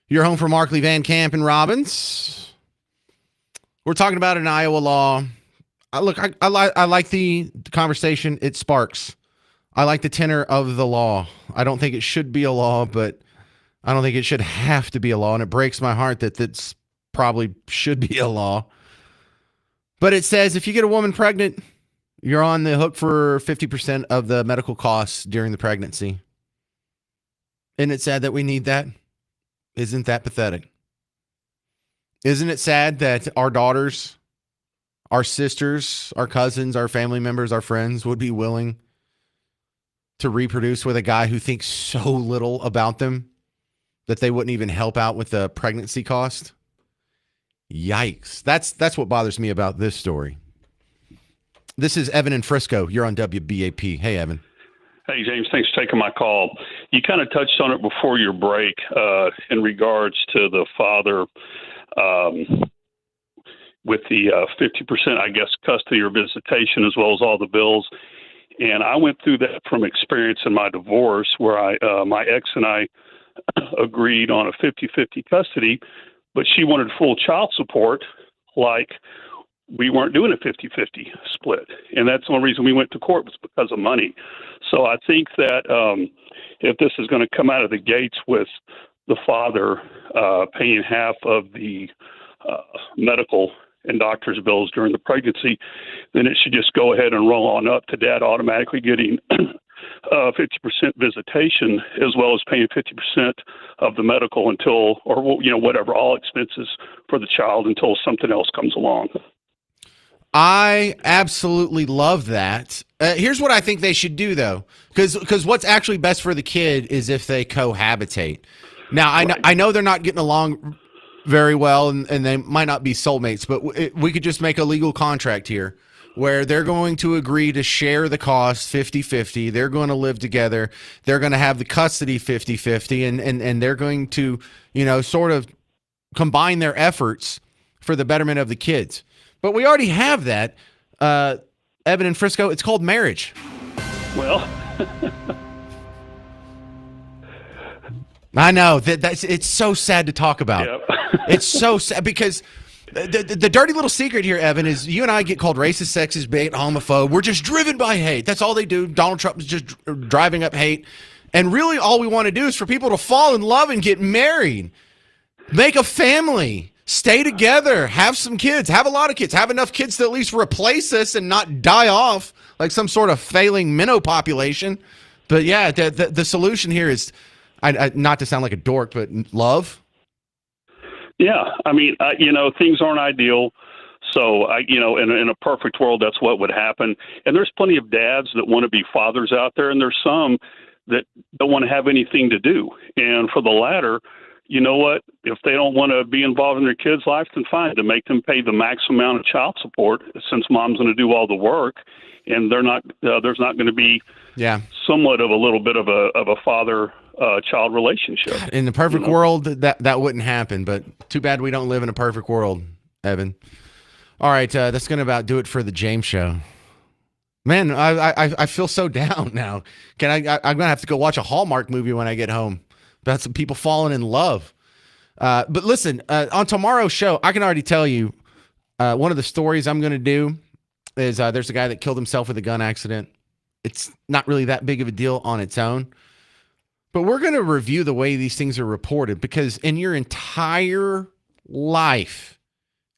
You're home for Markley, Van Camp, and Robbins. We're talking about an Iowa law. I like the conversation it sparks. I like the tenor of the law. I don't think it should be a law, but I don't think it should have to be a law, and it breaks my heart that that's probably should be a law. But it says if you get a woman pregnant, you're on the hook for 50% of the medical costs during the pregnancy. Isn't it sad that we need that? Isn't that pathetic? Isn't it sad that our daughters, our sisters, our cousins, our family members, our friends would be willing to reproduce with a guy who thinks so little about them that they wouldn't even help out with the pregnancy cost? Yikes. That's what bothers me about this story. This is Evan in Frisco. You're on WBAP. Hey, Evan. Hey, James, thanks for taking my call. You kind of touched on it before your break in regards to the father with the 50%, I guess, custody or visitation, as well as all the bills. And I went through that from experience in my divorce where my ex and I agreed on a 50-50 custody, but she wanted full child support, like we weren't doing a 50-50 split. And that's the only reason we went to court was because of money. So I think that if this is going to come out of the gates with the father paying half of the medical and doctor's bills during the pregnancy, then it should just go ahead and roll on up to dad automatically getting 50% visitation, as well as paying 50% of the medical until, or, you know, whatever, all expenses for the child until something else comes along. I absolutely love that. Here's what I think they should do, though, because what's actually best for the kid is if they cohabitate. Now, I know they're not getting along very well, and they might not be soulmates, but we could just make a legal contract here where they're going to agree to share the cost 50-50. They're going to live together. They're going to have the custody 50-50, and they're going to, you know, sort of combine their efforts for the betterment of the kids. But we already have that, Evan and Frisco. It's called marriage. Well, I know that's it's so sad to talk about. Yep. It's so sad because the dirty little secret here, Evan, is you and I get called racist, sexist, bigot, homophobe. We're just driven by hate. That's all they do. Donald Trump is just driving up hate. And really all we want to do is for people to fall in love and get married, make a family, stay together, have some kids, have a lot of kids, have enough kids to at least replace us and not die off like some sort of failing minnow population. But yeah, the solution here is, not to sound like a dork, but love. yeah, I mean, you know, things aren't ideal. So, in a perfect world, that's what would happen. And there's plenty of dads that want to be fathers out there, and there's some that don't want to have anything to do. And for the latter, you know what? If they don't want to be involved in their kids' life, then fine, to make them pay the maximum amount of child support, since mom's going to do all the work, and they're not. There's not going to be somewhat of a little bit of a father-child relationship. In the perfect world, that wouldn't happen. But too bad we don't live in a perfect world, Evan. All right, that's going to about do it for the James Show. Man, I feel so down now. I'm going to have to go watch a Hallmark movie when I get home about some people falling in love. But listen, on tomorrow's show, I can already tell you one of the stories I'm going to do is there's a guy that killed himself with a gun accident. It's not really that big of a deal on its own. But we're going to review the way these things are reported, because in your entire life,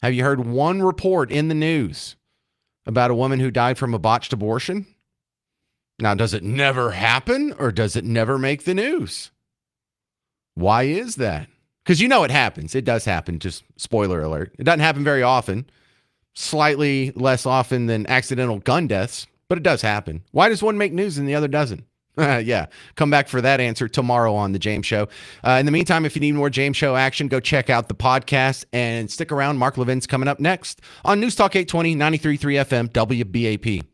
have you heard one report in the news about a woman who died from a botched abortion? Now, does it never happen, or does it never make the news? Why is that? Because you know it happens. It does happen. Just spoiler alert. It doesn't happen very often. Slightly less often than accidental gun deaths, but it does happen. Why does one make news and the other doesn't? Yeah, come back for that answer tomorrow on The James Show. In the meantime, if you need more James Show action, go check out the podcast and stick around. Mark Levin's coming up next on News Talk 820, 93.3 FM, WBAP.